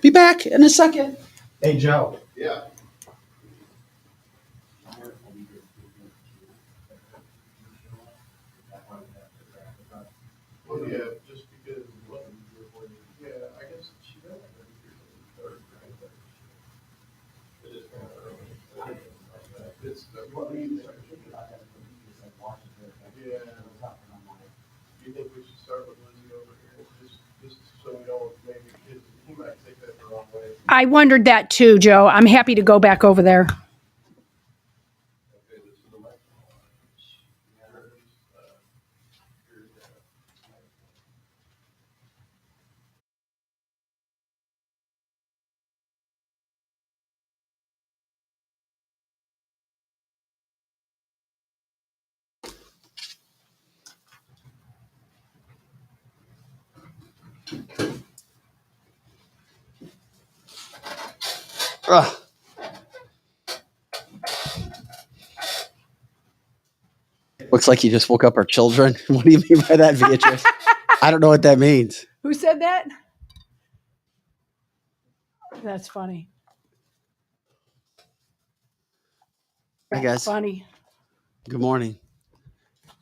Be back in a second. Hey, Joe. Yeah. Well, yeah, just because, yeah, I guess she does. It is kind of early. It's, what do you think? Yeah. Do you think we should start with Lindsay over here? Just so we know, maybe kids, he might take that the wrong way. I wondered that too, Joe. I'm happy to go back over there. Okay, this is the microphone. Ugh. Looks like you just woke up our children. What do you mean by that, Beatrice? I don't know what that means. Who said that? That's funny. Hey, guys. Funny. Good morning.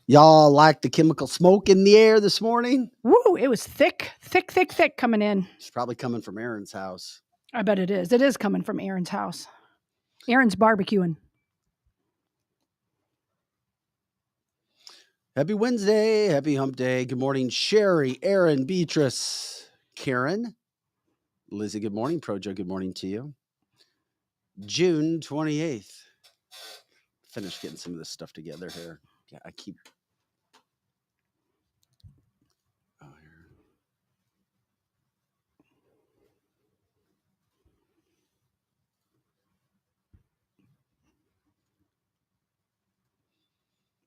Y'all like the chemical smoke in the air this morning? Woo, it was thick coming in. It's probably coming from Aaron's house. I bet it is. It is coming from Aaron's house. Aaron's barbecuing. Happy Wednesday. Happy hump day. Good morning, Sherry, Aaron, Beatrice, Karen, Lizzie. Good morning. Projo, good morning to you. June 28th. Finished getting some of this stuff together here. Yeah, I keep. Oh, here.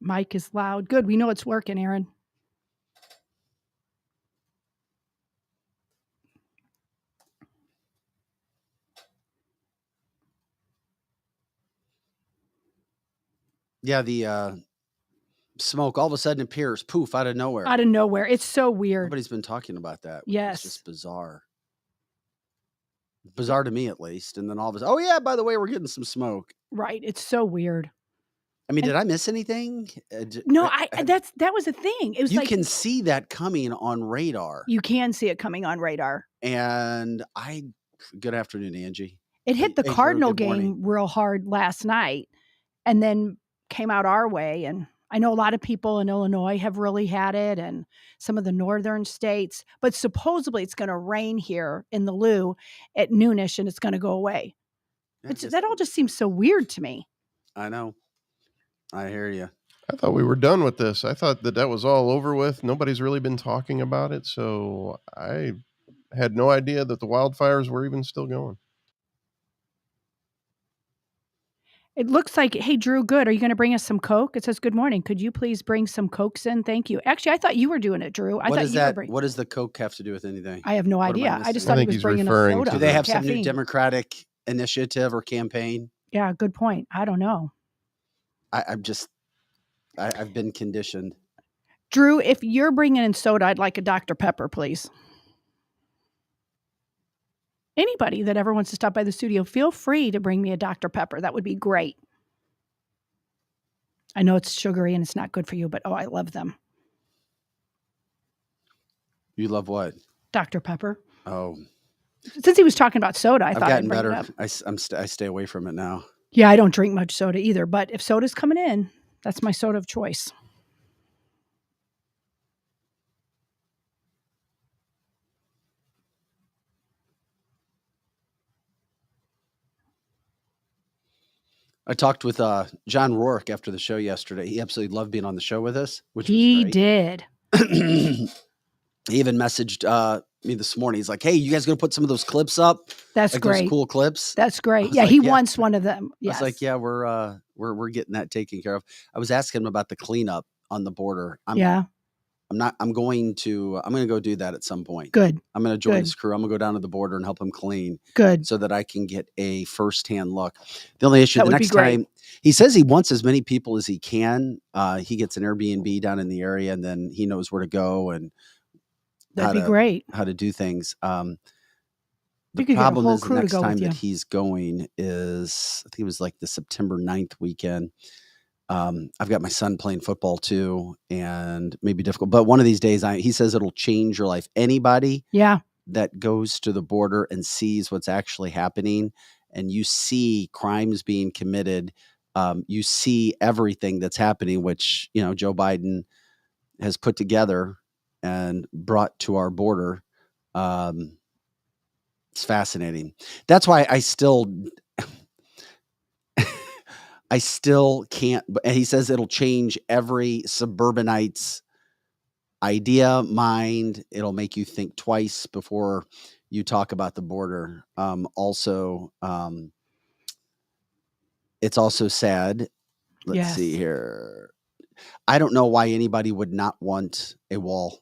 Mic is loud. Good. We know it's working, Aaron. Yeah, the smoke all of a sudden appears, poof, out of nowhere. Out of nowhere. It's so weird. Nobody's been talking about that. Yes. It's just bizarre. Bizarre to me, at least. And then all of a sudden, oh, yeah, by the way, we're getting some smoke. Right. It's so weird. I mean, did I miss anything? No, that was a thing. It was you like can see that coming on radar. you can see it coming on radar. And good afternoon, Angie. It hit the Hey, Cardinal good morning. game real hard last night and then came out our way. And I know a lot of people in Illinois have really had it and some of the northern states, but supposedly it's going to rain here in the Lou at noonish and it's going to go away. Yeah, That all just seems so weird to me. I know. I hear you. I thought we were done with this. I thought that was all over with. Nobody's really been talking about it. So I had no idea that the wildfires were even still going. It looks like, hey, Drew, good. Are you going to bring us some Coke? It says, good morning. Could you please bring some Cokes in? Thank you. Actually, I thought you were doing it, Drew. I What thought does you were that? bringing. What does the Coke have to do with anything? I have no What am I idea. I missing? just I thought he think was he's bringing a referring soda. to Do they have some caffeine. new Democratic initiative or campaign? Yeah, good point. I don't know. I've been conditioned. Drew, if you're bringing in soda, I'd like a Dr. Pepper, please. Anybody that ever wants to stop by the studio, feel free to bring me a Dr. Pepper. That would be great. I know it's sugary and it's not good for you, but I love them. You love what? Dr. Pepper. Oh, Since he was talking about soda, I I've thought gotten I'd bring better. it up. I stay away from it now. Yeah, I don't drink much soda either, but if soda's coming in, that's my soda of choice. I talked with John Rourke after the show yesterday. He absolutely loved being on the show with us, which He was great. did. He even messaged me this morning. He's like, "Hey, you guys gonna put some of those clips up? That's Like great. those cool clips?" That's I great. was Yeah, like, he yeah. wants one of them. I Yes. was like, "Yeah, we're getting that taken care of." I was asking him about the cleanup on the border. Yeah. I'm going to go do that at some point. Good. I'm going to join Good. his crew. I'm going to go down to the border and help him clean Good. so that I can get a firsthand look. The only issue, That the would be next great. time, he says he wants as many people as he can. He gets an Airbnb down in the area, and then he knows where to go and That'd be great. how to do things. The You could get a problem whole is the crew to next go with time that you. he's going is, I think it was like the September 9th weekend. I've got my son playing football too, and maybe difficult. But one of these days, he says it'll change your life. Anybody Yeah. that goes to the border and sees what's actually happening, and you see crimes being committed, you see everything that's happening, which, you know, Joe Biden has put together and brought to our border. It's fascinating. That's why I still can't. And he says it'll change every suburbanite's idea, mind. It'll make you think twice before you talk about the border. It's also sad. Let's see Yes. here. I don't know why anybody would not want a wall.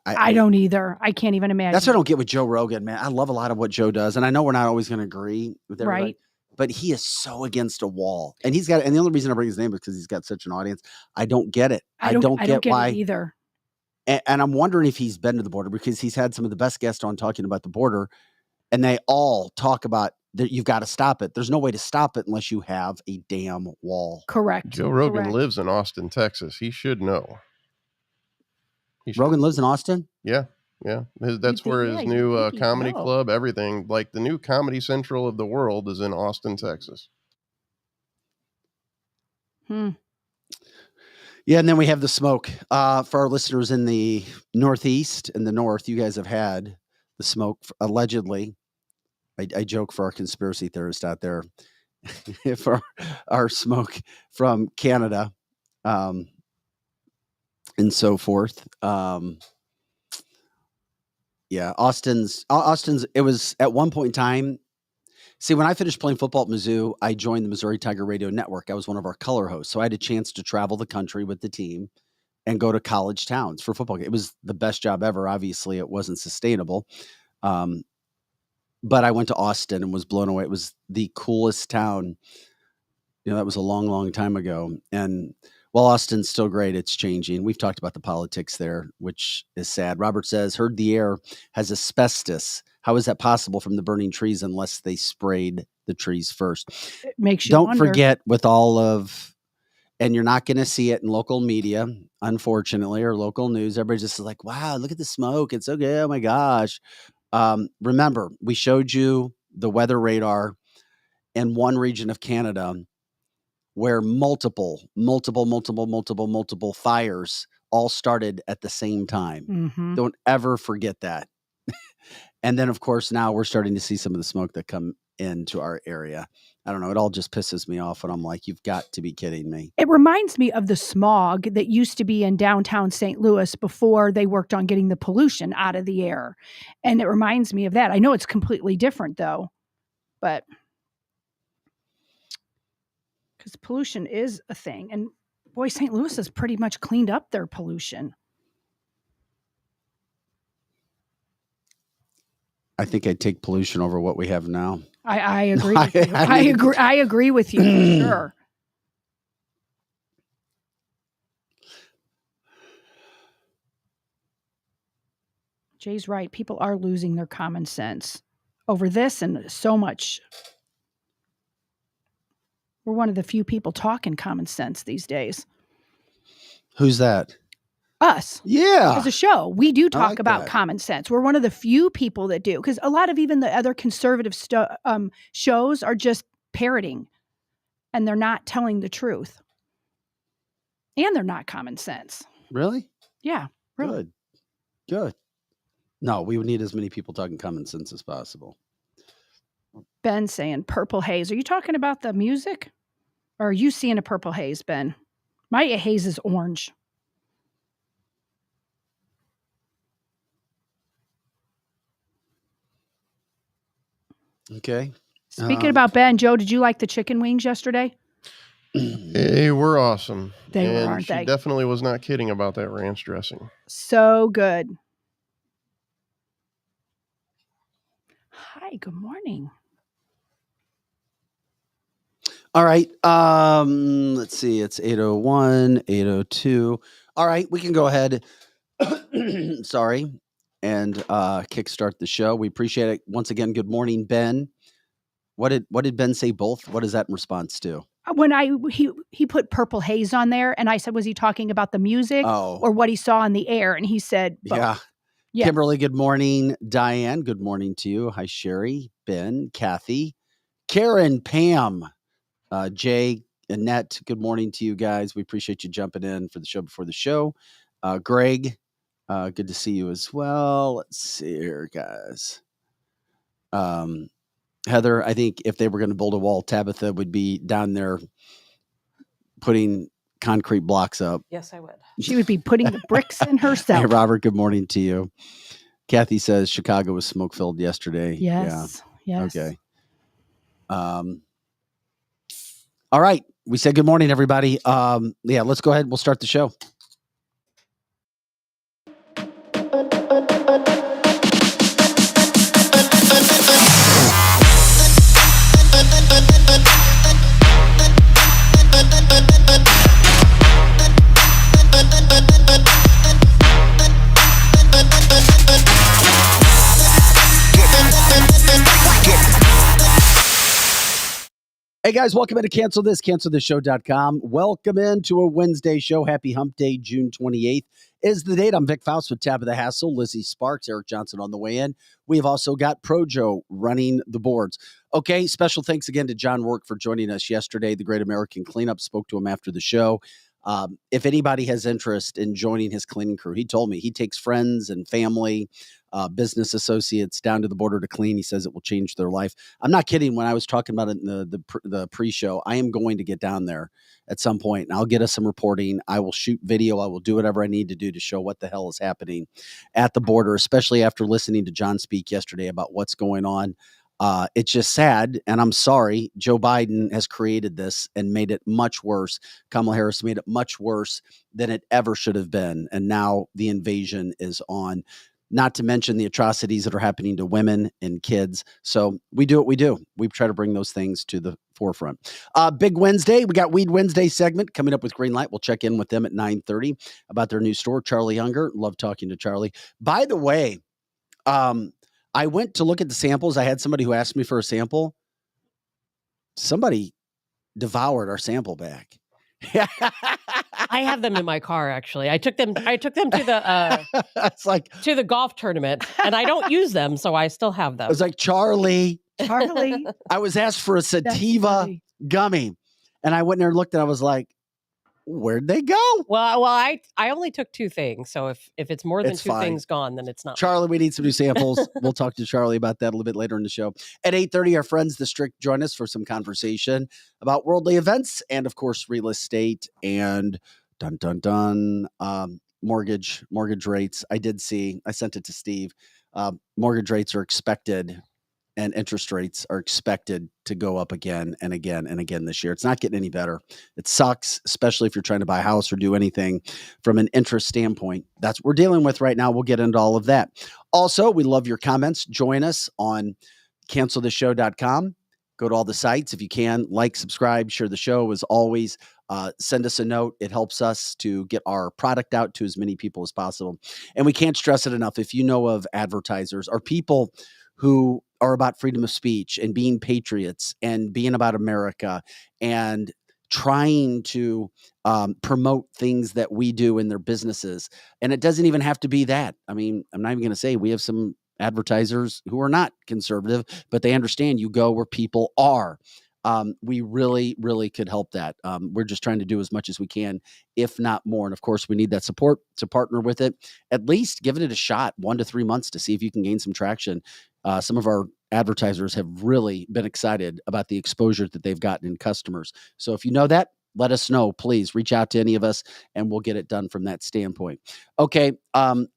I don't either. I can't even imagine. That's what I don't get with Joe Rogan, man. I love a lot of what Joe does, and I know we're not always going to agree with everybody. Right. But he is so against a wall, and and the only reason I bring his name is because he's got such an audience. I don't get it. I don't get why it either. And I'm wondering if he's been to the border, because he's had some of the best guests on talking about the border, and they all talk about that you've got to stop it. There's no way to stop it unless you have a damn wall. Correct. Joe Rogan Correct. lives in Austin, Texas. He should know. Rogan lives in Austin? Yeah. Yeah. That's where his new comedy club, everything, like the new Comedy Central of the world, is in Austin, Texas. Yeah, and then we have the smoke. For our listeners in the Northeast and the North, you guys have had the smoke, allegedly. I joke for our conspiracy theorists out there, for our smoke from Canada, and so forth. Yeah, Austin's. It was at one point in time. See, when I finished playing football at Mizzou, I joined the Missouri Tiger Radio Network. I was one of our color hosts, so I had a chance to travel the country with the team and go to college towns for football. It was the best job ever. Obviously, it wasn't sustainable, but I went to Austin and was blown away. It was the coolest town. You know, that was a long, long time ago. And while Austin's still great, it's changing. We've talked about the politics there, which is sad. Robert says, heard the air has asbestos. How is that possible from the burning trees unless they sprayed the trees first? It makes you Don't wonder. forget, with all of, and you're not going to see it in local media, unfortunately, or local news. Everybody's just like, wow, look at the smoke. It's so good. Oh my gosh. Remember, we showed you the weather radar in one region of Canada where multiple fires all started at the same time. Mm-hmm. Don't ever forget that. And then, of course, now we're starting to see some of the smoke that come into our area. I don't know. It all just pisses me off. And I'm like, you've got to be kidding me. It reminds me of the smog that used to be in downtown St. Louis before they worked on getting the pollution out of the air. And it reminds me of that. I know it's completely different, though, but because pollution is a thing. And boy, St. Louis has pretty much cleaned up their pollution. I think I'd take pollution over what we have now. I agree with you. I agree with you for sure. Jay's right. People are losing their common sense over this and so much. We're one of the few people talking common sense these days. Who's that? Us. Yeah. As a show, we do talk like about that. common sense. We're one of the few people that do, because a lot of even the other conservative shows are just parroting, and they're not telling the truth. And they're not common sense. Really? Yeah, really. Good. No, we would need as many people talking common sense as possible. Ben saying purple haze. Are you talking about the music? Or are you seeing a purple haze, Ben? My haze is orange. Okay. Speaking about Ben, Joe, did you like the chicken wings yesterday? They were awesome. They were, and aren't she they? definitely was not kidding about that ranch dressing. So good. Hi, good morning. All right. Let's see. It's 8:01, 8:02. All right, we can go ahead. Sorry. And kickstart the show. We appreciate it. Once again, good morning, Ben. What did Ben say both? What is that in response to? When he put Purple Haze on there, and I said, was he talking about the music Oh, or what he saw in the air? And he said, both. yeah. Yes. Kimberly, good morning. Diane, good morning to you. Hi, Sherry, Ben, Kathy, Karen, Pam, Jay, Annette, good morning to you guys. We appreciate you jumping in for the show before the show. Greg, good to see you as well. Let's see here, guys. Heather, I think if they were going to build a wall, Tabitha would be down there putting concrete blocks up. Yes, I would. She would be putting the bricks in Hey, herself. Robert, good morning to you. Kathy says Chicago was smoke filled yesterday. Yes. Yeah. Yes. Okay. All right. We said good morning, everybody. Yeah, let's go ahead. We'll start the show. Hey guys, welcome into cancelthisshow.com. Welcome into a Wednesday show. Happy Hump Day, June 28th is the date. I'm Vic Faust with Tabitha Hassel, Lizzie Sparks, Eric Johnson on the way in. We have also got Projo running the boards. Okay, special thanks again to John Work for joining us yesterday. The Great American Cleanup, spoke to him after the show. If anybody has interest in joining his cleaning crew, he told me he takes friends and family, business associates down to the border to clean. He says it will change their life. I'm not kidding. When I was talking about it in the pre-show, I am going to get down there at some point, and I'll get us some reporting. I will shoot video. I will do whatever I need to do to show what the hell is happening at the border, especially after listening to John speak yesterday about what's going on. It's just sad, and I'm sorry. Joe Biden has created this and made it much worse. Kamala Harris made it much worse than it ever should have been, and now the invasion is on. Not to mention the atrocities that are happening to women and kids. So we do what we do. We try to bring those things to the forefront. Big Wednesday. We got Weed Wednesday segment coming up with Greenlight. We'll check in with them at 9:30 about their new store. Charlie Unger. Love talking to Charlie. By the way, I went to look at the samples. I had somebody who asked me for a sample. Somebody devoured our sample bag. I have them in my car. Actually, I took them to the It's like to the golf tournament, and I don't use them, so I still have them. it was like Charlie. I was asked for a sativa gummy, and I went in there and looked, and I was like, "Where'd they go?" Well, I only took 2 things, so if it's more than It's 2 fine. things gone, then it's not. Charlie, we need some new samples. We'll talk to Charlie about that a little bit later in the show. At 8:30, our friends, The Strick, join us for some conversation about worldly events and, of course, real estate and mortgage rates. I sent it to Steve. Mortgage rates are expected and interest rates are expected to go up again and again and again this year. It's not getting any better. It sucks, especially if you're trying to buy a house or do anything from an interest standpoint. That's what we're dealing with right now. We'll get into all of that. Also, we love your comments. Join us on cancelthisshow.com. Go to all the sites if you can. Like, subscribe, share the show as always. Send us a note. It helps us to get our product out to as many people as possible. And we can't stress it enough. If you know of advertisers or people who are about freedom of speech and being patriots and being about America and trying to promote things that we do in their businesses. And it doesn't even have to be that. I mean, I'm not even going to say we have some advertisers who are not conservative, but they understand you go where people are. We really, really could help that. We're just trying to do as much as we can, if not more. And of course, we need that support to partner with it. At least give it a shot, 1 to 3 months to see if you can gain some traction. Some of our advertisers have really been excited about the exposure that they've gotten in customers. So if you know that, let us know. Please reach out to any of us and we'll get it done from that standpoint. Okay. I've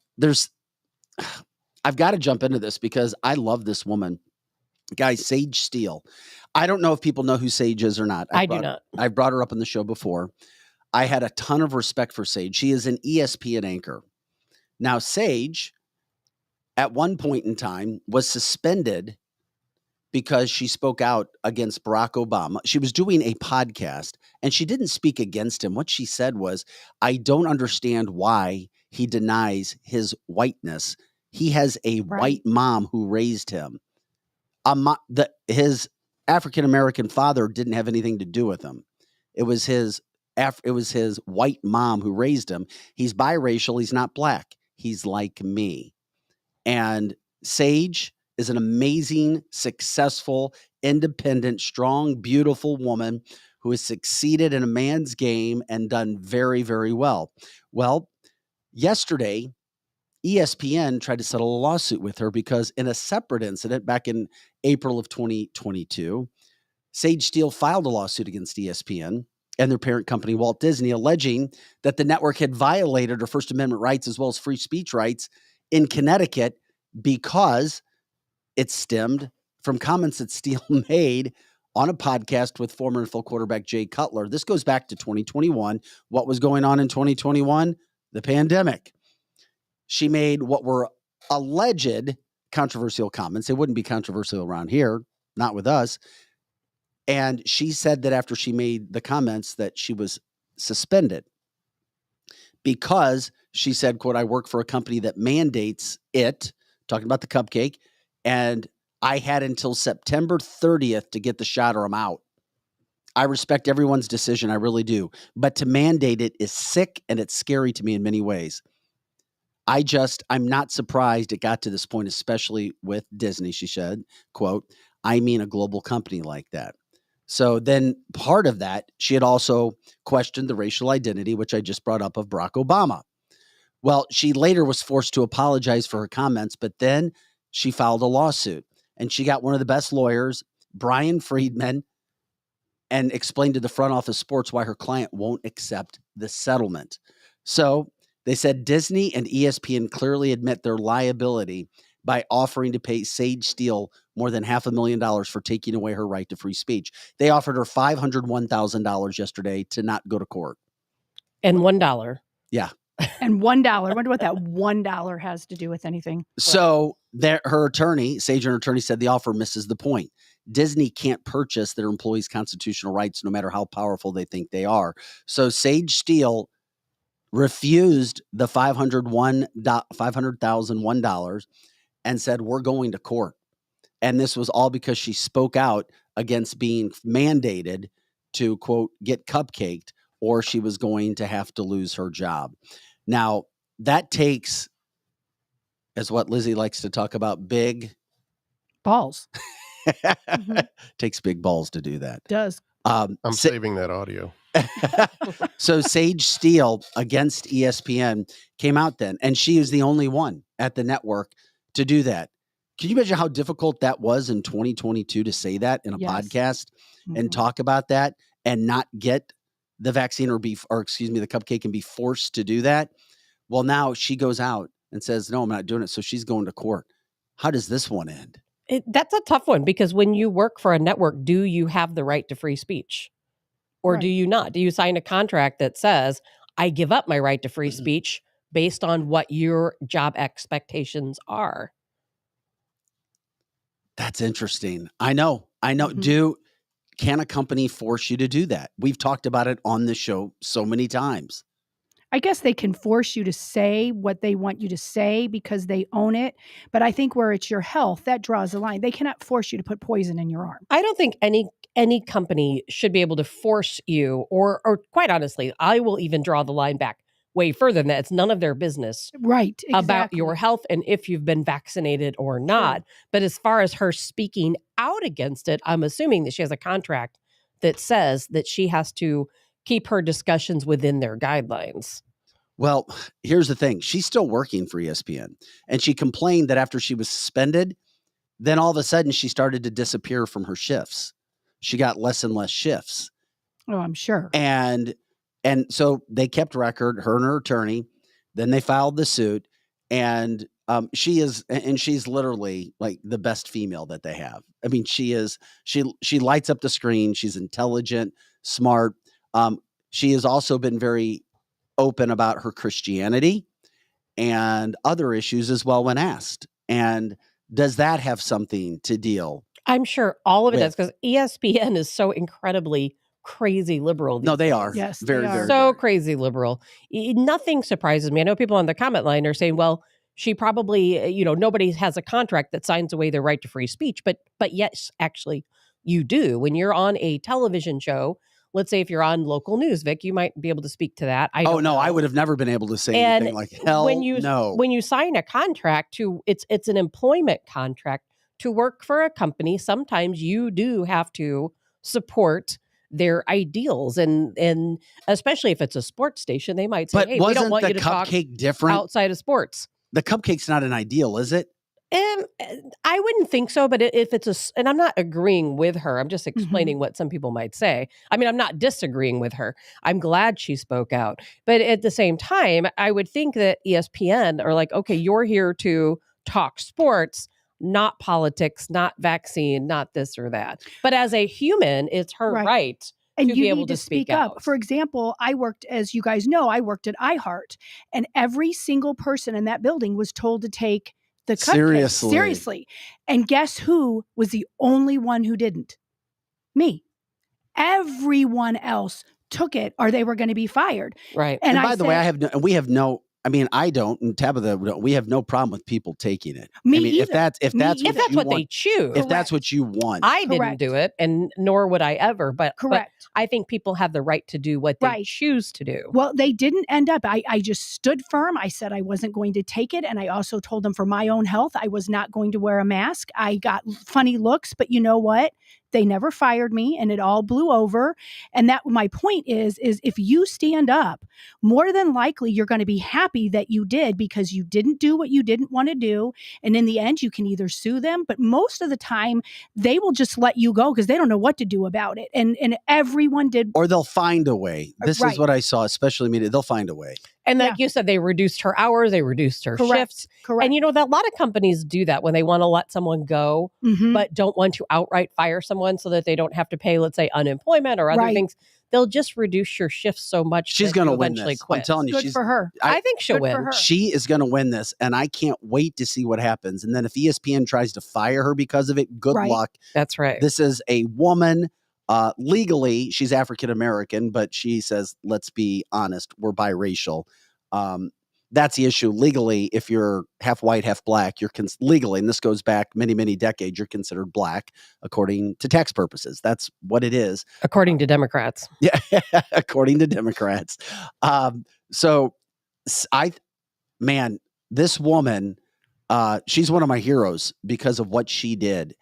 got to jump into this because I love this woman. Guys, Sage Steele. I don't know if people know who Sage is or not. I do not. I've brought her up on the show before. I had a ton of respect for Sage. She is an ESPN anchor. Now, Sage, at one point in time, was suspended because she spoke out against Barack Obama. She was doing a podcast, and she didn't speak against him. What she said was, I don't understand why he denies his whiteness. He has a white mom who raised him. His African-American father didn't have anything to do with him. It was his white mom who raised him. He's biracial. He's not black. He's like me. And Sage is an amazing, successful, independent, strong, beautiful woman who has succeeded in a man's game and done very, very well. Well, yesterday, ESPN tried to settle a lawsuit with her because in a separate incident back in April of 2022, Sage Steele filed a lawsuit against ESPN and their parent company, Walt Disney, alleging that the network had violated her First Amendment rights as well as free speech rights in Connecticut because it stemmed from comments that Steele made on a podcast with former NFL quarterback Jay Cutler. This goes back to 2021. What was going on in 2021? The pandemic. She made what were alleged controversial comments. They wouldn't be controversial around here, not with us. And she said that after she made the comments that she was suspended because she said, quote, I work for a company that mandates it, talking about the cupcake, and I had until September 30th to get the shot or I'm out. I respect everyone's decision. I really do. But to mandate it is sick and it's scary to me in many ways. I'm not surprised it got to this point, especially with Disney, she said, quote, I mean a global company like that. So then part of that, she had also questioned the racial identity, which I just brought up, of Barack Obama. Well, she later was forced to apologize for her comments, but then she filed a lawsuit and she got one of the best lawyers, Brian Friedman, and explained to the front office sports why her client won't accept the settlement. So they said Disney and ESPN clearly admit their liability by offering to pay Sage Steele more than $500,000 for taking away her right to free speech. They offered her $501,000 yesterday to not go to court. And $1. Yeah. And $1. I wonder what that $1 has to do with anything. So her attorney, Sage and her attorney, said the offer misses the point. Disney can't purchase their employees' constitutional rights no matter how powerful they think they are. So Sage Steele refused the $500,001 and said, we're going to court. And this was all because she spoke out against being mandated to, quote, get cupcaked, or she was going to have to lose her job. Now, that takes, as what Lizzie likes to talk about, big balls. Mm-hmm. Takes big balls to do that. Does. I'm saving that audio. So Sage Steele against ESPN came out then, and she is the only one at the network to do that. Can you imagine how difficult that was in 2022 to say that in a podcast and talk about that and not get the vaccine or the cupcake and be forced to do that? Well, now she goes out and says, no, I'm not doing it. So she's going to court. How does this one end? That's a tough one because when you work for a network, do you have the right to free speech? Or do you not? Do you sign a contract that says, I give up my right to free speech based on what your job expectations are? That's interesting. I know. Mm-hmm. Can a company force you to do that? We've talked about it on the show so many times. I guess they can force you to say what they want you to say because they own it. But I think where it's your health, that draws a line. They cannot force you to put poison in your arm. I don't think any company should be able to force you, or quite honestly, I will even draw the line back way further than that. It's none of their business, right? Exactly. About your health and if you've been vaccinated or not. Sure. But as far as her speaking out against it, I'm assuming that she has a contract that says that she has to keep her discussions within their guidelines. Well, here's the thing. She's still working for ESPN, and she complained that after she was suspended, then all of a sudden she started to disappear from her shifts. She got less and less shifts. Oh, I'm sure. And so they kept record, her and her attorney. Then they filed the suit, and She is, and she's literally like the best female that they have. I mean, she lights up the screen. She's intelligent, smart. She has also been very open about her Christianity and other issues as well when asked. And does that have something to deal? I'm sure all of it With- does, because ESPN is so incredibly crazy liberal. No, they days. are. Yes, they very, are. very, So very. crazy liberal. Nothing surprises me. I know people on the comment line are saying, well, she probably, nobody has a contract that signs away their right to free speech. But yes, actually, you do. When you're on a television show, let's say if you're on local news, Vic, you might be able to speak to that. I don't know. I would have never been able to say And anything like hell. when you no. when you sign a contract it's an employment contract to work for a company, sometimes you do have to support their ideals, and especially if it's a sports station, they might say, But hey, we don't wasn't want the you to talk cupcake different? outside of sports. The cupcake's not an ideal, is it? I wouldn't think so, but if it's and I'm not agreeing with her, I'm just explaining what some people might say. I mean, I'm not disagreeing with her. I'm glad she spoke out. But at the same time, I would think that ESPN are like, okay, you're here to talk sports, not politics, not vaccine, not this or that. But as a human, it's her right. And to you be able need to to speak speak up. out. For example, as you guys know, I worked at iHeart, and every single person in that building was told to take the cupcake seriously. And guess who was the only one who didn't? Me. Everyone else took it, or they were going to be fired. Right. And by the way, I don't, and Tabitha, we have no problem with people taking it. Me I mean, either. if that's If that's what they choose. if that's what you want. I didn't Correct. do it, and nor would I ever. But I think people have the right to do what they choose to do. Well, they didn't end up. I just stood firm. I said I wasn't going to take it. And I also told them for my own health, I was not going to wear a mask. I got funny looks, but you know what? They never fired me, and it all blew over. And that my point is if you stand up, more than likely you're going to be happy that you did, because you didn't do what you didn't want to do. And in the end, you can either sue them, but most of the time they will just let you go because they don't know what to do about it. And everyone did. Or they'll find a way. This is what I saw, especially media. They'll find a way. And like you said, they reduced her hours, they reduced her shifts. Correct. And that a lot of companies do that when they want to let someone go, but don't want to outright fire someone so that they don't have to pay, let's say, unemployment or other things. They'll just reduce your shifts so much. She's going to win eventually this. quit. I'm telling you, Good for her. I think she'll win. She is going to win this, and I can't wait to see what happens. And then if ESPN tries to fire her because of it, good luck. That's right. This is a woman. Legally, she's African American, but she says, let's be honest, we're biracial. That's the issue. Legally, if you're half white, half black, you're legally, and this goes back many, many decades, you're considered black according to tax purposes. That's what it is. According to Democrats. Yeah, according to Democrats. This woman, she's one of my heroes because of what she did.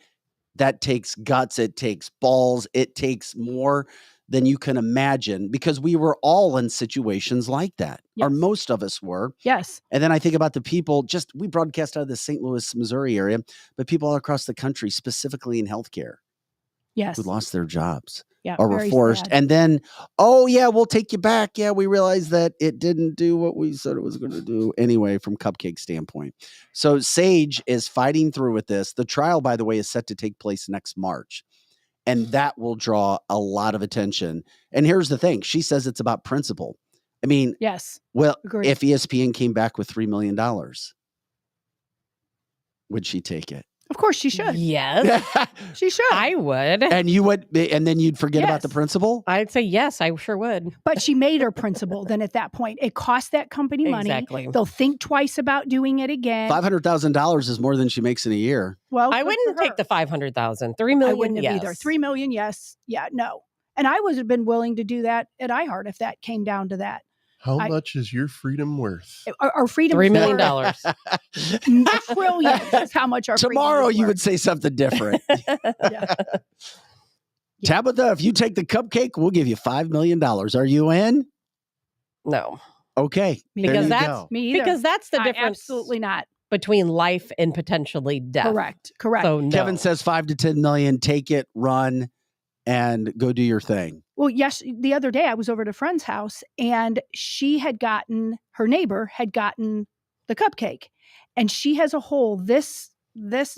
That takes guts. It takes balls. It takes more than you can imagine, because we were all in situations like that, or most of us were. Yes. And then I think about the people, we broadcast out of the St. Louis, Missouri area, but people all across the country, specifically in healthcare, who lost their jobs or were forced. Sad. And then, we'll take you back. Yeah, we realized that it didn't do what we said it was going to do anyway, from cupcake standpoint. So Sage is fighting through with this. The trial, by the way, is set to take place next March. And that will draw a lot of attention. And here's the thing. She says it's about principle. I mean, Agreed. if ESPN came back with $3 million, would she take it? Of course she should. Yes. She should. I would. And you would, and then you'd forget about the principle? I'd say yes, I sure would. But she made her principle then at that point. It cost that company money. Exactly. They'll think twice about doing it again. $500,000 is more than she makes in a year. Well, I wouldn't take the $500,000. $3 million, I wouldn't have either. $3 million, yes. Yeah, no. And I would have been willing to do that at iHeart if that came down to that. How much is your freedom worth? Our freedom $3 million. Trillions is how much our Tomorrow freedom is you worth. would say something different. Yeah. Tabitha, if you take the cupcake, we'll give you $5 million. Are you in? No. Okay. Because Me either. because that's the difference. Absolutely not. Between life and potentially death. Correct. So no. Kevin says 5 to 10 million. Take it, run, and go do your thing. Well, yes, the other day I was over at a friend's house, and her neighbor had gotten the cupcake. and she has a hole this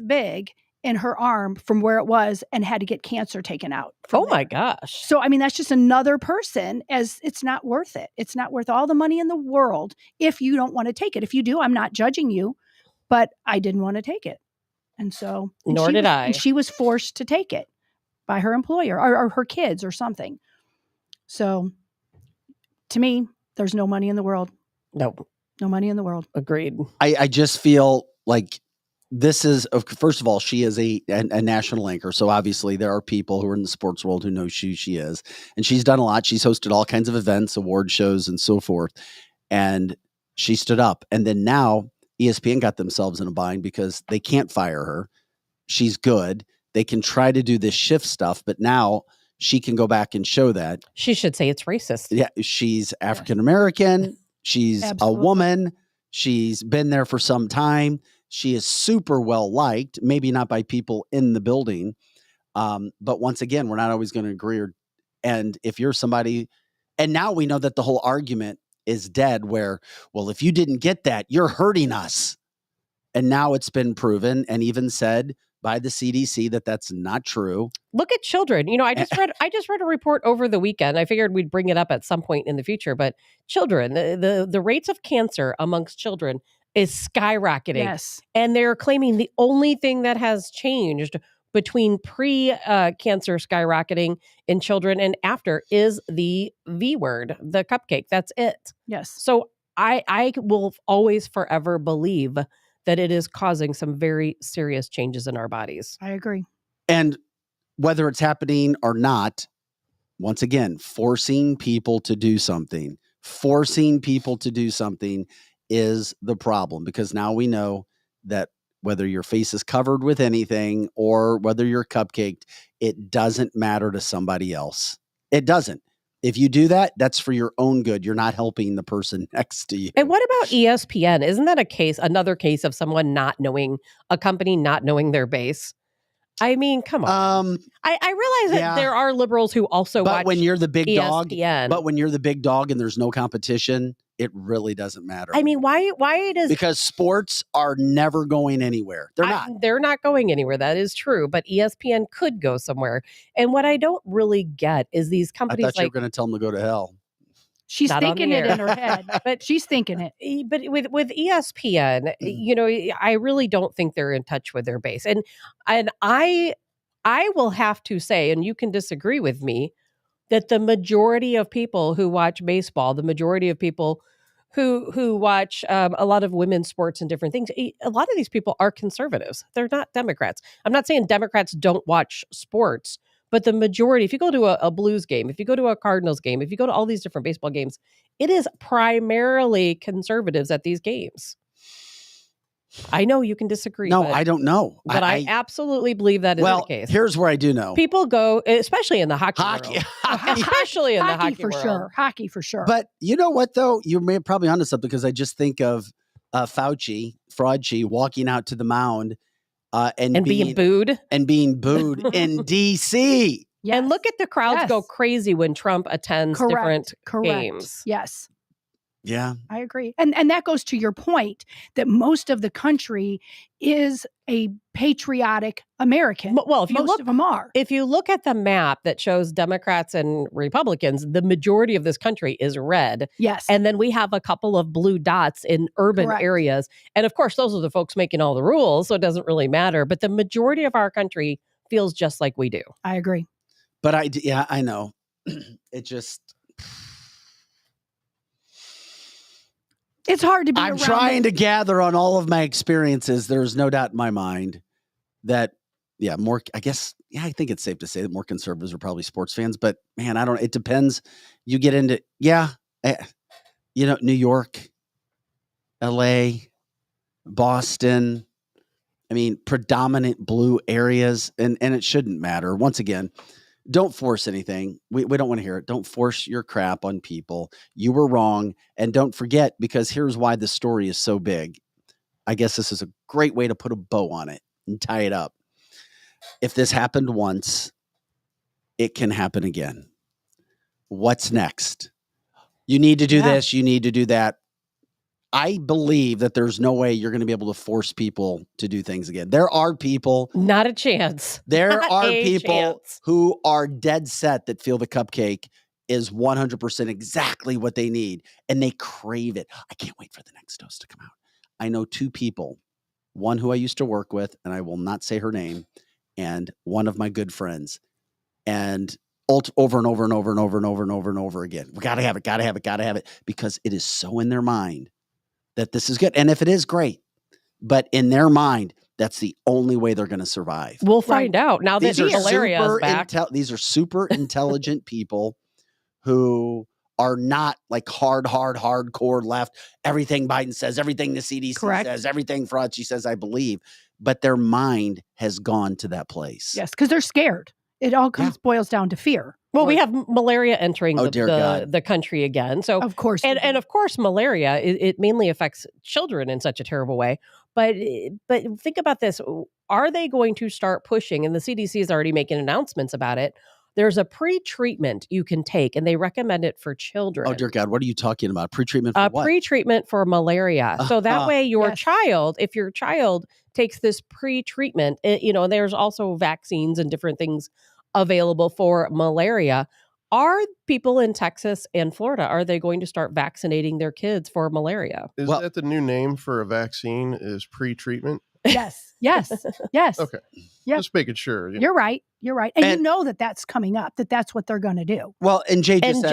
big in her arm from where it was and had to get cancer taken out. Oh my gosh. So, I mean, that's just another person, as it's not worth it. It's not worth all the money in the world if you don't want to take it. If you do, I'm not judging you, but I didn't want to take it. And so, Nor did I. And she was forced to take it by her employer or her kids or something. So, to me, there's no money in the world. No. No money in the world. Agreed. I just feel like this is, first of all, she is a national anchor. So obviously there are people who are in the sports world who know who she is. And she's done a lot. She's hosted all kinds of events, award shows, and so forth. And she stood up. And then now ESPN got themselves in a bind because they can't fire her. She's good. They can try to do this shift stuff, but now she can go back and show that. She should say it's racist. Yeah, she's African-American. She's a woman. She's been there for some time. She is super well liked, maybe not by people in the building. But once again, we're not always going to agree. And if you're somebody, and now we know that the whole argument is dead where, well, if you didn't get that, you're hurting us. And now it's been proven and even said by the CDC that that's not true. Look at children. You know, I just read a report over the weekend. I figured we'd bring it up at some point in the future, but children, the rates of cancer amongst children is skyrocketing. Yes. And they're claiming the only thing that has changed between pre-cancer skyrocketing in children and after is the V word, the cupcake. That's it. Yes. So I will always forever believe that it is causing some very serious changes in our bodies. I agree. And whether it's happening or not, once again, forcing people to do something is the problem, because now we know that whether your face is covered with anything or whether you're cupcaked, it doesn't matter to somebody else. It doesn't. If you do that, that's for your own good. You're not helping the person next to you. And what about ESPN? Isn't that another case of someone a company not knowing their base? I mean, come on. I realize that there are liberals who also watch when you're the big ESPN. but when you're the big dog and there's no competition, it really doesn't matter. I mean, because sports are never going anywhere. They're not going anywhere. That is true. But ESPN could go somewhere. And what I don't really get is these companies I thought you were going to tell them to go to hell. She's thinking it in her head, but she's thinking it. But with ESPN, you know, I really don't think they're in touch with their base. And I will have to say, and you can disagree with me, that the majority of people who watch baseball, the majority of people who watch a lot of women's sports and different things, a lot of these people are conservatives. They're not Democrats. I'm not saying Democrats don't watch sports, but the majority, if you go to a Blues game, if you go to a Cardinals game, if you go to all these different baseball games, it is primarily conservatives at these games. I know you can disagree. No, I don't know. But I absolutely believe that is the case. Here's where I do know. People go, especially in the hockey world. Especially in the hockey for world. Sure. Hockey for sure. But you know what, though? You're probably onto something, because I just think of Fraudchi walking out to the mound and being booed. And being booed in D.C. Yes. And look at the crowds go crazy when Trump attends different games. Yes. Yeah. I agree. And that goes to your point that most of the country is a patriotic American. Well, most of them are. If you look at the map that shows Democrats and Republicans, the majority of this country is red. Yes. And then we have a couple of blue dots in urban areas. And of course, those are the folks making all the rules, so it doesn't really matter. But the majority of our country feels just like we do. I agree. But I know. It just... It's hard to be I'm trying to gather on all of my experiences. There's no doubt in my mind that, I think it's safe to say that more conservatives are probably sports fans, but man, it depends. You get into, New York, LA, Boston, predominant blue areas, and it shouldn't matter. Once again, don't force anything. We don't want to hear it. Don't force your crap on people. You were wrong. And don't forget, because here's why the story is so big. I guess this is a great way to put a bow on it and tie it up. If this happened once, it can happen again. What's next? You need to do this. You need to do that. I believe that there's no way you're going to be able to force people to do things again. There are people. Not a chance. There Not are a people chance. who are dead set that feel the cupcake is 100% exactly what they need, and they crave it. I can't wait for the next dose to come out. I know 2 people, one who I used to work with, and I will not say her name, and one of my good friends, and over and over and over and over and over and over and over again. We got to have it, got to have it, got to have it, because it is so in their mind that this is good. And if it is, great. But in their mind, that's the only way they're going to survive. We'll find out now that These are malaria is back. these are super intelligent people who are not like hardcore left. Everything Biden says, everything the CDC Correct. says, everything Fauci says, I believe. But their mind has gone to that place. Yes, because they're scared. It all boils down to fear. Well, we have malaria entering dear God. the country again. So Of course. and of course, malaria, it mainly affects children in such a terrible way. But think about this. Are they going to start pushing, and the CDC is already making announcements about it, there's a pre-treatment you can take, and they recommend it for children. Oh, dear God. What are you talking about? Pre-treatment for what? Pre-treatment for malaria. So that way your Yes. child, if your child takes this pre-treatment, there's also vaccines and different things available for malaria. Are people in Texas and Florida, are they going to start vaccinating their kids for malaria? Is that the new name for a vaccine, is pre-treatment? Yes. Yes. Okay. Yep. Just making sure. You're right. And you And- know that's coming up, that's what they're going to do. Well, and Jay just And says,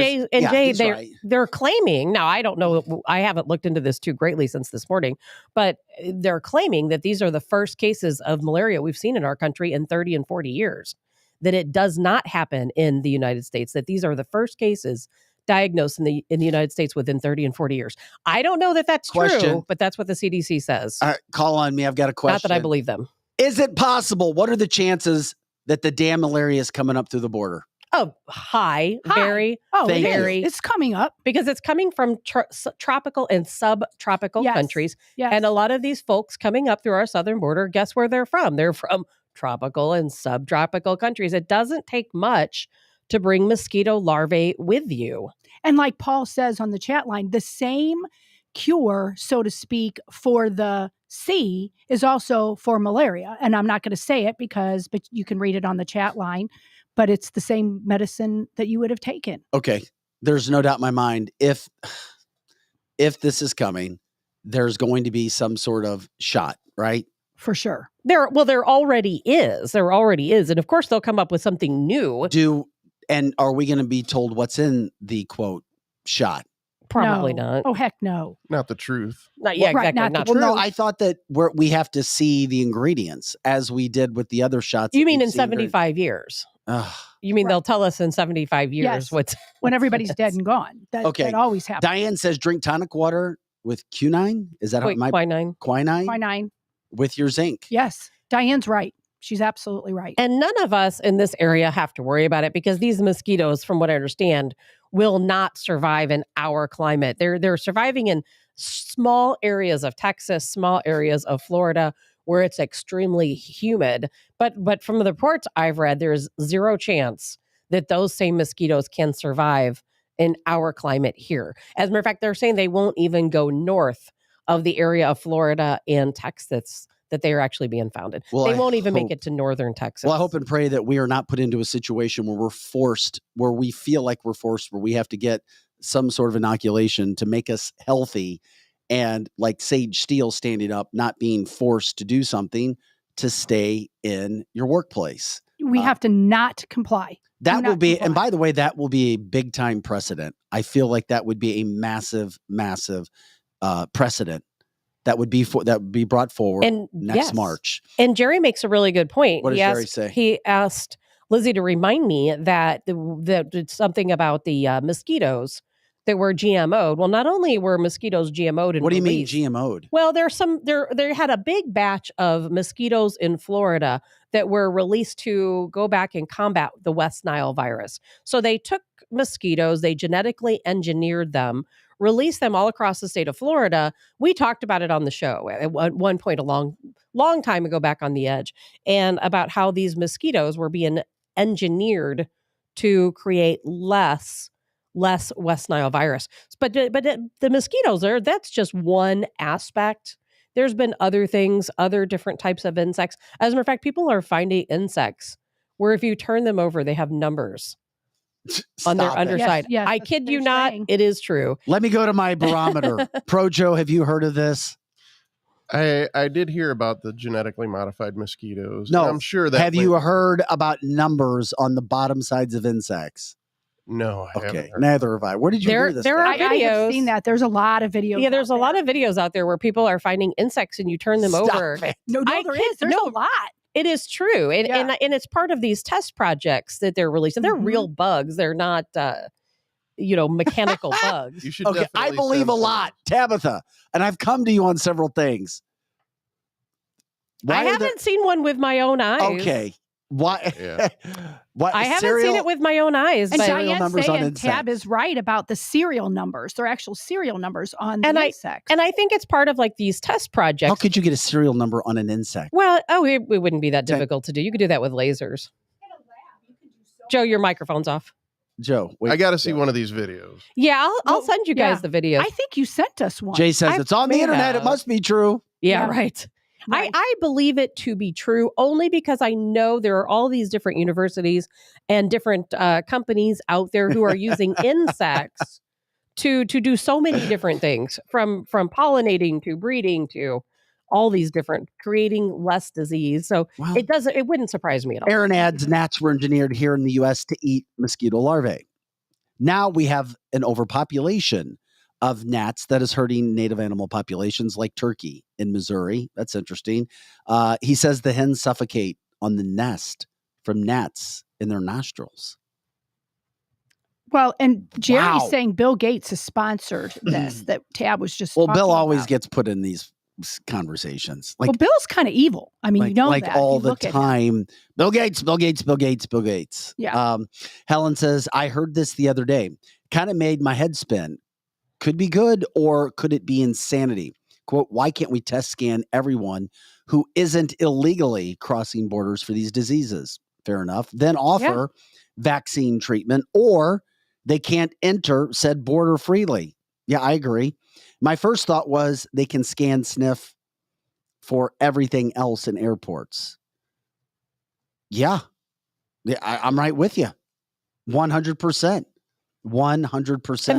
Jay, he's they're, right. they're claiming, now I don't know, I haven't looked into this too greatly since this morning, but they're claiming that these are the first cases of malaria we've seen in our country in 30 and 40 years, that it does not happen in the United States, that these are the first cases diagnosed in the United States within 30 and 40 years. I don't know that that's Question. true, but that's what the CDC says. All right, call on me. I've got a question. Not that I believe them. Is it possible? What are the chances that the damn malaria is coming up through the border? Oh, high. Very. Oh, Thank you. very. It's coming up. Because it's coming from tropical and subtropical Yes. countries. Yes. And a lot of these folks coming up through our southern border, guess where they're from? They're from tropical and subtropical countries. It doesn't take much to bring mosquito larvae with you. And like Paul says on the chat line, the same cure, so to speak, for the C is also for malaria. And I'm not going to say it but you can read it on the chat line, but it's the same medicine that you would have taken. Okay. There's no doubt in my mind. If this is coming, there's going to be some sort of shot, right? For sure. There already is. There already is. And of course, they'll come up with something new. And are we going to be told what's in the quote shot? Probably No. not. Oh, heck no. Not the truth. Not yet. Right, Exactly. not Not the true. Well, no, I thought that we have to see the ingredients as we did with the other shots. You that mean we've in seen 75 years? Ugh. You mean Right. they'll tell us in 75 years Yes. what's... When everybody's dead and gone. Okay. That always happens. Diane says drink tonic water with quinine. Is that Wait, how quinine? Quinine. with your zinc? Yes. Diane's right. She's absolutely right. And none of us in this area have to worry about it because these mosquitoes, from what I understand, will not survive in our climate. They're surviving in small areas of Texas, small areas of Florida where it's extremely humid. But from the reports I've read, there's zero chance that those same mosquitoes can survive in our climate here. As a matter of fact, they're saying they won't even go north of the area of Florida and Texas that they are actually being founded. Well, they I won't even make hope- it to northern Texas. Well, I hope and pray that we are not put into a situation where we're forced, where we feel like we're forced, where we have to get some sort of inoculation to make us healthy. And like Sage Steele standing up, not being forced to do something to stay in your workplace. We have to not comply. That Do will not be, comply. and by the way, that will be a big time precedent. I feel like that would be a massive precedent that would be brought forward And next yes. March. And Jerry makes a really good point. What does he Jerry asked, say? He asked Lizzie to remind me that that something about the mosquitoes that were GMO'd. Well, not only were mosquitoes GMO'd and What do you mean released- GMO'd? Well, they had a big batch of mosquitoes in Florida that were released to go back and combat the West Nile virus. So they took mosquitoes, they genetically engineered them, released them all across the state of Florida. We talked about it on the show at one point a long time ago back on the edge, and about how these mosquitoes were being engineered to create less less West Nile virus. But the mosquitoes that's just one aspect. There's been other things, other different types of insects. As a matter of fact, people are finding insects where if you turn them over, they have numbers on their Stop it. underside. Yes, I that's kid what you they're not, saying. it is true. Let me go to my barometer. Projo, have you heard of this? I did hear about the genetically modified mosquitoes. No. and I'm sure that Have you heard about numbers on the bottom sides of insects? No, I haven't Okay, heard. neither have I. Where did you hear this? There from? are I have videos. seen that. There's a lot of videos. Yeah, there's out a lot there. of videos out there where people are finding insects and you turn them Stop over. it. No, I there kid- is. There's no. a lot. It is true. And, Yeah. and it's part of these test projects that they're releasing. They're Mhm. real bugs. They're not, mechanical bugs. You should Okay, I definitely believe send a some. lot, Tabitha, and I've come to you on several things. I Why are haven't seen one with my own eyes. there- Okay. Why? Yeah. Why? I haven't cereal- seen it with my own eyes. And But, serial Diane's numbers on saying Tab insects. is right about the serial numbers. They're actual serial numbers on the And insects. and I think it's part of like these test projects. How could you get a serial number on an insect? Well, it wouldn't be that Okay. difficult to do. You could do that with lasers. Joe, your microphone's off. Joe, wait, I got to see Joe. one of these videos. Yeah, I'll Well, send you guys the video. I think you sent us one. Jay says I it's on the may internet. It have. must be true. yeah, Yeah. right. Nice. I believe it to be true only because I know there are all these different universities and different companies out there who are using insects to do so many different things, from pollinating to breeding to all these different, creating less disease. So Well, it wouldn't surprise me at all. Aaron adds gnats were engineered here in the U.S. to eat mosquito larvae. Now we have an overpopulation of gnats that is hurting native animal populations like turkey in Missouri. That's interesting. He says the hens suffocate on the nest from gnats in their nostrils. Well, and Jerry's Wow. saying Bill Gates has sponsored this. That Tab was just. Well, Bill talking always about. gets put in these conversations. Like, Well, Bill's kind of evil. I mean, you know like that. all You the look at him. time. Bill Gates, Bill Gates, Bill Gates, Bill Gates. Yeah. Helen says, I heard this the other day. Kind of made my head spin. Could be good, or could it be insanity? Quote, why can't we test scan everyone who isn't illegally crossing borders for these diseases? Fair enough. Then offer vaccine treatment, or they can't enter said border freely. Yeah, I agree. My first thought was they can scan sniff for everything else in airports. Yeah, I'm right with you. 100%. 100%.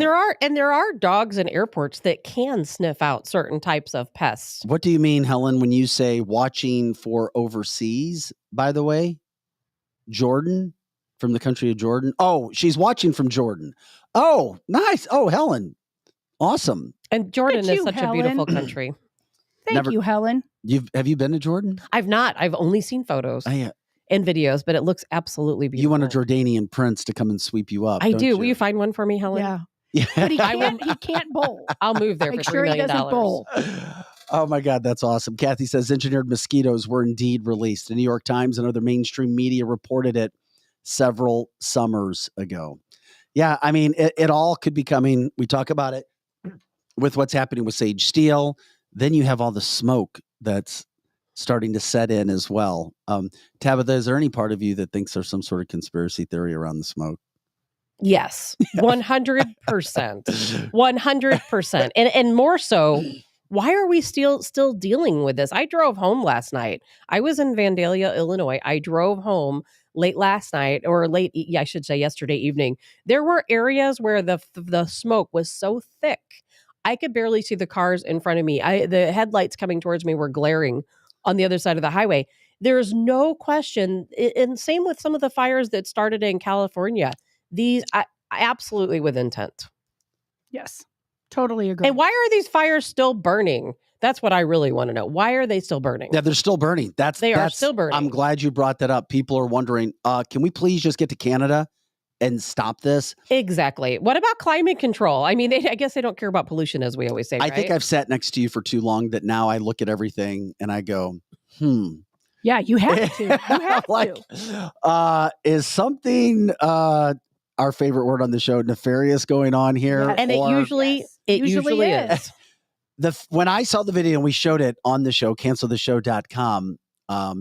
And there are dogs in airports that can sniff out certain types of pests. What do you mean, Helen, when you say watching for overseas, by the way? Jordan, from the country of Jordan? Oh, she's watching from Jordan. Oh, nice. Oh, Helen. Awesome. And Jordan at is you, such a Helen. beautiful country. Thank Never- you, Helen. Have you been to Jordan? I've not. I've only seen photos I, and videos, but it looks absolutely beautiful. you want a Jordanian prince to come and sweep you up. I don't do. You? Will you find one for me, Helen? Yeah, Yeah. but he I will- can't. He can't bowl. I'll move there Make for sure $3 he million. doesn't bowl. Oh my God, that's awesome. Kathy says engineered mosquitoes were indeed released. The New York Times and other mainstream media reported it several summers ago. Yeah, I mean, it all could be coming. We talk about it with what's happening with Sage Steele. Then you have all the smoke that's starting to set in as well. Tabitha, is there any part of you that thinks there's some sort of conspiracy theory around the smoke? Yes, 100%. 100%. And more so, why are we still dealing with this? I drove home last night. I was in Vandalia, Illinois. I drove home late last night, or I should say yesterday evening. There were areas where the smoke was so thick, I could barely see the cars in front of me. The headlights coming towards me were glaring on the other side of the highway. There's no question, and same with some of the fires that started in California. These absolutely with intent. Yes, totally agree. And why are these fires still burning? That's what I really want to know. Why are they still burning? Yeah, they're still burning. They are still burning. I'm glad you brought that up. People are wondering, can we please just get to Canada and stop this? Exactly. What about climate control? I mean, I guess they don't care about pollution, as we always say. I think I've sat next to you for too long that now I look at everything and I go, yeah, you have to. You have to. Is something our favorite word on the show, nefarious, going on here? Yes. And it usually is. When I saw the video and we showed it on the show, canceltheshow.com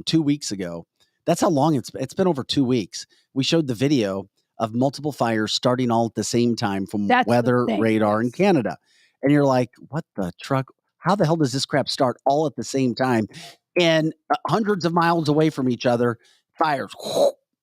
2 weeks ago, that's how long it's been over 2 weeks. We showed the video of multiple fires starting all at the same time from That's the weather thing, radar in yes. Canada. And you're like, what the truck? How the hell does this crap start all at the same time? And hundreds of miles away from each other, fires,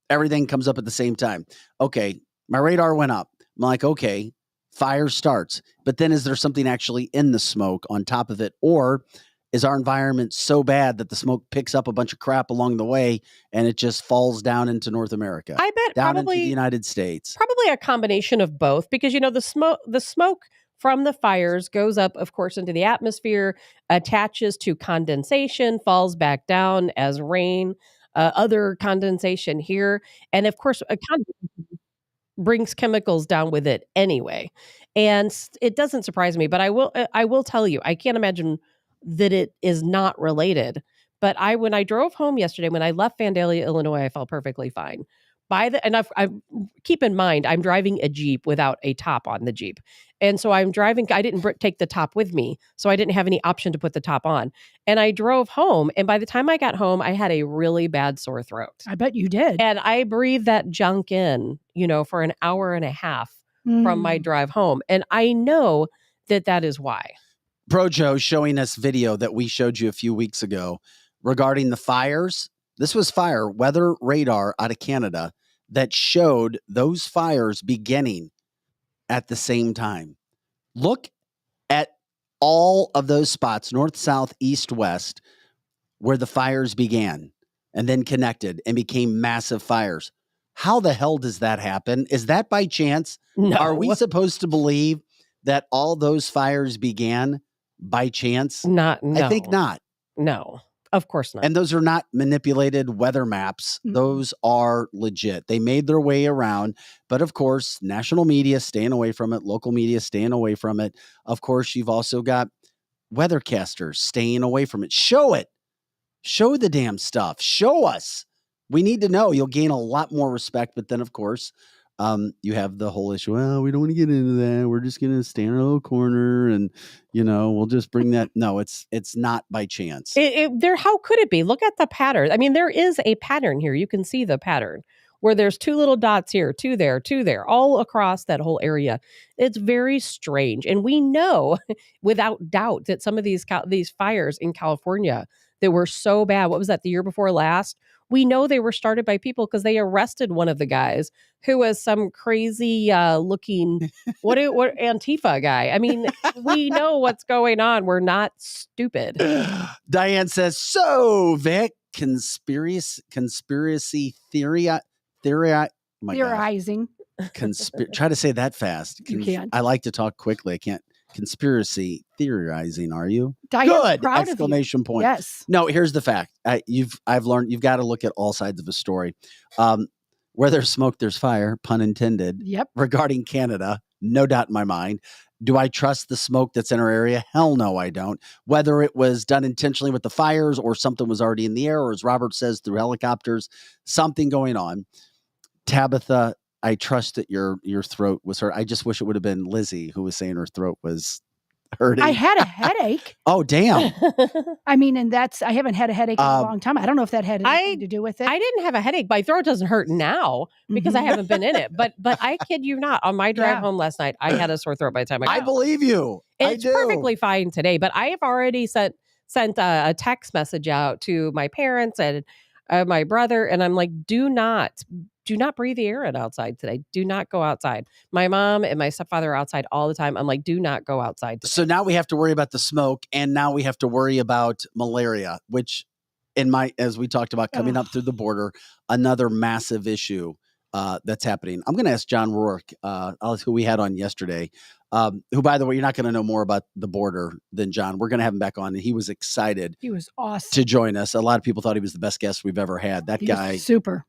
everything comes up at the same time. Okay, my radar went up. I'm like, okay, fire starts. But then is there something actually in the smoke on top of it? Or is our environment so bad that the smoke picks up a bunch of crap along the way and it just falls down into North America? I bet down into the probably United States. probably a combination of both, because the smoke from the fires goes up, of course, into the atmosphere, attaches to condensation, falls back down as rain, other condensation here, and of course, condensation brings chemicals down with it anyway. And it doesn't surprise me, but I will tell you, I can't imagine that it is not related. But when I drove home yesterday, when I left Vandalia, Illinois, I felt perfectly fine. I keep in mind, I'm driving a Jeep without a top on the Jeep. And so I'm driving, I didn't take the top with me. So I didn't have any option to put the top on. And I drove home. And by the time I got home, I had a really bad sore throat. I bet you did. And I breathed that junk in, for an hour and a half from my drive home. And I know that is why. Projo showing us video that we showed you a few weeks ago regarding the fires. This was fire weather radar out of Canada that showed those fires beginning at the same time. Look at all of those spots, north, south, east, west, where the fires began and then connected and became massive fires. How the hell does that happen? Is that by chance? No. Are we supposed to believe that all those fires began by chance? No. I think not. No, of course not. And those are not manipulated weather maps. Mm-mm. Those are legit. They made their way around. But of course, national media staying away from it, local media staying away from it. Of course, you've also got weathercasters staying away from it. Show it. Show the damn stuff. Show us. We need to know. You'll gain a lot more respect. But then, of course, you have the whole issue. Well, we don't want to get into that. We're just going to stay in our little corner and, we'll just bring that. No, it's not by chance. How could it be? Look at the pattern. I mean, there is a pattern here. You can see the pattern where there's two little dots here, two there, all across that whole area. It's very strange. And we know without doubt that some of these fires in California that were so bad, what was that, the year before last? We know they were started by people because they arrested one of the guys who was some crazy looking, what Antifa guy. I mean, we know what's going on. We're not stupid. Diane says, so Vic, conspiracy theory. Theorizing. Try to say that fast. You can't. I like to talk quickly. I can't. Conspiracy theorizing, are you? Diane's Good! proud Exclamation of you. point. Yes. No, here's the fact. I've learned you've got to look at all sides of a story. Where there's smoke, there's fire, pun intended. Yep. Regarding Canada, no doubt in my mind. Do I trust the smoke that's in our area? Hell no, I don't. Whether it was done intentionally with the fires or something was already in the air, or as Robert says, through helicopters, something going on. Tabitha, I trust that your throat was hurt. I just wish it would have been Lizzie who was saying her throat was hurting. I had a headache. Oh, damn. I mean, and I haven't had a headache in a long time. I don't know if that had anything to do with it. I didn't have a headache. My throat doesn't hurt now because I haven't been in it. But I kid you not, on my drive home last night, I had a sore throat by the time I got home. Believe you. It's perfectly fine today. But I have already sent a text message out to my parents and my brother, and I'm like, do not breathe the air in outside today. Do not go outside. My mom and my stepfather are outside all the time. I'm like, do not go outside today. So now we have to worry about the smoke, and now we have to worry about malaria, which as we talked about coming up through the border, another massive issue that's happening. I'm going to ask John Rourke, who we had on yesterday, who, by the way, you're not going to know more about the border than John. We're going to have him back on, and he was excited. He was awesome to join us. A lot of people thought he was the best guest we've ever had. That guy was super.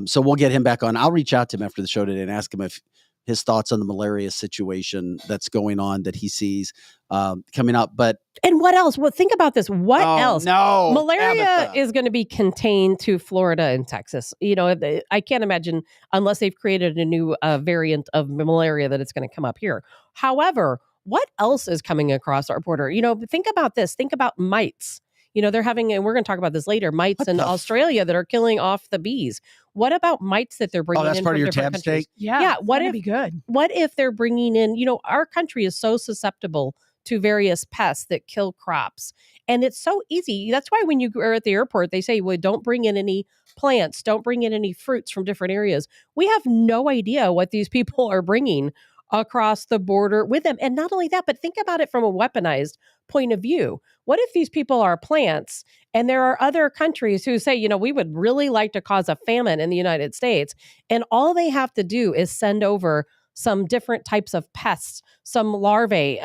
So we'll get him back on. I'll reach out to him after the show today and ask him if his thoughts on the malaria situation that's going on that he sees coming up. And what else? Well, think about this. What else? No, malaria is going to be contained to Florida and Texas. I can't imagine, unless they've created a new variant of malaria, that it's going to come up here. However, what else is coming across our border? Think about this. Think about mites. They're having, and we're going to talk about this later, mites What in the Australia that are killing off the bees. What about mites that they're bringing that's in part of from your different tab countries? steak? Yeah. What that'd if be good? What if they're bringing in, our country is so susceptible to various pests that kill crops. And it's so easy. That's why when you are at the airport, they say, well, don't bring in any plants, don't bring in any fruits from different areas. We have no idea what these people are bringing across the border with them. And not only that, but think about it from a weaponized point of view. What if these people are plants and there are other countries who say, we would really like to cause a famine in the United States, and all they have to do is send over some different types of pests, some larvae,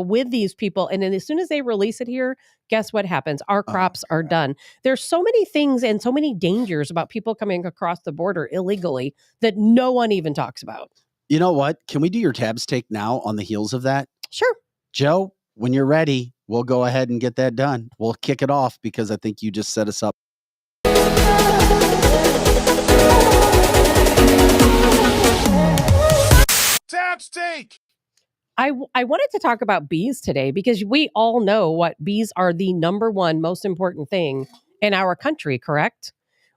with these people. And then as soon as they release it here, guess what happens? Our crops are done. There's so many things and so many dangers about people coming across the border illegally that no one even talks about. You know what? Can we do your tab steak now on the heels of that? Sure. Joe, when you're ready, we'll go ahead and get that done. We'll kick it off because I think you just set us up. Tab steak. I wanted to talk about bees today because we all know what bees are the number one most important thing in our country, correct?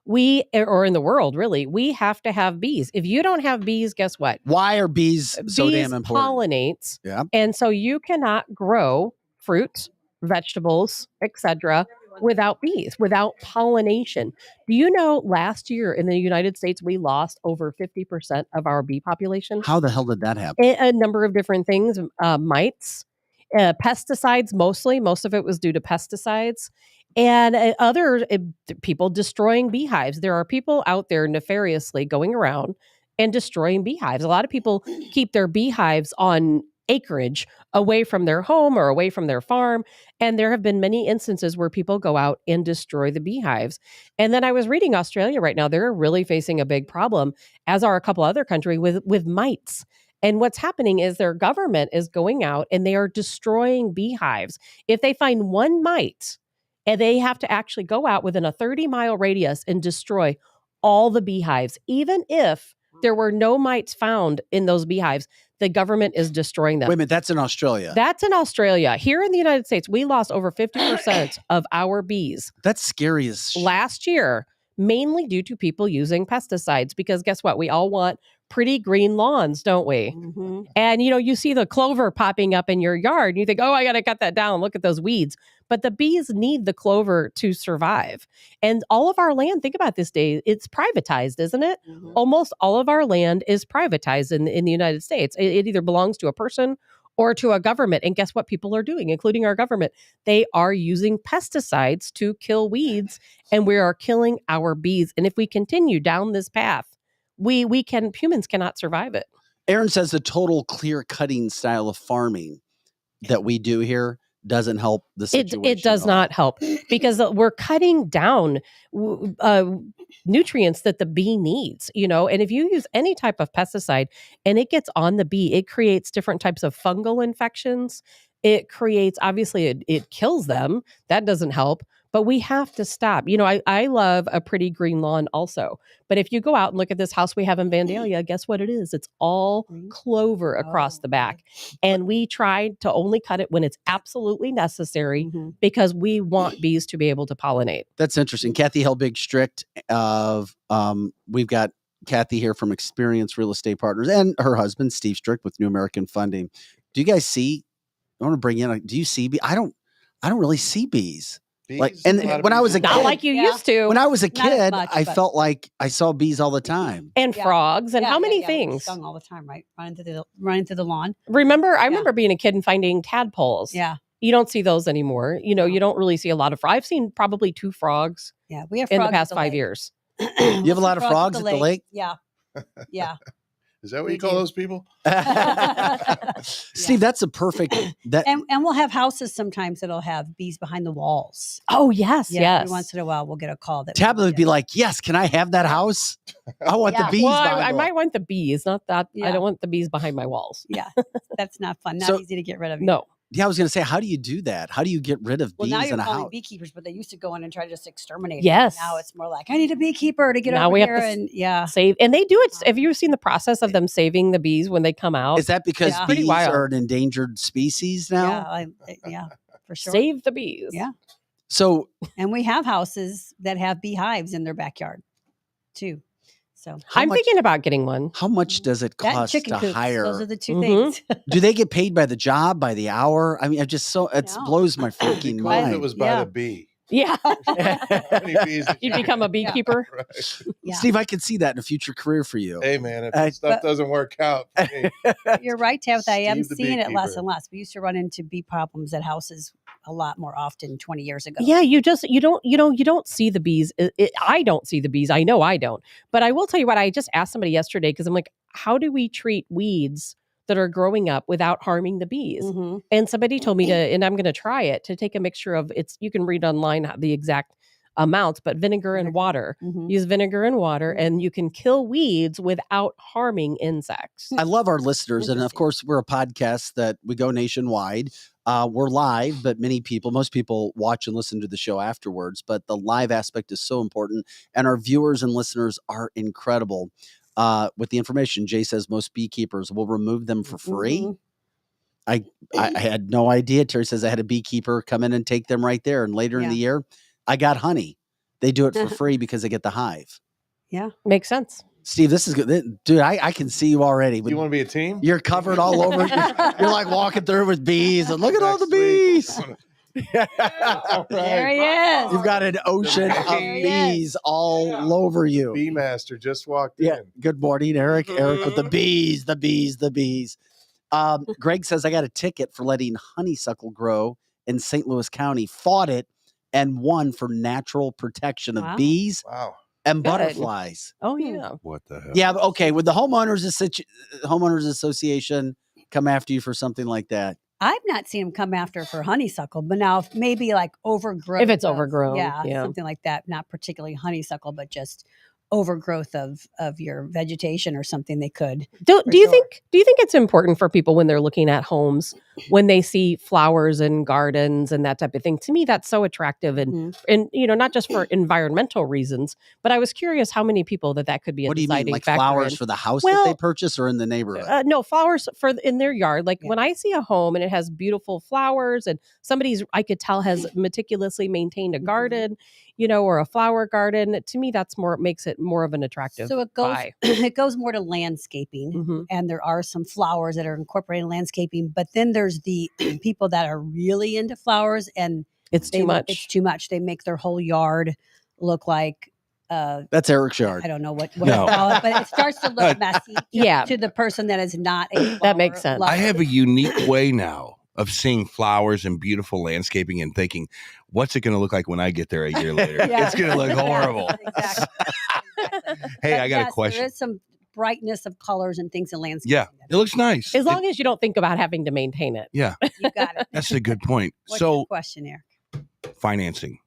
Or in the world, really, we have to have bees. If you don't have bees, guess what? Why are bees so Bees damn important? pollinates. Yeah. And so you cannot grow fruit, vegetables, etc. without bees, without pollination. Do you know last year in the United States, we lost over 50% of our bee population? How the hell did that happen? A number of different things, mites, pesticides, mostly. Most of it was due to pesticides. And other people destroying beehives. There are people out there nefariously going around and destroying beehives. A lot of people keep their beehives on acreage away from their home or away from their farm. And there have been many instances where people go out and destroy the beehives. And then I was reading Australia right now. They're really facing a big problem, as are a couple other countries, with mites. And what's happening is their government is going out and they are destroying beehives. If they find one mite, and they have to actually go out within a 30-mile radius and destroy all the beehives. Even if there were no mites found in those beehives, the government is destroying them. Wait a minute, that's in Australia. That's in Australia. Here in the United States, we lost over 50% of our bees That's scary as shit. last year, mainly due to people using pesticides. Because guess what? We all want pretty green lawns, don't we? Mm-hmm. And, you see the clover popping up in your yard and you think, oh, I got to cut that down. Look at those weeds. But the bees need the clover to survive. And all of our land, think about this day, it's privatized, isn't it? Mm-hmm. Almost all of our land is privatized in the United States. It either belongs to a person or to a government. And guess what people are doing, including our government? They are using pesticides to kill weeds, and we are killing our bees. And if we continue down this path, humans cannot survive it. Aaron says the total clear cutting style of farming that we do here doesn't help the situation. It does at all. not help because we're cutting down nutrients that the bee needs, and if you use any type of pesticide and it gets on the bee, it creates different types of fungal infections. It creates, obviously, it kills them. That doesn't help. But we have to stop. I love a pretty green lawn also. But if you go out and look at this house we have in Vandalia, guess what it is? It's all clover across the back. And we try to only cut it when it's absolutely necessary because we want bees to be able to pollinate. That's interesting. Kathy Helbig-Strick of we've got Kathy here from Experience Real Estate Partners and her husband Steve Strick with New American Funding. Do you guys see? I want to bring in. Do you see bees? I don't really see bees. Like, and when I was a kid, not like you used to. When I was a Not as kid, much, I but- felt like I saw bees all the time. And frogs and how many We're things? stung all the time, right? Running through the lawn. I remember being a kid and finding tadpoles. Yeah, You don't see those anymore. You don't really see a lot of frogs. I've seen probably 2 frogs yeah. We have in the frogs at past 5 lake. years. You have a lot of frogs at the lake? Yeah, yeah. Is that what We you call do. those people? Steve, that's a perfect. That And we'll have houses sometimes that'll have bees behind the walls. Oh, yes, yes. Every once in a while, we'll get a call that tablet would be like, "Yes, can I have that house? I want Yeah. the bees." Well, behind I the might want the bees, not that. I Yeah. don't want the bees behind my walls. Yeah, that's not fun. Not So- easy to get rid of. No. Yeah, I was going to say, how do you do that? How do you get rid of Well, bees now in you're a calling house? beekeepers, but they used to go in and try to just exterminate. them. Yes. Now it's more like I need a beekeeper to get Now over we have here, to and yeah. Save, and they do it. Have you seen the process of them saving the bees when they come out? Is that because Yeah. Pretty bees wild. are an endangered species now? Yeah, yeah, for sure. Save the bees. Yeah. So And we have houses that have beehives in their backyard too. So I'm thinking about getting one. how much does it that and cost chicken to coops, hire? those are the 2 Mhm. things. Do they get paid by the job, by the hour? I mean, it No. blows my It'd be freaking cool if mind. it was by Yeah. the bee. Yeah. How many bees did You'd you become a get? beekeeper. Right. Yeah. Steve, I could see that in a future career for you. Hey, man, if I- stuff doesn't work out, hey, You're right, Tabitha. I am Steve the seeing it less beekeeper. and less. We used to run into bee problems at houses a lot more often 20 years ago. Yeah, you don't see the bees. I don't see the bees. I know I don't. But I will tell you what, I just asked somebody yesterday because I'm like, how do we treat weeds that are growing up without harming the bees? Mhm. And somebody told me to, and I'm going to try it, to take a mixture of you can read online the exact amounts, but vinegar and water. Mhm. Use vinegar and water, and you can kill weeds without harming insects. I love our listeners. And of Interesting. course, we're a podcast that we go nationwide. We're live, but most people watch and listen to the show afterwards. But the live aspect is so important. And our viewers and listeners are incredible. With the information, Jay says most beekeepers will remove them for free. Mhm. I had no idea. Terry says I had a beekeeper come in and take them right there. And later in Yeah. the year, I got honey. They do it for free because they get the hive. Yeah. Makes sense. Steve, this is good. Dude, I can see you already. Do you want to be a team? You're covered all over. You're like walking through with bees. And look at all the Next week. bees. All There right. he is. You've got an ocean of There he is. bees all over you. Bee master just walked Yeah. in. Good morning, Eric. Eric with the bees, the bees, the bees. Greg says I got a ticket for letting honeysuckle grow in St. Louis County. Fought it and won for natural protection of Wow. bees Wow. and Good. butterflies. Oh, Hmm. yeah. What the hell? Yeah, but okay. Would the homeowners association come after you for something like that? I've not seen him come after for honeysuckle, but now if maybe like overgrowth. If it's of- overgrown, yeah, yeah. something like that. Not particularly honeysuckle, but just overgrowth of your vegetation or something. They could. Do For you sure. think it's important for people when they're looking at homes, when they see flowers and gardens and that type of thing? To me, that's so attractive, and Mhm. and not just for environmental reasons, but I was curious how many people that could be a What do you mean, deciding like factor flowers in. for the house that they Well, purchase or in the neighborhood? No, flowers for in their yard. Like Yeah. when I see a home and it has beautiful flowers and I could tell has meticulously maintained a Mhm. garden, or a flower garden. To me, makes it more of an attractive So it goes. buy. It goes more to landscaping. Mhm. And there are some flowers that are incorporated in landscaping, but then there's the people that are really into flowers and It's too much. It's too much. They make their whole yard look like That's Eric's yard. I don't know what No. to call it, but it starts to look messy. Yeah. To the person that is not a That makes flower sense. lover. I have a unique way now of seeing flowers and beautiful landscaping and thinking, what's it going to look like when I get there a year later? Yeah. It's going to look horrible. Exactly. Hey, But I got yes, a question. There is some brightness of colors and things in landscaping. Yeah, it looks nice. As long as you don't think about having to maintain it. Yeah, You got it. that's a good point. What's your So, question, Eric? financing.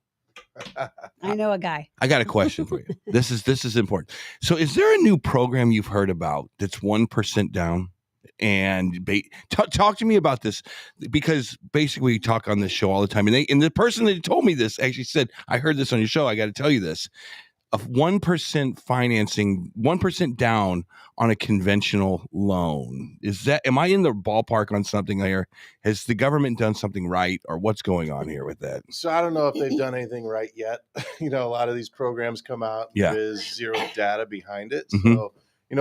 I know a guy. I got a question for you. This is important. So, is there a new program you've heard about that's 1% down? And talk to me about this, because basically we talk on this show all the time. And the person that told me this actually said, I heard this on your show. I got to tell you this. Of 1% financing, 1% down on a conventional loan. Am I in the ballpark on something there? Has the government done something right, or what's going on here with that? So I don't know if they've done anything right yet. A lot of these programs come out. Yeah. There is zero data behind it. Mhm. So,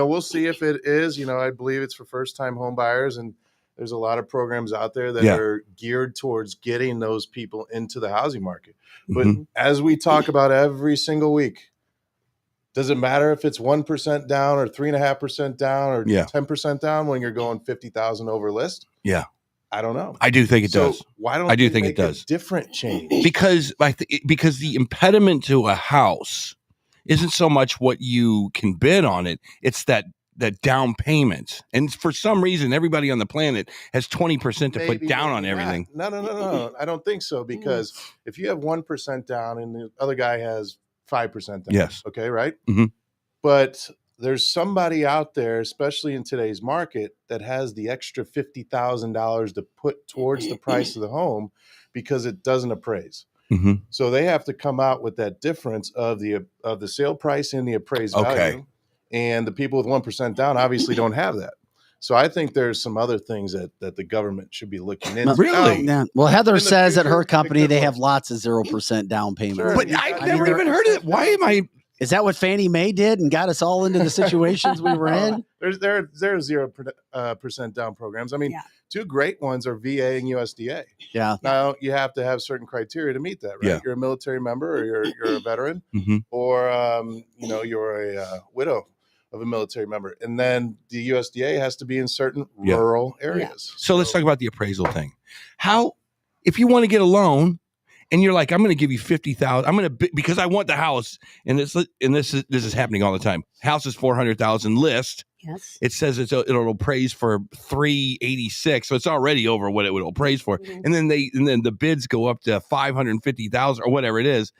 we'll see if it is. I believe it's for first-time home buyers, and there's a lot of programs out there that Yeah. are geared towards getting those people into the housing market. But Mhm. as we talk about every single week, does it matter if it's 1% down or 3.5% down or Yeah. 10% down when you're going 50,000 over list? Yeah. I don't know. I do think it So does. Why don't I do they think it make a does. different change? Because because the impediment to a house isn't so much what you can bid on it, it's that down payment. And for some reason, everybody on the planet has 20% to put Maybe, down on maybe not. everything. No. I don't think so, because if you have 1% down and the other guy has 5% down, Yes. okay, right? Mhm. But there's somebody out there, especially in today's market, that has the extra $50,000 to put towards the price of the home because it doesn't appraise. hmm So they have to come out with that difference of the sale price and the appraised Okay. value. And the people with 1% down obviously don't have that. So I think there's some other things that the government should be looking into. Really? Yeah. Well, Heather In the says at her future, it company could they work. have lots of 0% down payments. Sure. But You I've got- never they're- even heard of it. Why am I? Is that what Fannie Mae did and got us all into the situations we were in? There's 0% down programs. I mean, Yeah. two great ones are VA and USDA. Yeah. Now you have to have certain criteria to meet that, right? Yeah. You're a military member, or you're a veteran, Mhm. or you're a widow of a military member, and then the USDA has to be in certain Yeah. rural areas. So let's talk about the appraisal thing. How, if you want to get a loan, and you're like, I'm going to give you 50,000. I'm going to because I want the house, and this is happening all the time. House is 400,000 list. Yes. It says it'll appraise for 386, so it's already over what it would appraise for. Mhm. And then the bids go up to 550,000 or whatever it is.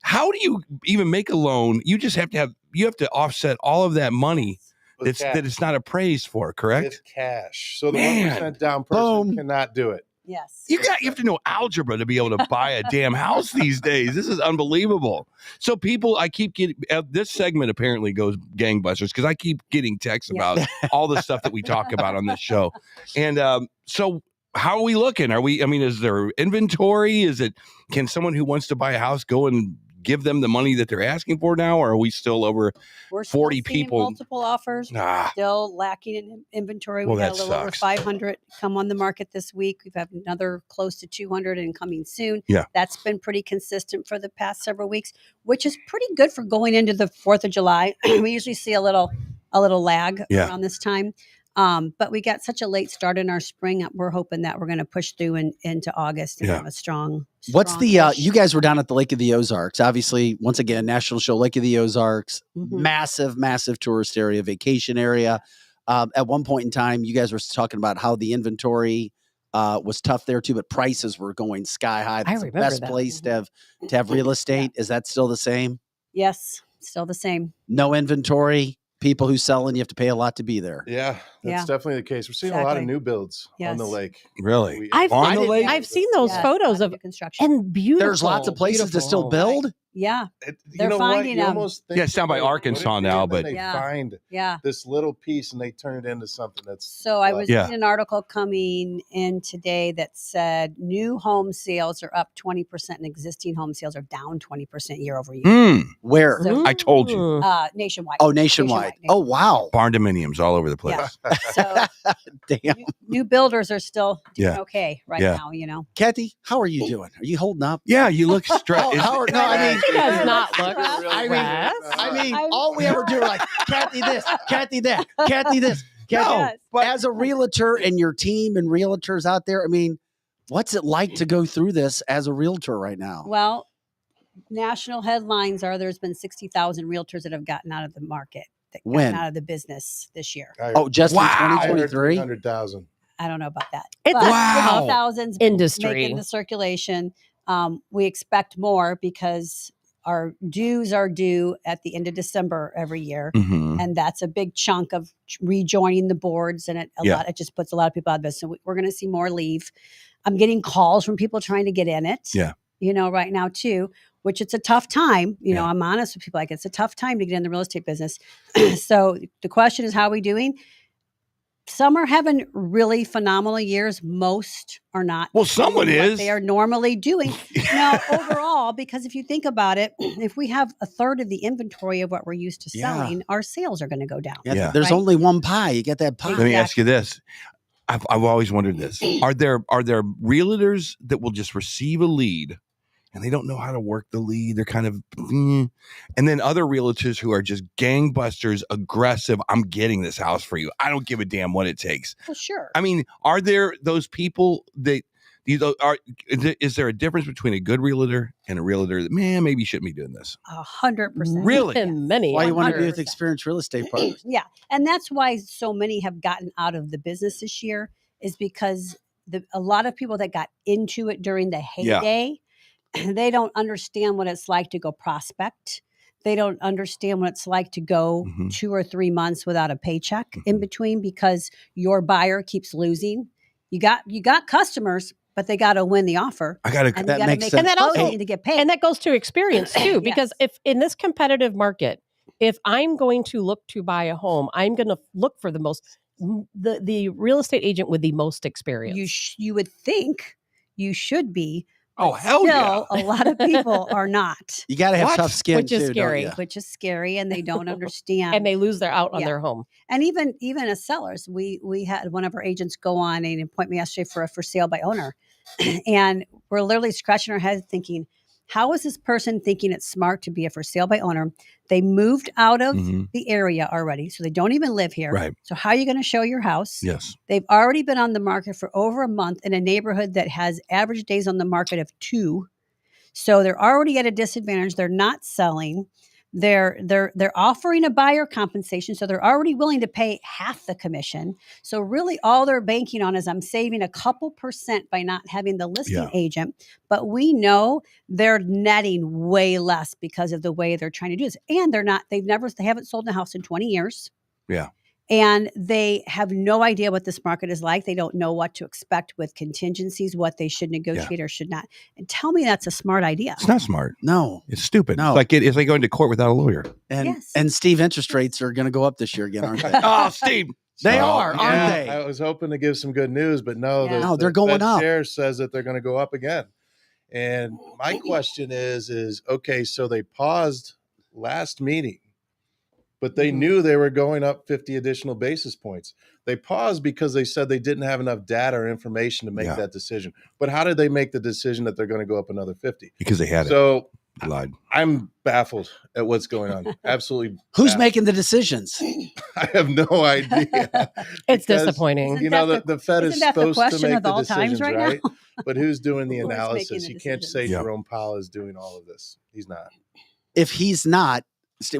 How do you even make a loan? You just have to offset all of that money With that it's not appraised for, correct? with cash. So the Man. 1% down person Boom. cannot do it. Yes. You have to know algebra to be able to buy a damn house these days. This is unbelievable. So people, I keep getting this segment apparently goes gangbusters because I keep getting texts Yeah. about all the stuff that we talk about on this show. And so how are we looking? Is there inventory? Can someone who wants to buy a house go and give them the money that they're asking for now? Or are we still over We're still 40 seeing people? multiple offers. Ah, Still lacking in inventory. Well, We got a that little over sucks. 500 come on the market this week. We've had another close to 200 and coming soon. Yeah. That's been pretty consistent for the past several weeks, which is pretty good for going into the 4th of July. We usually see a little lag Yeah. around this time. But we got such a late start in our spring. We're hoping that we're going to push through into August and Yeah. have a strong. What's the push. you guys were down at the Lake of the Ozarks, obviously, once again, national show, Lake of the Ozarks, Mhm. massive tourist area, vacation area. At one point in time, you guys were talking about how the inventory was tough there too, but prices were going sky high. That's the remember best that. place to have real estate. Is that still the same? Yes, still the same. No inventory. People who sell and you have to pay a lot to be there. Yeah, that's Yeah. definitely the case. We're seeing a lot of Exactly. new builds on the Yes. lake. really? I've- On I the didn't- lake? I've seen those Yes, photos lots of new construction. and beautiful. There's lots of places to beautiful still homes. build. Yeah, You They're know what? finding You them. almost think Yeah, it's down by that they Arkansas put it now, in, but- they Yeah. find yeah. this little piece and they turn it into something that's So I was Yeah. reading an article coming in today that said new home sales are up 20% and existing home sales are down 20% year over year. Mm, Where? So- I told you. Mm. Nationwide. Oh, nationwide. Oh, wow. Barn dominiums all over the place. Yeah. So Damn. new builders are still doing Yeah. okay right Yeah. now, you know. Kathy, how are you doing? Are you holding up? Yeah, you look stressed. Oh, how are- no, I mean- She does not look I mean, stressed. I mean, I'm all we ever do are like, Kathy this, Kathy that, Kathy this. Kathy. No, Yes. But as a realtor and your team and realtors out there, I mean, what's it like to go through this as a realtor right now? Well, national headlines are there's been 60,000 realtors that have gotten out of the market, that When? gotten out of the business this year. Oh, just Wow. in I heard 2023? 300,000. I don't know about that. It's But a Wow. 50,000's industry. making the circulation. We expect more because our dues are due at the end of December every year. Mhm. And that's a big chunk of rejoining the boards. And Yeah. it just puts a lot of people out of business. So we're going to see more leave. I'm getting calls from people trying to get in it. Yeah. Right now too, which it's a tough time. Yeah. I'm honest with people. Like it's a tough time to get in the real estate business. So the question is, how are we doing? Some are having really phenomenal years. Most are not. Well, someone doing what is. They are normally doing. Now, overall, because if you think about it, if we have a third of the inventory of what we're used to Yeah. selling, our sales are going to go down. Yeah. There's Right. only one pie. You get that pie. Let me ask you this. I've always wondered this. Are there realtors that will just receive a lead and they don't know how to work the lead? They're kind of, and then other realtors who are just gangbusters, aggressive. I'm getting this house for you. I don't give a damn what it takes. Well, sure. I mean, are there those people that is there a difference between a good realtor and a realtor that, man, maybe you shouldn't be doing this? 100%. Really? And many. Why you want to be with 100%. experienced real estate partners? Yeah. And that's why so many have gotten out of the business this year, is because a lot of people that got into it during the heyday, they don't understand what it's like to go prospect. They don't understand what it's like to go Mhm. 2 or 3 months without a paycheck in between because your buyer keeps losing. You got customers, but they got to win the offer. I got And to. you That got to makes make sense. And that also- closing to get paid. And that goes to experience too, because Yes. if in this competitive market, if I'm going to look to buy a home, I'm going to look for the most the real estate agent with the most experience. You would think you should be. Oh, hell Still, yeah. a lot of people are not. You got to have What? tough skin Which is too, scary. don't you? Which is scary, and they don't understand. And they lose their out on Yeah. their home. And even as sellers, we had one of our agents go on an appointment yesterday for a for sale by owner, and we're literally scratching our heads thinking, how is this person thinking it's smart to be a for sale by owner? They moved out of Mhm. the area already, so they don't even live here. Right. So how are you going to show your house? Yes. They've already been on the market for over a month in a neighborhood that has average days on the market of 2. So they're already at a disadvantage. They're not selling. They're offering a buyer compensation, so they're already willing to pay half the commission. So really, all they're banking on is I'm saving a couple percent by not having the listing agent. But we know they're netting way less because of the way they're trying to do this, and they haven't sold a house in 20 years. Yeah. And they have no idea what this market is like. They don't know what to expect with contingencies, what they should negotiate or should not. And tell me that's a smart idea. It's not smart. No. It's stupid. No. It's like going to court without a lawyer. And Yes. and Steve, interest rates are going to go up this year again, aren't they? Oh, Steve. They Well, are, aren't they? I was hoping to give some good news, but no, Yeah. No, they're going Fed up. Chair says that they're going to go up again. And my question is okay, so they paused last meeting, but they knew they were going up 50 additional basis points. They paused because they said they didn't have enough data or information to make that decision. But how did they make the decision that they're going to go up another 50? Because they had So it. Lied. I'm baffled at what's going on. Absolutely. Who's baffled. making the decisions? I have no idea. It's Because, disappointing. You know, Isn't the Fed is isn't that the supposed to question make of the all times decisions, right now? right? But who's doing the Who is making analysis? the You can't say decisions? Yeah. Jerome Powell is doing all of this. He's not. If he's not,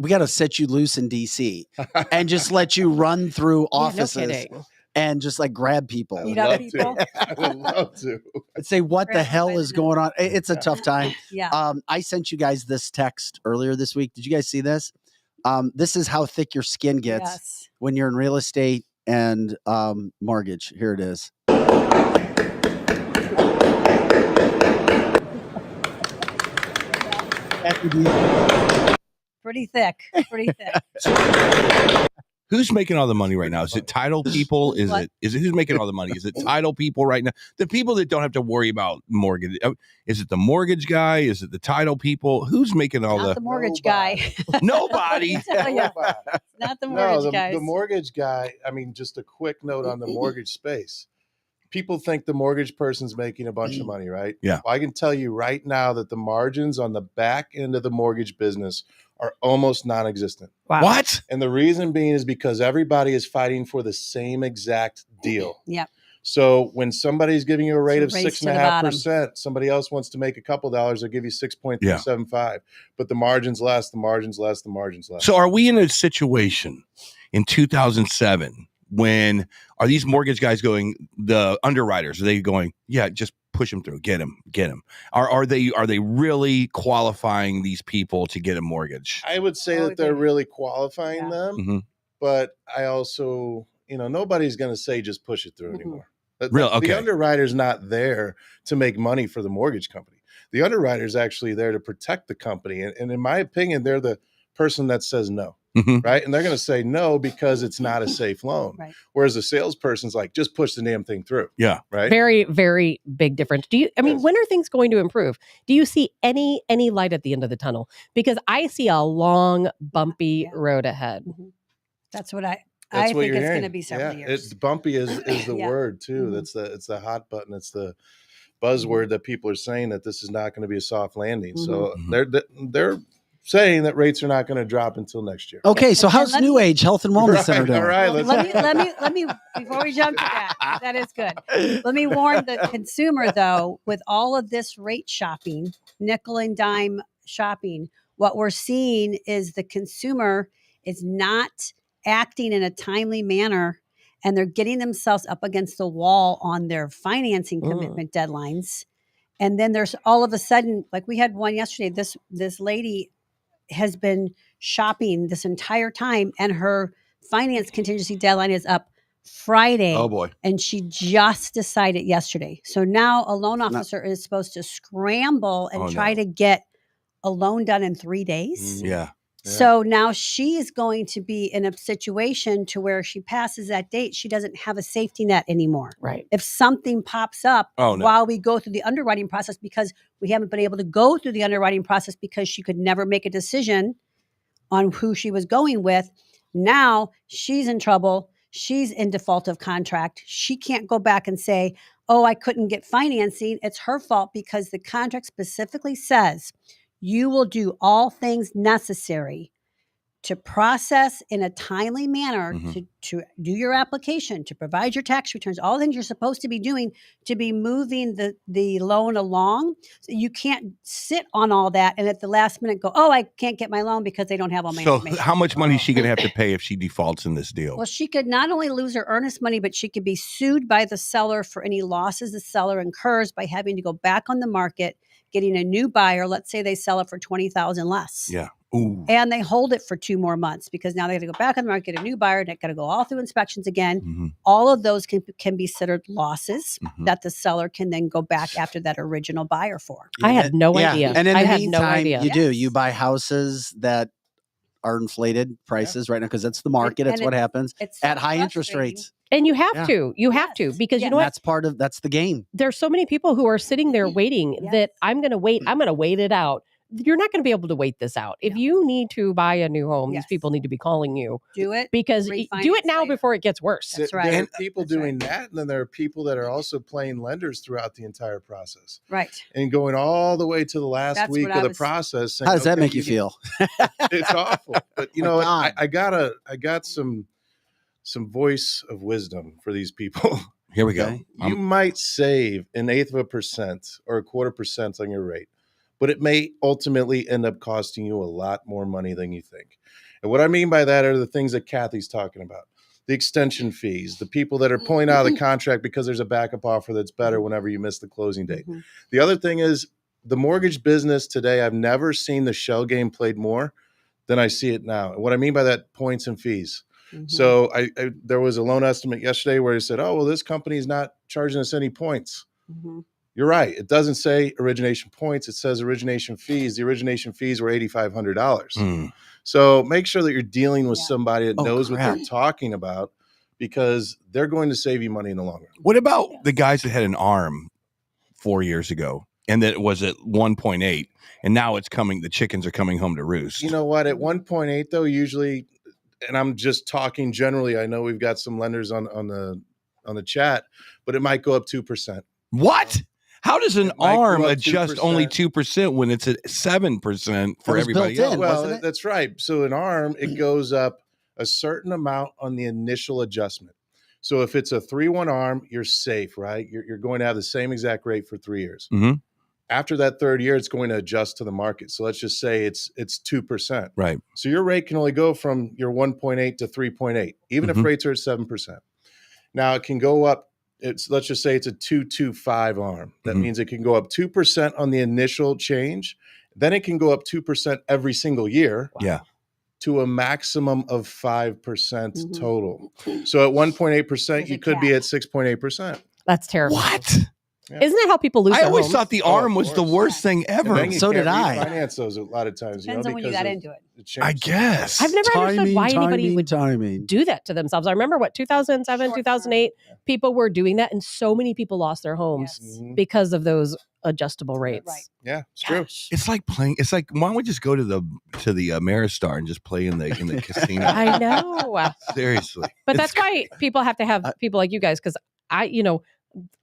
we got to set you loose in DC and just let you run through Yeah, offices no kidding. and just like grab people I You would know love people? to. I would love to. and say, what the Grab hell by the is going on? It's a Yeah. tough time. Yeah. I sent you guys this text earlier this week. Did you guys see this? This is how thick your skin gets Yes. when you're in real estate and mortgage. Here it is. Pretty thick. Pretty thick. Who's making all the money right now? Is it title people? Is What? it who's making all the money? Is it title people right now? The people that don't have to worry about mortgage. Is it the mortgage guy? Is it the title people? Who's making all Not the mortgage guy. Nobody? Tell ya. Not the mortgage No, guys. the mortgage guy. I mean, just a quick note on the mortgage space. People think the mortgage person's making a bunch of money, right? Yeah. Well, I can tell you right now that the margins on the back end of the mortgage business are almost non-existent. Wow. What? And the reason being is because everybody is fighting for the same exact deal. Yep. So when somebody's giving you a rate of It's a race to the 6.5%, somebody else wants to make a couple dollars, they'll give you 6.375. But the margin's less, the margin's less, the margin's less. So are we in a situation in 2007 when are these mortgage guys going, the underwriters, are they going, yeah, just push them through, get them. Are they really qualifying these people to get a mortgage? I would say Oh, that they're they- really qualifying Yeah. them, Mhm. but I also, nobody's going to say just push it through Mhm. anymore. Real- okay. The underwriter's not there to make money for the mortgage company. The underwriter's actually there to protect the company. And in my opinion, they're the person that says no, Mhm. right? And they're going to say no because it's not a safe loan. Right. Whereas the salesperson's like, just push the damn thing through. Yeah. Right. Very, very big difference. Yes. When are things going to improve? Do you see any light at the end of the tunnel? Because I see a long, bumpy Yeah. road ahead. Mhm. That's what I That's think what it's you're going to hearing. be several Yeah, years. It's bumpy is the Yeah. word too. Mhm. It's the hot button. It's the buzzword that people are saying that this is not going to be a soft landing. So they're saying that rates are not going to drop until next year. Okay, so And how's let New me- Age Health and Wellness Center doing? All right. Well, let me before we jump to that, that is good. Let me warn the consumer though, with all of this rate shopping, nickel and dime shopping, what we're seeing is the consumer is not acting in a timely manner, and they're getting themselves up against the wall on their financing commitment deadlines. And then there's all of a sudden, like we had one yesterday, this lady has been shopping this entire time, and her finance contingency deadline is up Friday. Oh boy. And she just decided yesterday. So now a loan officer is supposed to scramble and Oh, try no. to get a loan done in 3 days. Yeah. So now she's going to be in a situation to where she passes that date, she doesn't have a safety net anymore. Right. If something pops up while we go through the underwriting process, because we haven't been able to go through the underwriting process because she could never make a decision on who she was going with, now she's in trouble. She's in default of contract. She can't go back and say, oh, I couldn't get financing. It's her fault because the contract specifically says you will do all things necessary to process in a timely manner, to do your application, to provide your tax returns, all the things you're supposed to be doing to be moving the loan along. So you can't sit on all that and at the last minute go, oh, I can't get my loan because they don't have all my information. So how much money is she going to have to pay if she defaults in this deal? Well, she could not only lose her earnest money, but she could be sued by the seller for any losses the seller incurs by having to go back on the market, getting a new buyer. Let's say they sell it for $20,000 less. Yeah. Ooh. And they hold it for 2 more months because now they got to go back on the market, get a new buyer, and they got to go all through inspections again. All of those can be considered losses that the seller can then go back after that original buyer for. I had no idea. And in I the had meantime, no idea. you buy houses that are inflated prices right now because that's the market. That's what happens at high interest rates. And you have to. You have to because you know what? That's the game. There's so many people who are sitting there waiting that I'm going to wait. I'm going to wait it out. You're not going to be able to wait this out. If you need to buy a new home, these people need to be calling you. Do it. Because do it now before it gets worse. That's right. There are people doing that, and then there are people that are also playing lenders throughout the entire process. Right. And going all the way to the last week of the process. Saying, how does that make you feel? It's awful. But you know, I got some voice of wisdom for these people. Here we go. You might save 1/8% or 1/4% on your rate, but it may ultimately end up costing you a lot more money than you think. And what I mean by that are the things that Kathy's talking about. The extension fees, the people that are pulling out of the contract because there's a backup offer that's better whenever you miss the closing date. The other thing is the mortgage business today, I've never seen the shell game played more than I see it now. And what I mean by that, points and fees. So there was a loan estimate yesterday where he said, oh, well, this company is not charging us any points. You're right. It doesn't say origination points. It says origination fees. The origination fees were $8,500. So make sure that you're dealing with somebody that knows what they're talking about because they're going to save you money in the long run. What about the guys that had an ARM 4 years ago and that was at 1.8 and now it's coming, the chickens are coming home to roost? You know what? At 1.8 though, usually, and I'm just talking generally, I know we've got some lenders on the chat, but it might go up 2%. What? How does an ARM adjust 2%. Only 2% when it's at 7% for everybody else? Well, that's right. So an ARM, it goes up a certain amount on the initial adjustment. So if it's a 3-1 ARM, you're safe, right? You're going to have the same exact rate for 3 years. After that 3rd year, it's going to adjust to the market. So let's just say it's 2%. Right. So your rate can only go from your 1.8 to 3.8, even if rates are at 7%. Now it can go up. Let's just say it's a 2.25 ARM. That means it can go up 2% on the initial change. Then it can go up 2% every single year. Yeah. To a maximum of 5% total. So at 1.8%, you could be at 6.8%. That's terrible. What? Yeah. Isn't that how people lose? I their always homes? thought the ARM was the worst thing ever. So did I. Finance those a lot of times. Depends on when you got into it. I guess. I've never understood why anybody would do do that to themselves. I remember 2007, 2008, people were doing that, and so many people lost their homes because of those adjustable rates. Right. Yeah, it's true. It's like playing. It's like, why don't we just go to the Ameristar and just play in the casino? I know. Seriously. But that's why people have to have people like you guys, because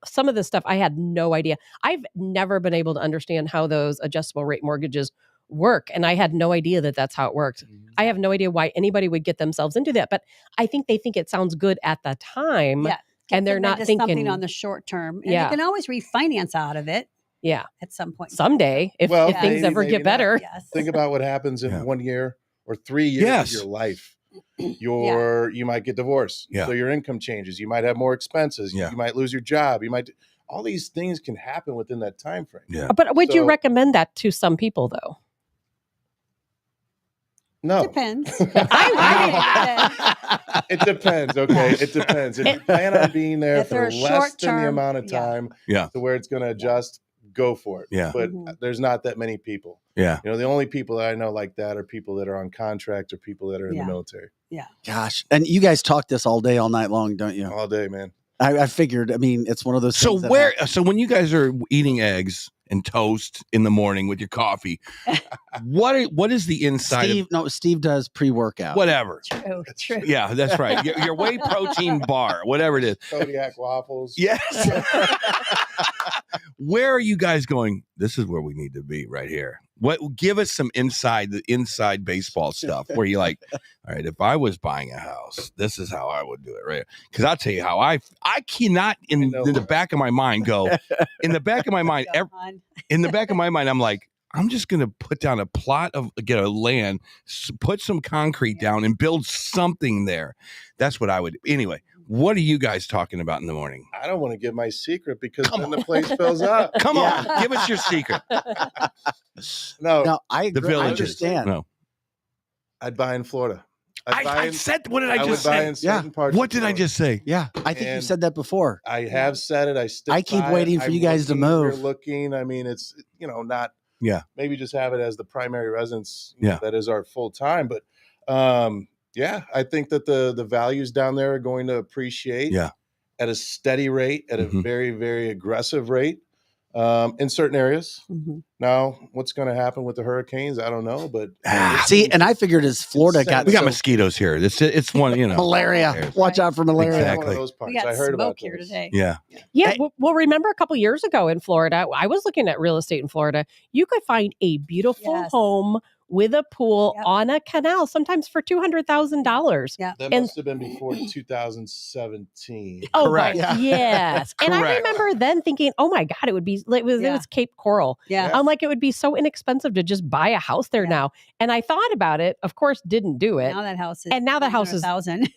some of this stuff I had no idea. I've never been able to understand how those adjustable rate mortgages work. And I had no idea that that's how it worked. I have no idea why anybody would get themselves into that. But I think they think it sounds good at the time. Yeah. And they're not thinking something on the short term. And you can always refinance out of it. Yeah. At some point. Someday, if things ever get better. Yes. Think about what happens in 1 year or 3 years of your life. You might get divorced. So your income changes. You might have more expenses. You might lose your job. All these things can happen within that time frame. Yeah. But would you recommend that to some people though? No. Depends. It depends. Okay. It depends. If you plan on being there for less than the amount of time to where it's going to adjust, go for it. Yeah. But Mhm. there's not that many people. Yeah. You know, the only people that I know like that are people that are on contract or people that are in Yeah. the military. Gosh. And you guys talk this all day, all night long, don't you? All day, man. I figured. I mean, it's one of those So things. so when you guys are eating eggs and toast in the morning with your coffee, what is the inside Steve does pre-workout. whatever? True. Yeah, that's right. Your whey protein bar, whatever it is. Kodiak waffles. Yes. Where are you guys going? This is where we need to be right here. Give us some the inside baseball stuff where you're like, all right, if I was buying a house, this is how I would do it, right? Because I'll tell you how I cannot in the back of my mind go, in the back of my mind, I'm like, I'm just going to put down get a land, put some concrete down and build something there. That's what I would. Anyway, what are you guys talking about in the morning? I don't want to give my secret because then the place fills up. Come on, give us your secret. No, I agree. The I villages. understand. No. I'd buy in Florida. I said, what did I just buy say? in certain parts What of did I Florida. just say? Yeah, I think you And said that before. I have said it. I keep by it. waiting for you guys to looking, move. We're looking. I mean, it's not. Yeah. Maybe just have it as the primary residence. Yeah. That is our full time. But yeah, I think that the values down there are going to appreciate. Yeah. At a steady rate, at a very, very aggressive rate, in certain areas. Mm-hmm. Now, what's going to happen with the hurricanes? I don't know, but See, and I figured as Florida got We got So- mosquitoes here. It's one, malaria. Watch out for malaria. One of Exactly. those parts. We got I heard smoke about here those. today. Yeah. Yeah. Hey. Well, remember a couple years ago in Florida, I was looking at real estate in Florida. You could find a beautiful Yes. home with a pool Yep. on a canal, sometimes for $200,000. Yeah. That And- must have been before 2017. Oh, Correct. but yes. And I Correct. remember then thinking, oh my God, it was Cape Coral. Yeah. I'm like, it would be so inexpensive to just buy a house there Yeah. now. And I thought about it, of course, didn't do it. Now that house is And now the house is- 100,000.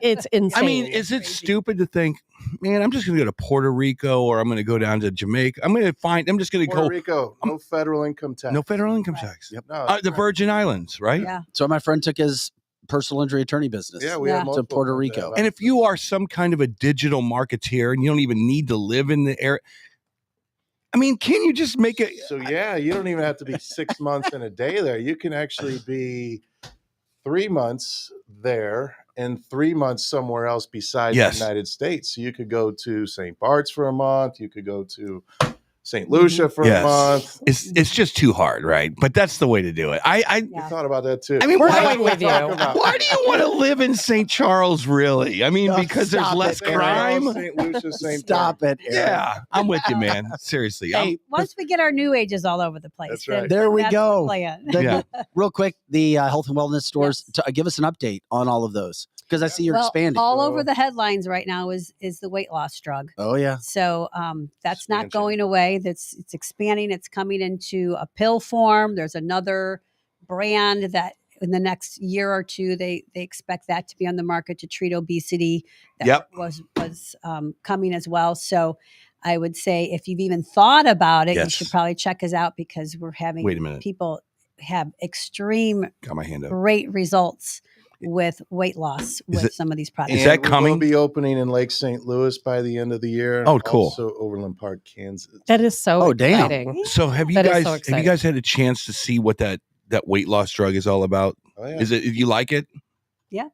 It's insane. I mean, is it Crazy. stupid to think, man, I'm just going to go to Puerto Rico or I'm going to go down to Jamaica. I'm just going to Puerto go. Rico, no federal income tax. No federal income Right. tax. Yep. No, The Virgin Islands, right? Yeah. So my friend took his personal injury attorney business. Yeah, we Yeah. have multiple To Puerto ones that Rico. have And if you are some kind of a digital marketeer and you don't even need to live in the area, I mean, can you just make it? So yeah, you don't even have to be 6 months and a day there. You can actually be 3 months there and 3 months somewhere else besides Yes. the United States. So you could go to St. Bart's for a month. You could go to St. Lucia for Yes. a month. It's just too hard, right? But that's the way to do it. We Yeah. thought about that too. I mean, We're why, going with you. why do you want to live in St. Charles, really? I mean, Oh, because there's stop less it, St. crime. Charles, St. Lucia, St. Stop it. Aaron. Yeah, I'm with you, man. Seriously. Hey, Once we get our new ages all over the place. That's then right. There we that's the go. plan. The- Real quick, the health and wellness stores. Give us an update on all of those because I see you're Well, expanding. all So- over the headlines right now is the weight loss drug. Oh yeah. So that's not Expansion. going away. It's expanding. It's coming into a pill form. There's another brand that in the next year or two they expect that to be on the market to treat obesity. That Yep. was coming as well. So I would say if you've even thought about it, you Yes. should probably check us out because we're having Wait a minute. people have extreme Got my hand up. great results with weight loss with it- some of these products. Is that we coming? will be opening in Lake St. Louis by the end of the year. and Oh, cool. Also Overland Park, Kansas. That is so Oh, damn. exciting. So have you That is guys so have you exciting. guys had a chance to see what that weight loss drug is all about? Oh, yeah. Is it you like it?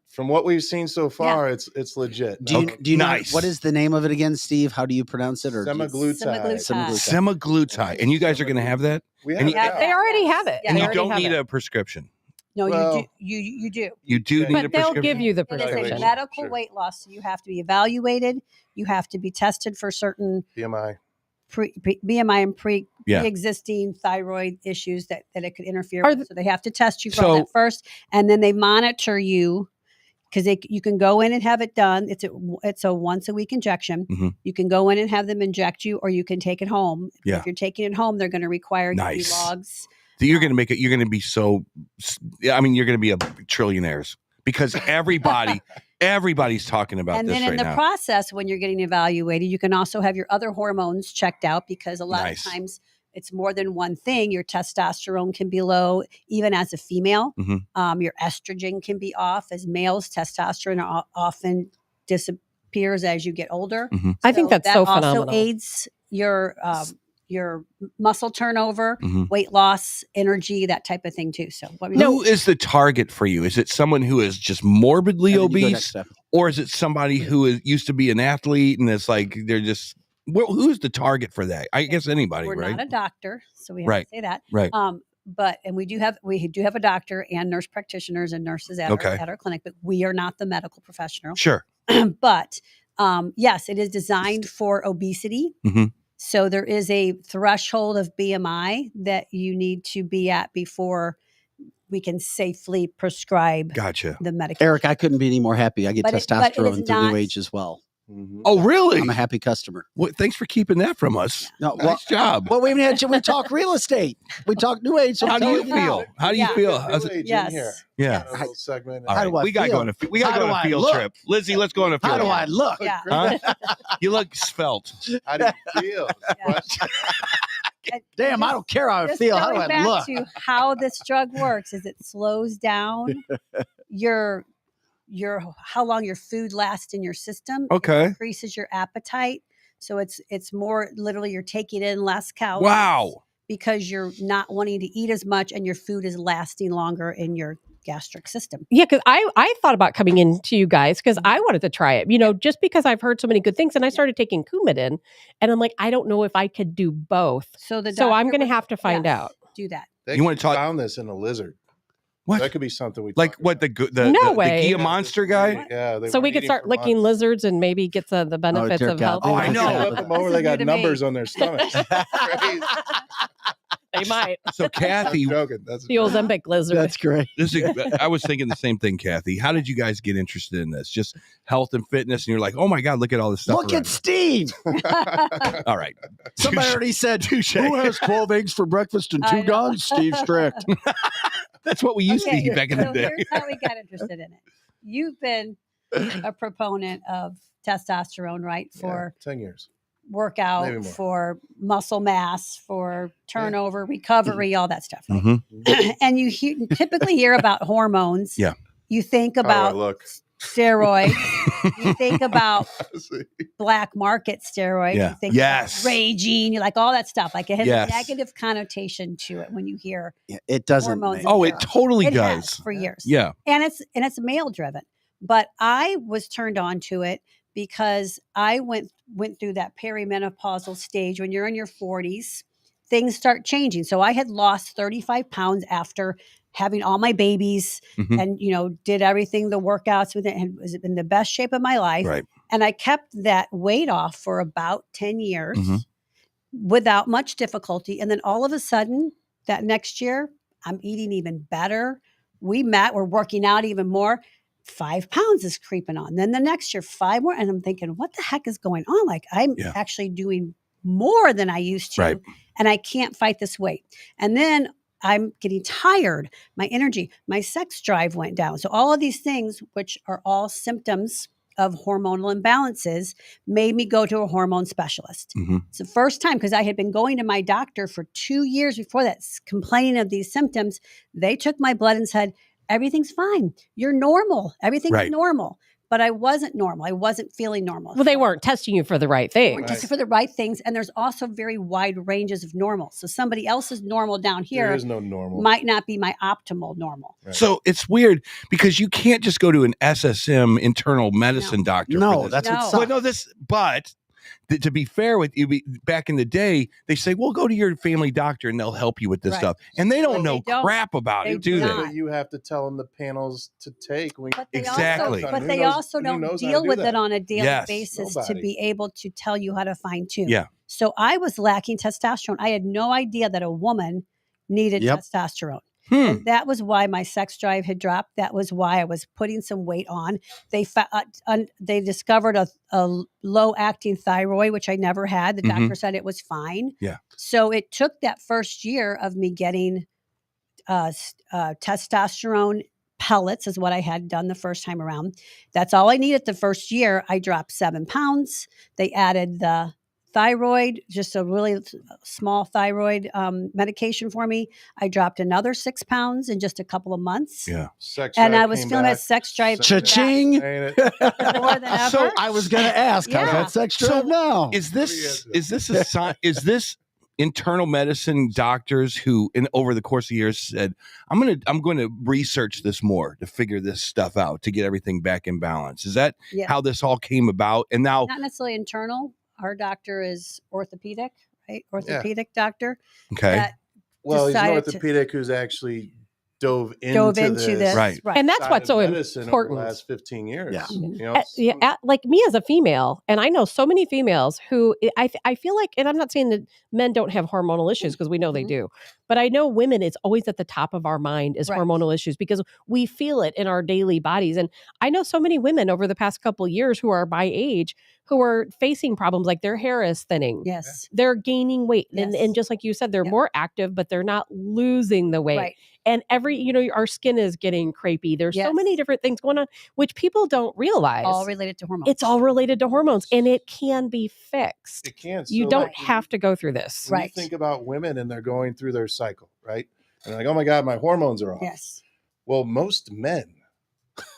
From what we've seen so far, it's legit. Do you, Okay, do you know nice. what is the name of it again, Steve? How do you pronounce it? Or do you- Semaglutide. Semaglutide. And you guys are going to have that? We And have you- it, Yeah, They already have it. Yeah, And They you already don't have need it. a prescription. No, Well- you do. You do But need a But they'll prescription. give you the It is a prescription. medical Sure. weight loss. So you have to be evaluated. You have to be tested for certain BMI. BMI and Yeah. pre-existing thyroid issues that it could interfere Are with. the- So they have to test you for So- that first, and then they monitor you because you can go in and have it done. It's a once a week injection. Mhm. You can go in and have them inject you, or you can take it home. Yeah. If you're taking it home, they're going to require you to Nice. do logs. So you're going to make it. You're going to be so. I mean, you're going to be a trillionaires because everybody's talking about And this then in right the now. process, when you're getting evaluated, you can also have your other hormones checked out because a lot Nice. of times it's more than one thing. Your testosterone can be low, even as a female. Mhm. Your estrogen can be off. As males, testosterone often disappears as you get older. Mhm. I think that's that so also phenomenal. aids your your muscle turnover, Mhm. weight loss, energy, that type of thing too. So what Who is the target for you? Is it someone who is just morbidly And then you go next obese, step. or is it somebody who used to be an athlete and it's like they're just who's the target for that? I guess anybody, we're right? not a doctor, so we have Right. to say that. Right. But we do have a doctor and nurse practitioners and nurses at our clinic, but we are not the medical professional. Sure. But yes, it is designed for obesity. Mhm. So there is a threshold of BMI that you need to be at before we can safely prescribe Gotcha. the medication. Eric, I couldn't be any more happy. I get But it is testosterone through not- New Age as well. Mhm. Oh, really? I'm a happy customer. Well, thanks for keeping that from us. No, Nice job. Well, we haven't had. We talk real estate. We talk New Age. So How I'm do you telling now. feel? How do you Yeah. feel? New How's it- age in Yes. here. Yeah. A little segment. All How right. do I We got to feel? go on a we got to How go do on a I field look? trip. Lizzie, let's go on a How field do I trip. look? Yeah. Huh? You look svelte. How do you feel? Question. Damn, I don't care how I Just feel. How do going I back look? to how this drug works is it slows down your how long your food lasts in your system. Okay. It increases your appetite. So it's more literally you're taking in less calories. Wow. Because you're not wanting to eat as much and your food is lasting longer in your gastric system. Yeah, because I thought about coming in to you guys because I wanted to try it, just because I've heard so many good things. And I started taking Coumadin and I'm like, I don't know if I could do both. So I'm doctor going to would- have to find yes, out. Do that. They You wanna actually talk- found this in a lizard. What? That could be something we Like talk what about. No the way. Gia monster guy? Yeah. They So were we could eating start for licking months. lizards and maybe get the benefits dear of God. health. Oh, I They know. flip them over. They got numbers on their stomachs. Crazy. They might. So I'm Kathy, joking. That's The Ozempic lizard. That's great. I was thinking the same thing, Kathy. How did you guys get interested in this? Just health and fitness, and you're like, oh my God, look at all this stuff. Look around at Steve. All right. Somebody Touche. already said, Touche. who has 12 eggs for breakfast and I 2 know. guns? Steve Strick. That's what we used to Okay, eat back in the so day. here's how we got interested in it. You've been a proponent of testosterone, right? For 10 years. Maybe workout, more. for muscle mass, for turnover, recovery, all that stuff. Right? Mhm. And you typically hear about hormones. Yeah. You think How do I about look? steroids. You think about See? black market steroids. Yeah. You think Yes. about raging. You like all that stuff. Like it has Yes. a negative connotation to it when you hear Yeah, it doesn't. Hormones make- in Oh, there. it totally it does. has for years. Yeah. And it's male driven. But I was turned on to it because I went through that perimenopausal stage when you're in your 40s, things start changing. So I had lost 35 pounds after having all my babies Mhm. and did everything, the workouts with it, and was in the best shape of my life. Right. And I kept that weight off for about 10 years Mhm. without much difficulty. And then all of a sudden, that next year, I'm eating even better. We're working out even more. 5 pounds is creeping on. Then the next year, 5 more. And I'm thinking, what the heck is going on? Like I'm Yeah. actually doing more than I used to. Right. And I can't fight this weight. And then I'm getting tired. My energy, my sex drive went down. So all of these things, which are all symptoms of hormonal imbalances, made me go to a hormone specialist. Mhm. It's the first time because I had been going to my doctor for 2 years before that, complaining of these symptoms. They took my blood and said, everything's fine. You're normal. Everything's Right. normal. But I wasn't normal. I wasn't feeling normal. Well, they weren't testing you for the right They thing. weren't tested for the right things. And there's also very wide ranges of normal. So somebody else's normal down There here is no normal. might not be my optimal normal. Right. So it's weird because you can't just go to an SSM internal medicine doctor. for No, this. that's No. what Well, sucks. no, but to be fair with you, back in the day, they say, well, go to your family doctor and they'll help you with this Right. stuff. And they don't But know they don't. crap about They it, do do they? not. But you have to tell them the panels to take. When But they Exactly. also, but Who they knows- also who don't knows how to deal do with that? it on a daily Yes. basis to Nobody. be able to tell you how to fine tune. Yeah. So I was lacking testosterone. I had no idea that a woman needed Yep. testosterone. Hmm. And that was why my sex drive had dropped. That was why I was putting some weight on. They discovered a low acting thyroid, which I never had. The Mhm. doctor said it was fine. Yeah. So it took that first year of me getting testosterone pellets, is what I had done the first time around. That's all I needed the first year. I dropped 7 pounds. They added the thyroid, just a really small thyroid medication for me. I dropped another 6 pounds in just a couple of months. Yeah. sex And drive I was came feeling back, that sex drive same Cha-ching. thing, ain't it? more than ever. So I was going to ask, how's Yeah. that sex So drive now? Is this a sign? Is this internal medicine doctors who, over the course of years, said, "I'm going to research this more to figure this stuff out to get everything back in balance." Is that how this all came about? And now, not necessarily internal. Our doctor is orthopedic, right? Orthopedic doctor. okay. Well, he's an decided orthopedic who's actually dove into this. Right. And that's side what's of so medicine over important. the last 15 years. Yeah. You know, Like me as a female, and I know so many females who I feel like, and I'm not saying that men don't have hormonal issues because we know they do, but I know women, it's always at the top of our mind is hormonal issues because we feel it in our daily bodies. And I know so many women over the past couple of years who are my age who are facing problems like their hair is thinning. Yes. They're gaining weight. Yes. And just like you said, they're more active, but they're not losing the weight. Right. And our skin is getting crepey. There's so many different things going on, which people don't realize. All related to hormones. It's all related to hormones, and it can be fixed. It can. You So, don't have to go through this. When you think about women and they're going through their cycle, right? And they're like, oh my God, my hormones are off. Yes. Well, most men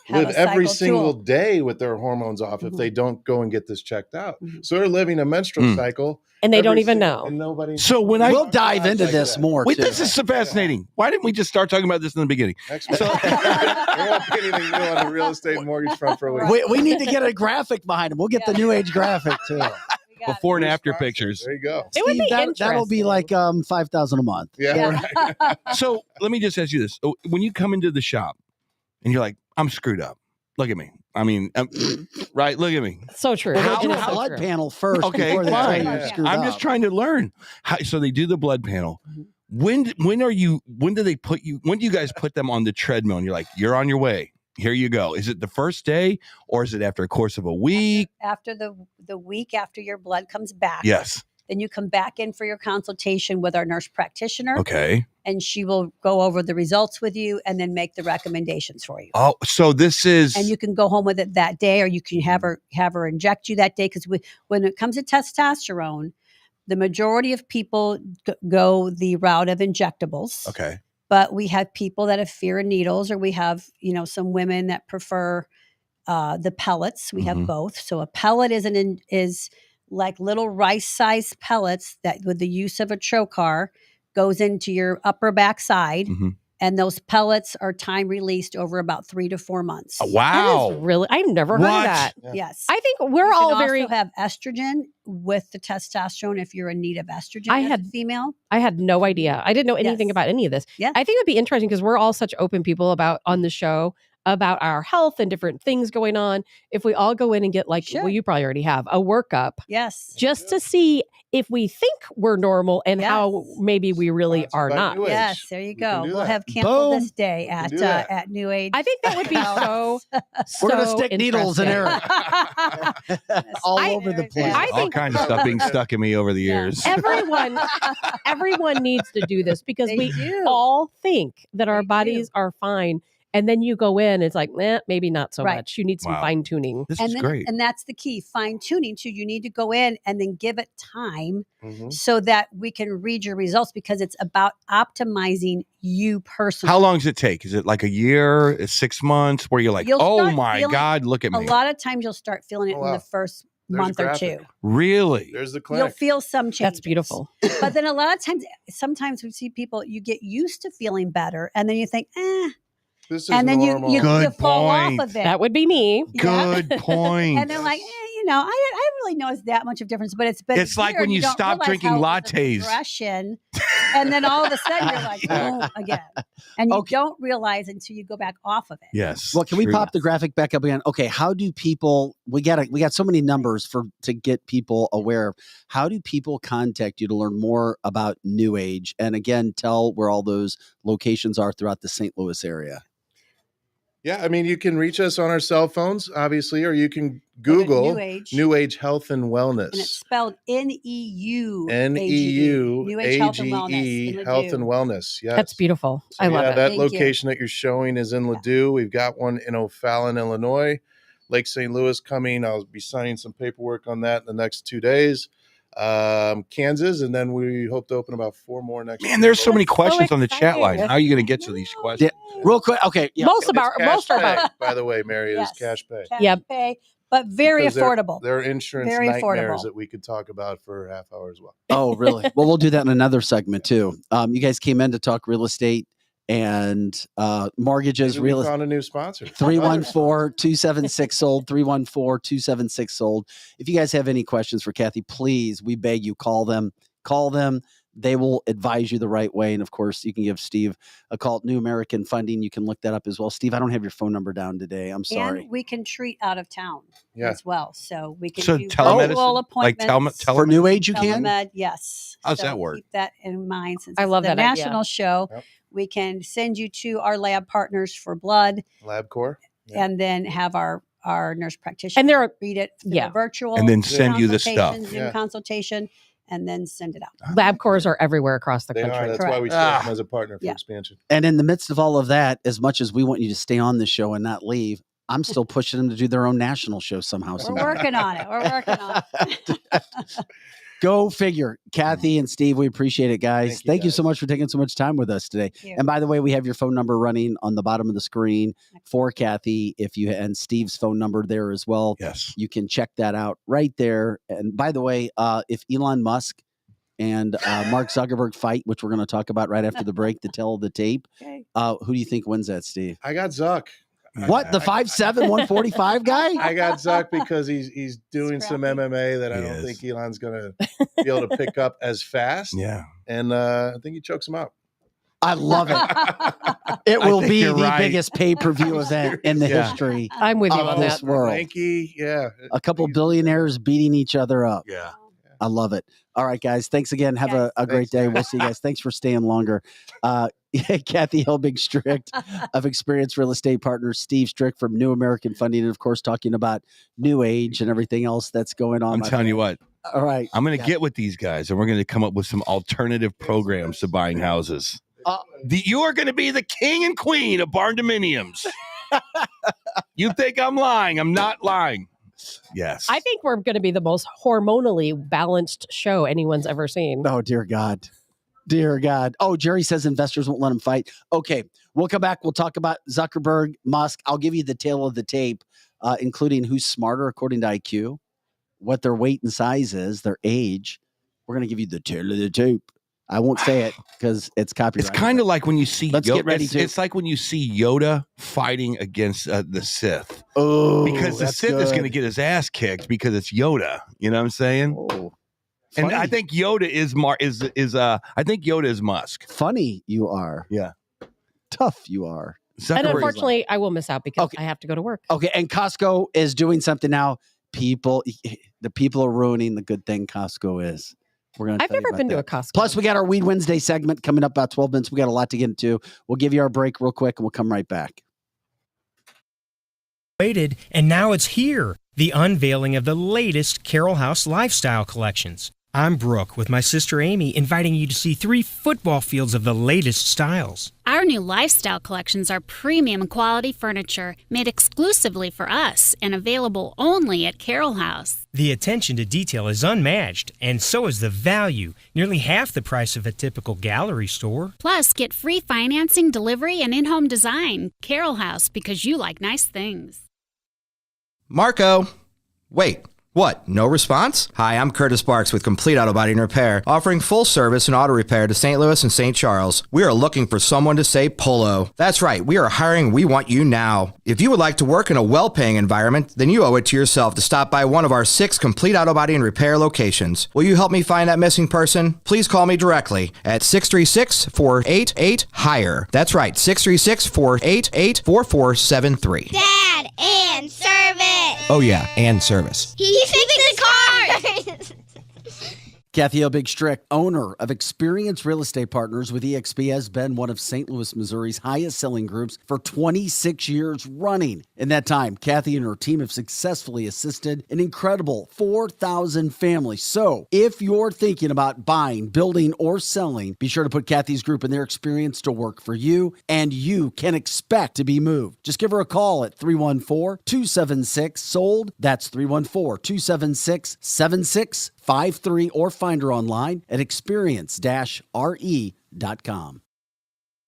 Have live a every cycle single too. day with their hormones off if they don't go and get this checked out. So they're living a menstrual cycle. And they don't every even single- know. And nobody. So when We'll dive into this more. Wait, too. this is so fascinating. Why didn't we just start talking about this in the beginning? Next week, we won't be anything new on the real estate and mortgage front for a week. We need to get a graphic behind him. We'll get the new age graphic too. Before and after pictures. There you go. It would be that'll be like $5,000 a month. Yeah. Right. So let me just ask you this: when you come into the shop and you're like, "I'm screwed up," look at me. I mean, right? Look at me. So true. Well, It do is a so blood true. panel first Okay, before they tell fine. you you're screwed I'm up. just trying to learn. So they do the blood panel. When do you guys put them on the treadmill and you're like, you're on your way? Here you go. Is it the first day or is it after a course of a week? After the week after your blood comes back. Yes. Then you come back in for your consultation with our nurse practitioner. Okay. And she will go over the results with you and then make the recommendations for you. Oh, so this is. And you can go home with it that day, or you can have her inject you that day. Because when it comes to testosterone, the majority of people go the route of injectables. Okay. But we have people that have fear of needles, or we have some women that prefer the pellets. We have both. So a pellet is like little rice-sized pellets that, with the use of a trocar, goes into your upper back side. And those pellets are time released over about 3 to 4 months. Wow. That is really, I've never heard of that. Yeah. Yes. I think we're You all can very. also have estrogen with the testosterone if you're in need of estrogen I as had- a female. I had no idea. I didn't know anything Yes. about any of this. Yeah. I think it'd be interesting because we're all such open people on the show about our health and different things going on. If we all go in and get Sure. well, you probably already have a workup Yes. just to see if we think we're normal and how Yes. maybe we really Sponsored are by not. New Age. Yes, there you We go. can do We'll that. have Cancel Boom. this day can do that. at New Age. I think that would be so. We're gonna so stick needles in interesting. Eric all I- over the place. I All think- kinds of stuff being stuck in me over the Yeah. years. Everyone needs to do this because They we do. all think that our They bodies are fine. And then you go in, it's like, maybe not so Right. much. You need some Wow. fine tuning. This and is then, great. and that's the key, fine tuning too. You need to go in and then give it time Mhm. so that we can read your results, because it's about optimizing you personally. How long does it take? Is it like a year, 6 months, where you're like, You'll oh start my feeling- God, look at A me. lot of times you'll start feeling it Oh, in wow. the first There's a month or graphic. two. Really? There's the You'll clinic. feel some changes. That's beautiful. But then a lot of times, sometimes we see people, you get used to feeling better, and then you think, This is and then you normal. Good fall point. off of it. That would be me. Yeah. Good point. And they're like, I haven't really noticed that much of difference, but it's been. It's like weird. when you don't stop realize drinking how it was a lattes. progression, and then all of a sudden you're like, boom, again, and you Okay. don't realize until you go back off of it. Yes. Well, can we true. pop the graphic back up again? Okay, how do people? We got so many numbers to get people aware. How do people contact you to learn more about New Age? And again, tell where all those locations are throughout the St. Louis area. Yeah, I mean, you can reach us on our cell phones, obviously, or you can Go to Google New Age, Health and and it's Wellness. spelled NEU. NEU New Age Health and Wellness. AGE in Health and Ladue. Wellness. Yes. That's beautiful. So, I love yeah, it. that Thank you. location that you're showing is in Ladue. We've got one in O'Fallon, Illinois. Lake St. Louis coming. I'll be signing some paperwork on that in the next 2 days. Kansas, and then we hope to open about 4 more next year. Man, there's so many That's so questions on the chat line. exciting. How are you going to get to these questions? Real quick. Okay. Yeah. Most It's cash are pay, about. by the way, Mary, it is Yes. cash pay. Cash Yep. pay, but very Because affordable. There are insurance Very nightmares affordable. that we could talk about for a half hour as well. Oh, really? Well, we'll do that in another segment too. You guys came in to talk real estate and mortgages. Maybe we found a new sponsor. 314-276 sold. 314-276 sold. If you guys have any questions for Kathy, please, we beg you, call them. They will advise you the right way. And of course, you can give Steve a call at New American Funding. You can look that up as well. Steve, I don't have your phone number down today. I'm sorry. And we can treat out of town Yeah. as well. So we can So do telemedicine? virtual Like appointments. For New Age, you can? Telemed, yes. How's So that work? Keep that in mind. Since I it's love the that idea. national show, Yep. we can send you to our lab partners for blood LabCorp. Yeah. and then have our nurse practitioner And there are- read it through yeah. the virtual And then send you the stuff. consultation, Zoom Yeah. consultation, and then send it out. Lab cores are everywhere across the They country. are. That's Correct. why we chose them as a partner for Yeah. expansion. And in the midst of all of that, as much as we want you to stay on the show and not leave, I'm still pushing them to do their own national show somehow. We're working on it. We're working on it. Go figure. Kathy and Steve, we appreciate it, guys. Thank you so guys. much for taking so much time with us today. Thank you. And by the way, we have your phone number running on the bottom of the screen for Kathy. And Steve's phone number there as well. Yes. You can check that out right there. And by the way, if Elon Musk and Mark Zuckerberg fight, which we're going to talk about right after the break, to tell the tape, Okay. who do you think wins that, Steve? I got Zuck. What, the 5'7", 145 guy? I got Zuck because he's doing some Scrappy. MMA that I He don't is. think Elon's going to be able to pick up as fast. Yeah. And I think he chokes him out. I love it. It I will think be you're the right. biggest pay-per-view event in the Yeah. history I'm with you of on this that. world. Lanky, yeah. A couple billionaires beating each other up. Yeah. I love it. All right, guys. Thanks again. Have Yes. a great Thanks, day. guys. We'll see you guys. Thanks for staying longer. Kathy Helbig-Strick of Experienced Real Estate Partners, Steve Strick from New American Funding, and of course, talking about New Age and everything else that's going on. I'm my telling you friend. what, All right. I'm going to Yeah. get with these guys and we're going to come up with some alternative programs to buying houses. You are going to be the king and queen of barn dominiums. You think I'm lying? I'm not lying. Yes. I think we're going to be the most hormonally balanced show anyone's ever seen. Oh, dear God. Dear God. Oh, Jerry says investors won't let him fight. Okay. We'll come back. We'll talk about Zuckerberg, Musk. I'll give you the tail of the tape, including who's smarter according to IQ, what their weight and size is, their age. We're going to give you the tail of the tape. I won't say it because it's copyrighted. It's kind of like when you see Let's Yoda. get ready It's like when you see Yoda fighting against the Sith, Oh, because the that's Sith is going to good. get his ass kicked because it's Yoda. You know what I'm saying? Oh, And funny. I think Yoda is I think Yoda is Musk. Funny you are. Yeah. Tough you are. And Zuckerberg- unfortunately, I will miss out because Okay. I have to go to work. Okay, and Costco is doing something now. The people are ruining the good thing Costco is. We're going to I've never been to a Costco. Plus, we got our Weed Wednesday segment coming up about 12 minutes. We got a lot to get into. We'll give you our break real quick and we'll come right back. Waited, and now it's here. The unveiling of the latest Carroll House lifestyle collections. I'm Brooke with my sister Amy, inviting you to see 3 football fields of the latest styles. Our new lifestyle collections are premium quality furniture made exclusively for us and available only at Carroll House. The attention to detail is unmatched, and so is the value, nearly half the price of a typical gallery store. Plus, get free financing, delivery, and in-home design. Carroll House, because you like nice things. Marco. Wait, what? No response? Hi, I'm Curtis Barks with Complete Auto Body and Repair, offering full service and auto repair to St. Louis and St. Charles. We are looking for someone to say polo. That's right, we are hiring. We want you now. If you would like to work in a well-paying environment, then you owe it to yourself to stop by one of our 6 Complete Auto Body and Repair locations. Will you help me find that missing person? Please call me directly at 636-488-HIRE. That's right, 636-488-4473. Dad, and service. Oh yeah, and service. He fixes cars. Kathy Helbig-Strick, owner of Experienced Real Estate Partners with EXP, has been one of St. Louis, Missouri's highest selling groups for 26 years running. In that time, Kathy and her team have successfully assisted an incredible 4,000 families. So if you're thinking about buying, building, or selling, be sure to put Kathy's group and their experience to work for you, and you can expect to be moved. Just give her a call at 314-276-SOLD. That's 314-276-76 53 or find her online at experience-re.com.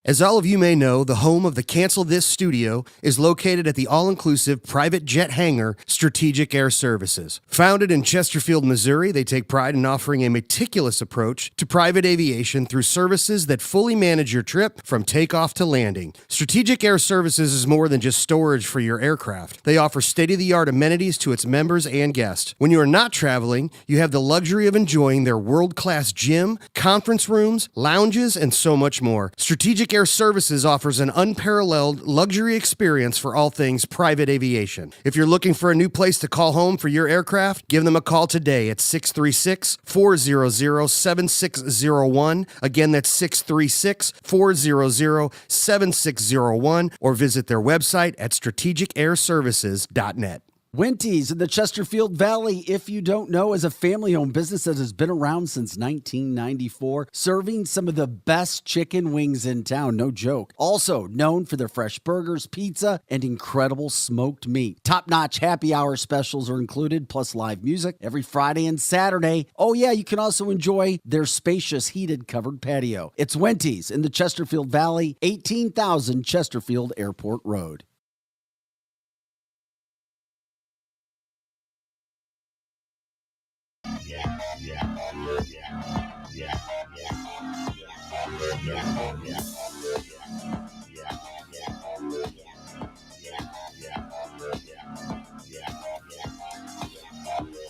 As all of you may know, the home of the Cancel This studio is located at the all-inclusive private jet hangar Strategic Air Services. Founded in Chesterfield, Missouri, they take pride in offering a meticulous approach to private aviation through services that fully manage your trip from takeoff to landing. Strategic Air Services is more than just storage for your aircraft. They offer state-of-the-art amenities to its members and guests. When you are not traveling, you have the luxury of enjoying their world-class gym, conference rooms, lounges, and so much more. Strategic Air Services offers an unparalleled luxury experience for all things private aviation. If you're looking for a new place to call home for your aircraft, give them a call today at 636-400-7601. Again, that's 636-400-7601, or visit their website at strategicairservices.net. Winties in the Chesterfield Valley, if you don't know, is a family-owned business that has been around since 1994, serving some of the best chicken wings in town, no joke. Also known for their fresh burgers, pizza, and incredible smoked meat. Top-notch happy hour specials are included, plus live music every Friday and Saturday. Oh yeah, you can also enjoy their spacious heated covered patio. It's Winties in the Chesterfield Valley, 18,000 Chesterfield Airport Road.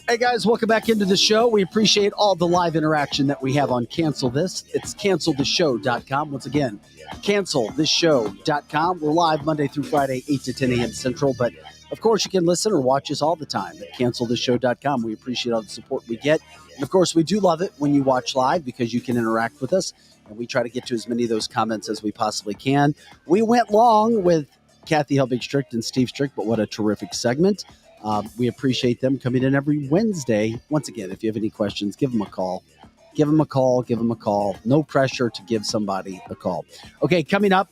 Hey guys, welcome back into the show. We appreciate all the live interaction that we have on Cancel This. It's canceltheshow.com. Once again, canceltheshow.com. We're live Monday through Friday, 8 to 10 a.m. Central. But of course, you can listen or watch us all the time at canceltheshow.com. We appreciate all the support we get. And of course, we do love it when you watch live because you can interact with us. And we try to get to as many of those comments as we possibly can. We went long with Kathy Helbig-Strick and Steve Strick, but what a terrific segment. We appreciate them coming in every Wednesday. Once again, if you have any questions, give them a call. Give them a call. No pressure to give somebody a call. Okay, coming up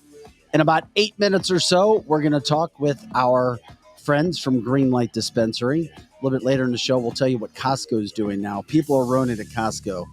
in about 8 minutes or so, we're going to talk with our friends from Greenlight Dispensary. A little bit later in the show, we'll tell you what Costco is doing now. People are running at Costco.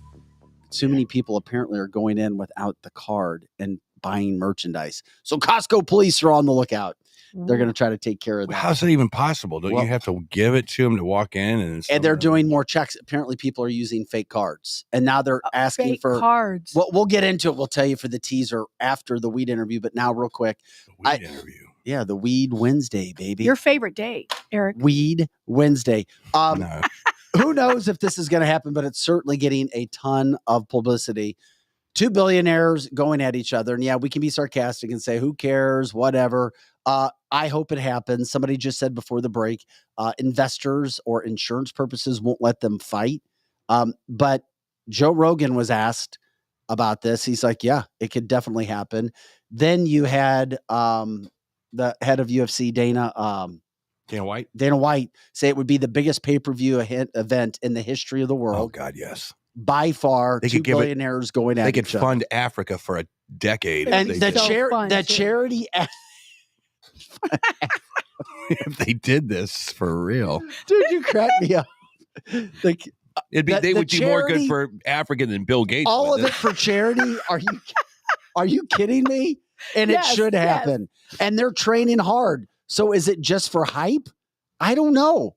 Too many people apparently are going in without the card and buying merchandise. So Costco police are on the lookout. They're going to try to take care of that. How's that even possible? Don't you have to give it to them to walk in? And they're doing more checks. Apparently, people are using fake cards. And now they're asking fake for cards. Well, we'll get into it. We'll tell you for the teaser after the weed interview. But now, real quick. Interview. Yeah, the Weed Wednesday, baby. Your favorite day, Eric. Weed Wednesday. No. Who knows if this is going to happen, but it's certainly getting a ton of publicity. Two billionaires going at each other. And yeah, we can be sarcastic and say, who cares, whatever. I hope it happens. Somebody just said before the break, investors or insurance purposes won't let them fight. But Joe Rogan was asked about this. He's like, yeah, it could definitely happen. Then you had the head of UFC, Dana White, say it would be the biggest pay-per-view event in the history of the world. Oh, God, yes. By far, they two billionaires going at They each could other. fund Africa for a decade. And the charity... if they did this for real, dude, you crack me up. They would do more good for Africa than Bill Gates. All of it for charity. Are you kidding me? And it should happen. Yes. And they're training hard. So is it just for hype? I don't know.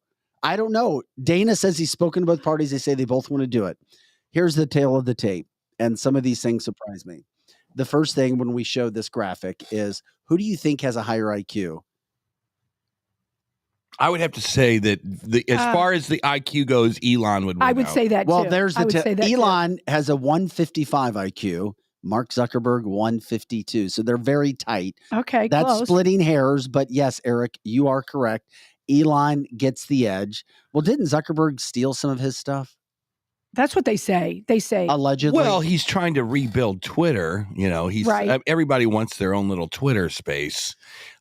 Dana says he's spoken to both parties. They say they both want to do it. Here's the tale of the tape. And some of these things surprise me. The first thing when we show this graphic is, who do you think has a higher IQ? I would have to say that as far as the IQ goes, Elon would win. I would say that well, too. There's Elon has a 155 IQ. Mark Zuckerberg, 152. So they're very tight. Okay, that's close. Splitting hairs. But yes, Eric, you are correct. Elon gets the edge. Well, didn't Zuckerberg steal some of his stuff? That's what they say. They say allegedly. Well, he's trying to rebuild Twitter. You know, he's right. Everybody wants their own little Twitter space.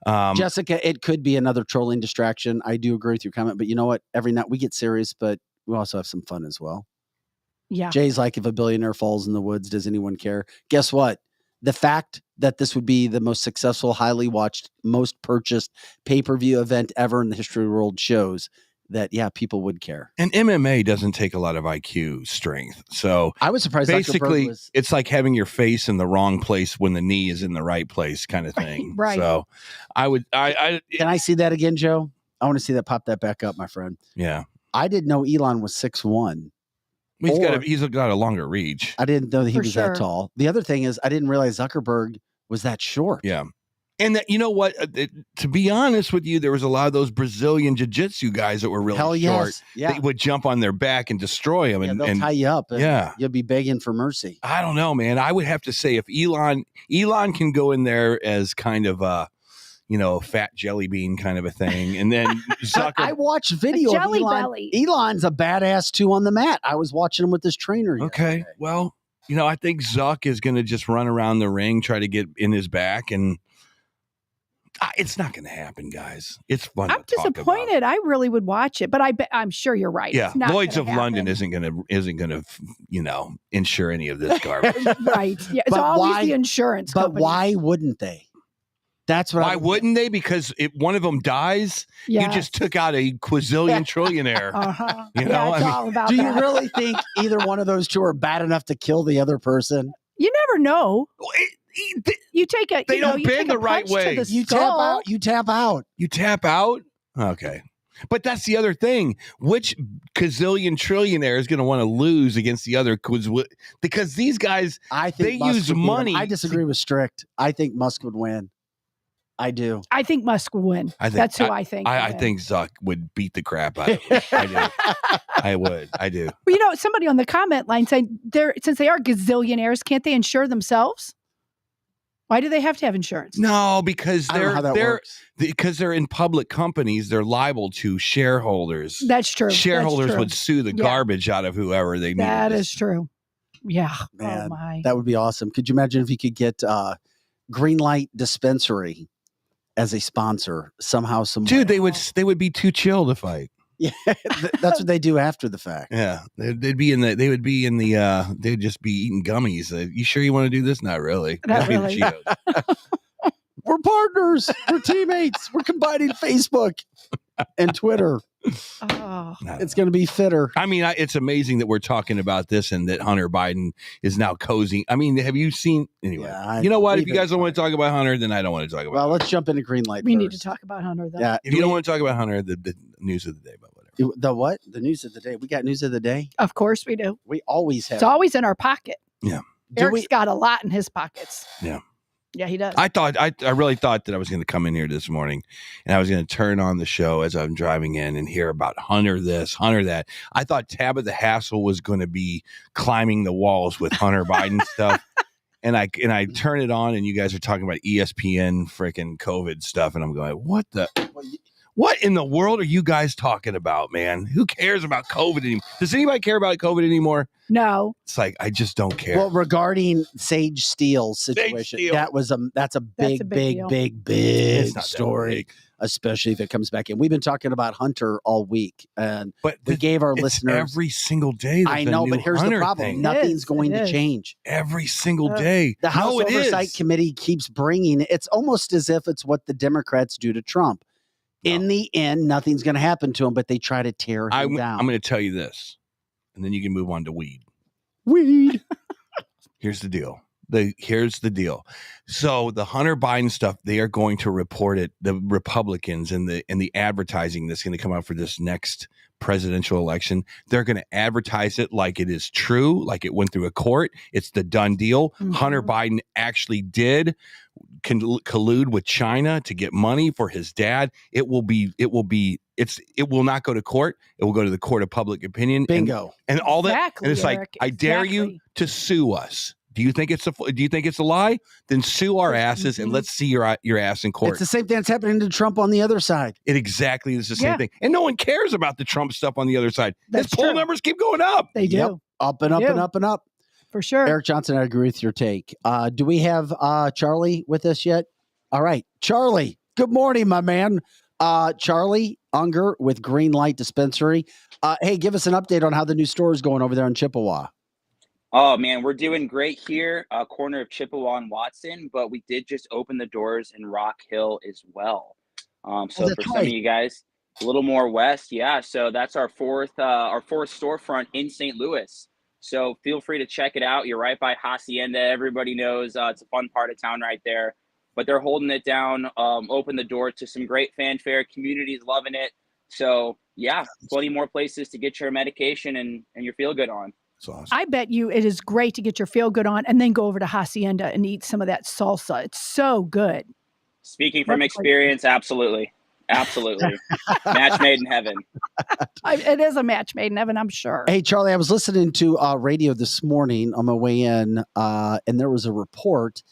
Jessica, it could be another trolling distraction. I do agree with your comment, but you know what? Every night we get serious, but we also have some fun as well. Yeah. Jay's like, if a billionaire falls in the woods, does anyone care? Guess what? The fact that this would be the most successful, highly watched, most purchased pay-per-view event ever in the history of the world shows that, yeah, people would care. And MMA doesn't take a lot of IQ strength. So I was surprised. basically, it's like having your face in the wrong place when the knee is in the right place kind of thing. Right. So can I see that again, Joe? I want to see that. Pop that back up, my friend. Yeah. I didn't know Elon was 6'1". He's got a longer reach. I didn't know that he was that tall. The other thing is I didn't realize Zuckerberg was that short. Yeah. And that, you know what? To be honest with you, there was a lot of those Brazilian jiu-jitsu guys that were really short. Yes. Yeah. They would jump on their back and destroy them. They'll tie you up. Yeah. You'll be begging for mercy. I don't know, man. I would have to say if Elon can go in there as kind of a fat jelly bean kind of a thing. And then Zuckerberg. I watched video of Elon. Belly. Elon's a badass too on the mat. I was watching him with this trainer. Okay. Well, I think Zuck is going to just run around the ring, try to get in his back, and it's not going to happen, guys. It's fun. I'm disappointed. I really would watch it, but I'm sure you're right. Yeah, Lloyd's of London isn't going to insure any of this garbage. Right. Yeah, it's always the insurance But companies. why wouldn't they? That's what. Why wouldn't they? Because if one of them dies, you just took out a quazillion trillionaire. Uh-huh. It's all about do you that. really think either one of those two are bad enough to kill the other person? You never know. You take a. They don't you take bend a the right punch to way. the You tap skull. out. You tap out. You tap out? Okay. But that's the other thing. Which gazillion trillionaire is going to want to lose against the other? Because these guys, I think they Musk use would beat him. money. I disagree with Strict. I think Musk would win. I do. I think Musk will win. That's who I think. I think Zuck would beat the crap out of him. I do. I would. I do. Well, somebody on the comment line saying since they are gazillionaires, can't they insure themselves? Why do they have to have insurance? No, because I don't know how that works. Because they're in public companies, they're liable to shareholders. That's true. Shareholders That's true. would sue the garbage out of whoever they need. That is true. Yeah. Man, oh my. that would be awesome. Could you imagine if you could get Greenlight Dispensary as a sponsor somehow? Dude, they would be too chill to fight. Yeah, that's what they do after the fact. Yeah, they'd just be eating gummies. You sure you want to do this? Not really. Not That'd be the really. Cheetos. We're partners. We're teammates. We're combining Facebook and Twitter. Oh. It's going to be fitter. I mean, it's amazing that we're talking about this and that Hunter Biden is now cozy. I mean, have you seen? Anyway, Yeah, you know what? If you guys don't want to talk about Hunter, then I don't want to talk about. Well, let's jump into Greenlight. We first. need to talk about Hunter, though. Yeah. If you don't want to talk about Hunter, the news of the day, but whatever. The what? The news of the day. We got news of the day. Of course we do. We always have. It's always in our pocket. Yeah. Eric's got a lot in his pockets. Yeah. Yeah, he does. I really thought that I was going to come in here this morning and I was going to turn on the show as I'm driving in and hear about Hunter this, Hunter that. I thought Tabitha Hassel was going to be climbing the walls with Hunter Biden stuff. And I turn it on and you guys are talking about ESPN freaking COVID stuff. And I'm going, what in the world are you guys talking about, man? Who cares about COVID anymore? Does anybody care about COVID anymore? No. It's like, I just don't care. Well, regarding Sage Steele's situation, Steele. that's a big It's not that story, big. Especially if it comes back in. We've been talking about Hunter all week, and But we gave our it's listeners every single day. I know, but here's the problem: Thing. nothing's going to change. Every single day. The House No, it Oversight is. Committee keeps bringing. It's almost as if it's what the Democrats do to Trump. No. In the end, nothing's going to happen to him, but they try to tear him down. I'm going to tell you this, and then you can move on to weed. Weed. Here's the deal. Here's the deal. So the Hunter Biden stuff, they are going to report it. The Republicans and the advertising that's going to come out for this next presidential election, they're going to advertise it like it is true, like it went through a court. It's the done deal. Mm-hmm. Hunter Biden actually did collude with China to get money for his dad. It will not go to court. It will go to the court of public opinion. Bingo. And all that. Exactly, And it's Eric, like, I dare you exactly. to sue us. Do you think it's a lie? Then sue our asses and let's see your ass in court. It's the same thing that's happening to Trump on the other side. It exactly is the same Yeah. thing. And no one cares about the Trump stuff on the other side. That's His poll true. numbers keep going up. They do. Yep. Up and up They do. and up and up. For sure. Eric Johnson, I agree with your take. Do we have Charlie with us yet? All right. Charlie, good morning, my man. Charlie Unger with Greenlight Dispensary. Hey, give us an update on how the new store is going over there in Chippewa. Oh man, we're doing great here, corner of Chippewa and Watson, but we did just open the doors in Rock Hill as well. So that's for some right. of you guys, A little more west, yeah. So that's our fourth storefront in St. Louis. So feel free to check it out. You're right by Hacienda. Everybody knows it's a fun part of town right there. But they're holding it down. Open the door to some great fanfare. Community's loving it. So yeah, plenty more places to get your medication and your feel good on. That's awesome. I bet you it is great to get your feel good on and then go over to Hacienda and eat some of that salsa. It's so good. Speaking from experience, absolutely. Absolutely. Match made in heaven. It is a match made in heaven, I'm sure. Hey, Charlie, I was listening to radio this morning on my way in, and there was a report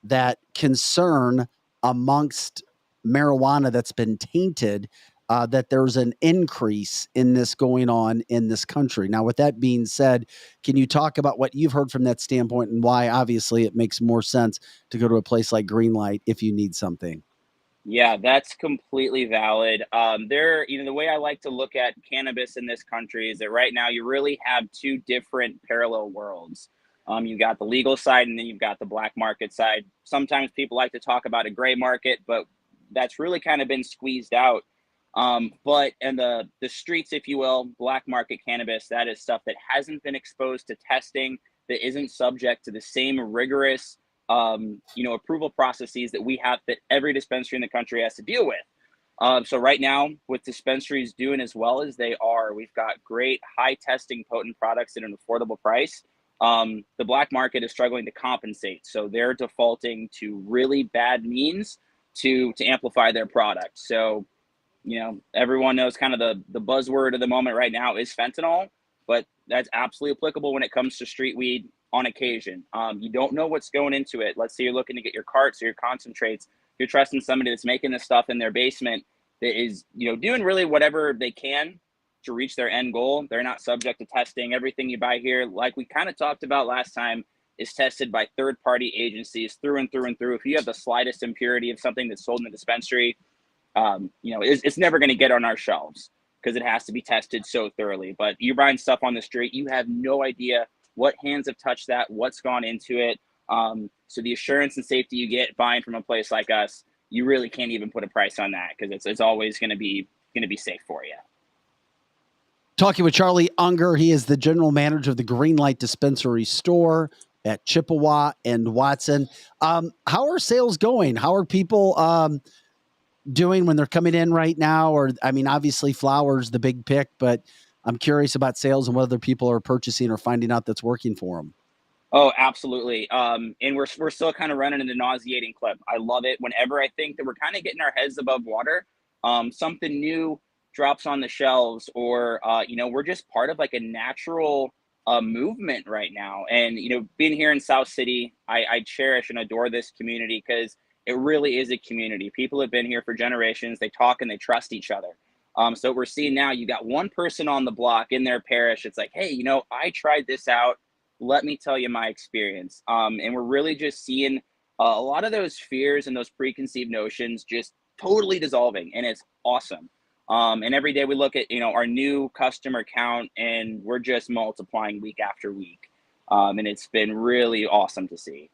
that concern amongst marijuana that's been tainted, that there's an increase in this going on in this country. Now, with that being said, can you talk about what you've heard from that standpoint and why obviously it makes more sense to go to a place like Greenlight if you need something? Yeah, that's completely valid. The way I like to look at cannabis in this country is that right now you really have two different parallel worlds. You've got the legal side and then you've got the black market side. Sometimes people like to talk about a gray market, but that's really kind of been squeezed out. But in the streets, if you will, black market cannabis, that is stuff that hasn't been exposed to testing, that isn't subject to the same rigorous approval processes that we have, that every dispensary in the country has to deal with. So right now, with dispensaries doing as well as they are, we've got great high testing potent products at an affordable price. The black market is struggling to compensate. So they're defaulting to really bad means to amplify their product. So, everyone knows kind of the buzzword of the moment right now is fentanyl, but that's absolutely applicable when it comes to street weed on occasion. You don't know what's going into it. Let's say you're looking to get your carts or your concentrates. You're trusting somebody that's making this stuff in their basement that is, doing really whatever they can to reach their end goal. They're not subject to testing. Everything you buy here, like we kind of talked about last time, is tested by third-party agencies through and through and through. If you have the slightest impurity of something that's sold in the dispensary, it's never going to get on our shelves because it has to be tested so thoroughly. But you're buying stuff on the street, you have no idea what hands have touched that, what's gone into it. So the assurance and safety you get buying from a place like us, you really can't even put a price on that because it's always going to be safe for you. Talking with Charlie Unger, he is the general manager of the Greenlight Dispensary store at Chippewa and Watson. How are sales going? How are people doing when they're coming in right now? Or, obviously flower's the big pick, but I'm curious about sales and what other people are purchasing or finding out that's working for them. Oh, absolutely. And we're still kind of running an nauseating clip. I love it. Whenever I think that we're kind of getting our heads above water, something new drops on the shelves, or, we're just part of like a natural movement right now. And, being here in South City, I cherish and adore this community because it really is a community. People have been here for generations. They talk and they trust each other. So what we're seeing now, you got one person on the block in their parish. It's like, hey, I tried this out. Let me tell you my experience. And we're really just seeing a lot of those fears and those preconceived notions just totally dissolving. And it's awesome. And every day we look at, our new customer count, and we're just multiplying week after week. And it's been really awesome to see.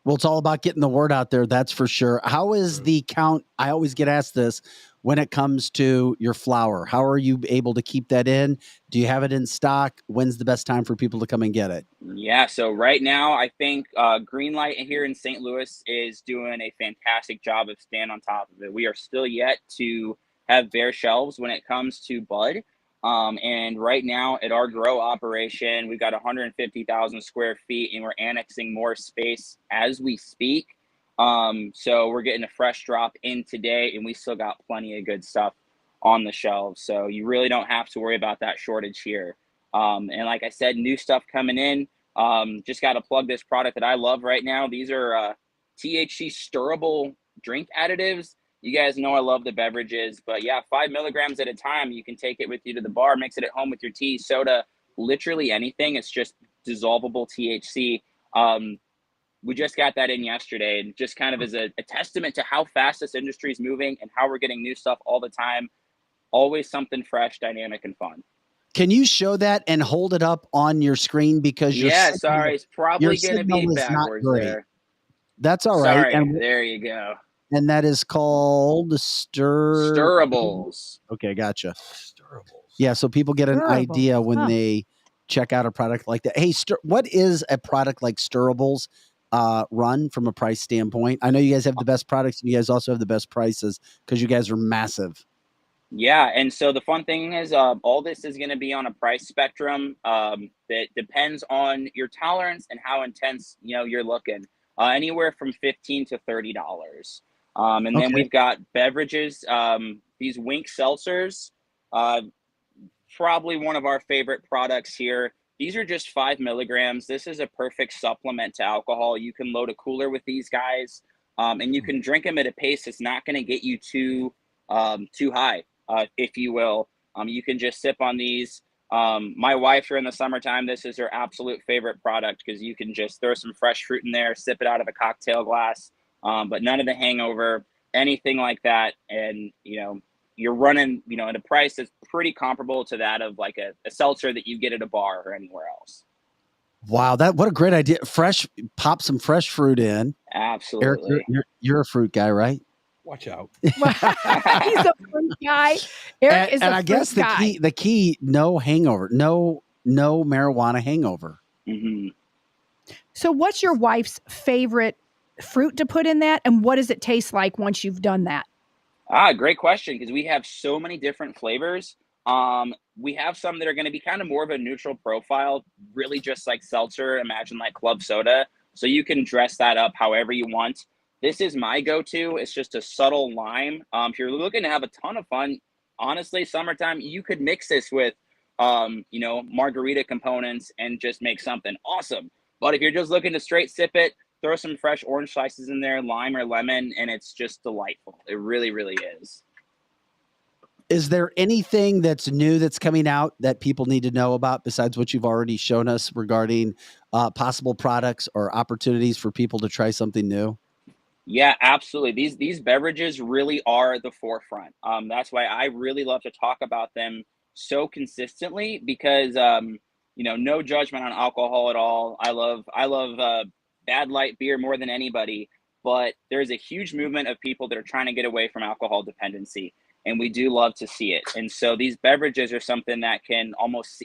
Well, it's all about getting the word out there. That's for sure. How is the count? I always get asked this when it comes to your flower. How are you able to keep that in? Do you have it in stock? When's the best time for people to come and get it? Yeah. So right now, I think Greenlight here in St. Louis is doing a fantastic job of staying on top of it. We are still yet to have bare shelves when it comes to bud. And right now at our grow operation, we've got 150,000 square feet and we're annexing more space as we speak. So we're getting a fresh drop in today and we still got plenty of good stuff on the shelves. So you really don't have to worry about that shortage here. And like I said, new stuff coming in. Just got to plug this product that I love right now. These are THC stirrable drink additives. You guys know I love the beverages, but yeah, 5 milligrams at a time. You can take it with you to the bar, mix it at home with your tea, soda, literally anything. It's just dissolvable THC. We just got that in yesterday, and just kind of as a testament to how fast this industry is moving and how we're getting new stuff all the time. Always something fresh, dynamic, and fun. Can you show that and hold it up on your screen? Because sorry, it's probably going to be backwards there. That's all right. And there you go. And that is called Stirrables. Okay, gotcha. Stirrables. Yeah, so people get an Stirrables, idea when huh. they check out a product like that. Hey, what is a product like Stirrables run from a price standpoint? I know you guys have the best products, and you guys also have the best prices because you guys are massive. Yeah, and so the fun thing is, all this is going to be on a price spectrum that depends on your tolerance and how intense you're looking. Anywhere from $15 to $30, and then Okay. we've got beverages. These Wink seltzers, probably one of our favorite products here. These are just 5 milligrams. This is a perfect supplement to alcohol. You can load a cooler with these guys, and you can drink them at a pace that's not going to get you too high. If you will. You can just sip on these. My wife, during the summertime, this is her absolute favorite product because you can just throw some fresh fruit in there, sip it out of a cocktail glass, but none of the hangover, anything like that. And, you're running, at a price that's pretty comparable to that of like a seltzer that you get at a bar or anywhere else. Wow, what a great idea. Pop some fresh fruit in. Absolutely. Eric, you're a fruit guy, right? Watch out. He's a fruit guy. Eric is a and I fruit guess guy. the key, no hangover, no marijuana hangover. Mm-hmm. So what's your wife's favorite fruit to put in that? And what does it taste like once you've done that? Great question, because we have so many different flavors. We have some that are going to be kind of more of a neutral profile, really just like seltzer, imagine like club soda. So you can dress that up however you want. This is my go-to. It's just a subtle lime. If you're looking to have a ton of fun, honestly, summertime, you could mix this with, margarita components and just make something awesome. But if you're just looking to straight sip it, throw some fresh orange slices in there, lime or lemon, and it's just delightful. It really, really is. Is there anything that's new that's coming out that people need to know about besides what you've already shown us regarding possible products or opportunities for people to try something new? Yeah, absolutely. These beverages really are the forefront. That's why I really love to talk about them so consistently because no judgment on alcohol at all. I love Bad Light beer more than anybody, but there's a huge movement of people that are trying to get away from alcohol dependency, and we do love to see it. And so these beverages are something that can almost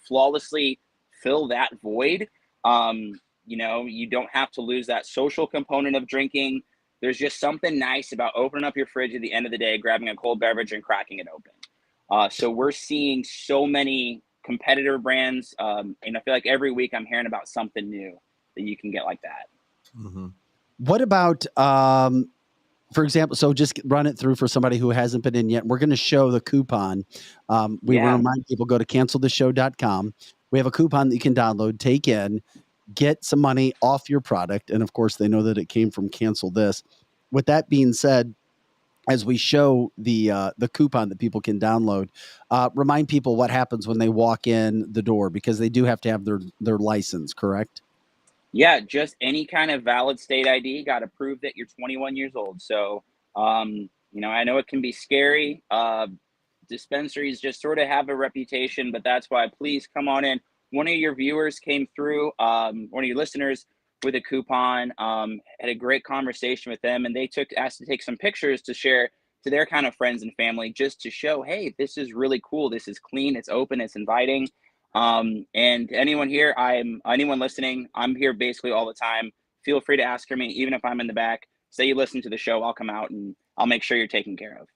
flawlessly fill that void. You don't have to lose that social component of drinking. There's just something nice about opening up your fridge at the end of the day, grabbing a cold beverage and cracking it open. So we're seeing so many competitor brands, and I feel like every week I'm hearing about something new that you can get like that. Mm-hmm. What about, for example, so just run it through for somebody who hasn't been in yet. We're going to show the coupon. We want to remind people, go to canceltheshow.com. We have a coupon that you can download, take in, get some money off your product. And of course, they know that it came from Cancel This. With that being said, as we show the coupon that people can download, remind people what happens when they walk in the door, because they do have to have their license, correct? Yeah, just any kind of valid state ID. Got to prove that you're 21 years old. So, I know it can be scary. Dispensaries just sort of have a reputation, but that's why please come on in. One of your viewers came through, one of your listeners, with a coupon, had a great conversation with them, and they asked to take some pictures to share to their kind of friends and family, just to show, hey, this is really cool. This is clean. It's open. It's inviting. And anyone here, anyone listening, I'm here basically all the time. Feel free to ask for me, even if I'm in the back. Say you listen to the show, I'll come out and I'll make sure you're taken care of.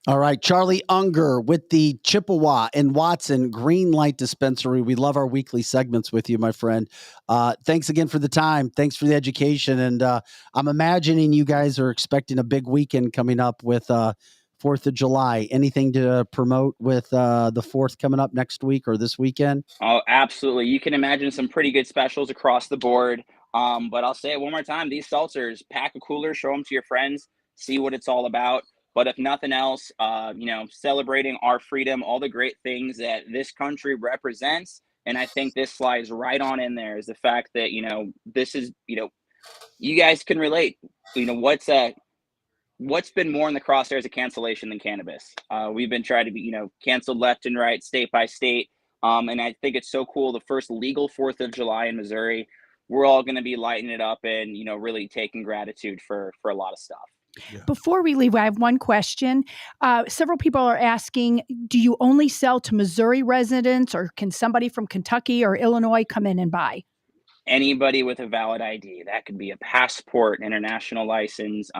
All right, Charlie Unger with the Chippewa and Watson Greenlight Dispensary. We love our weekly segments with you, my friend. Thanks again for the time. Thanks for the education. And I'm imagining you guys are expecting a big weekend coming up with 4th of July. Anything to promote with the 4th coming up next week or this weekend? Oh, absolutely. You can imagine some pretty good specials across the board. But I'll say it one more time. These seltzers, pack a cooler, show them to your friends, see what it's all about. But if nothing else, celebrating our freedom, all the great things that this country represents. And I think this slides right on in there is the fact that, this is, you guys can relate. What's been more in the crosshairs of cancellation than cannabis? We've been trying to be, canceled left and right, state by state. And I think it's so cool. The first legal 4th of July in Missouri, we're all going to be lighting it up and, really taking gratitude for a lot of stuff. Before we leave, I have one question. Several people are asking, do you only sell to Missouri residents, or can somebody from Kentucky or Illinois come in and buy? Anybody with a valid ID. That could be a passport, international license.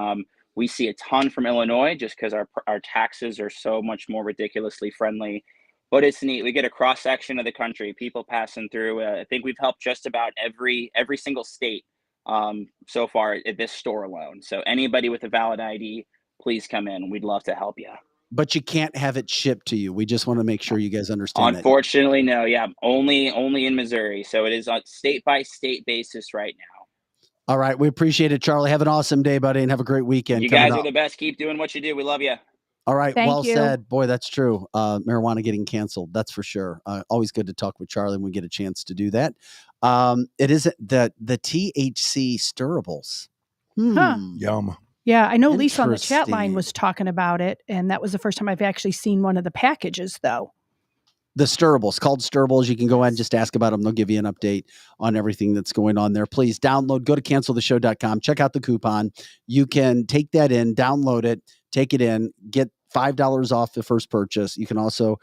We see a ton from Illinois just because our taxes are so much more ridiculously friendly. But it's neat. We get a cross section of the country, people passing through. I think we've helped just about every single state so far at this store alone. So anybody with a valid ID, please come in. We'd love to help you. But you can't have it shipped to you. We just want to make sure you guys understand. Unfortunately, no. Yeah, only in Missouri. So it is on state by state basis right now. All right, we appreciate it, Charlie. Have an awesome day, buddy, and have a great weekend. You guys are the best. Keep doing what you do. We love you. All right, Thank well you. said. Boy, that's true. Marijuana getting canceled. That's for sure. Always good to talk with Charlie when we get a chance to do that. It is the THC stirrables. Yum. Yeah, I know Lisa on the chat line Interesting. was talking about it, and that was the first time I've actually seen one of the packages, though. The stirrables, called stirrables. You can go ahead and just ask about them. They'll give you an update on everything that's going on there. Please download, go to canceltheshow.com, check out the coupon. You can take that in, download it, take it in, get $5 off the first purchase. You can also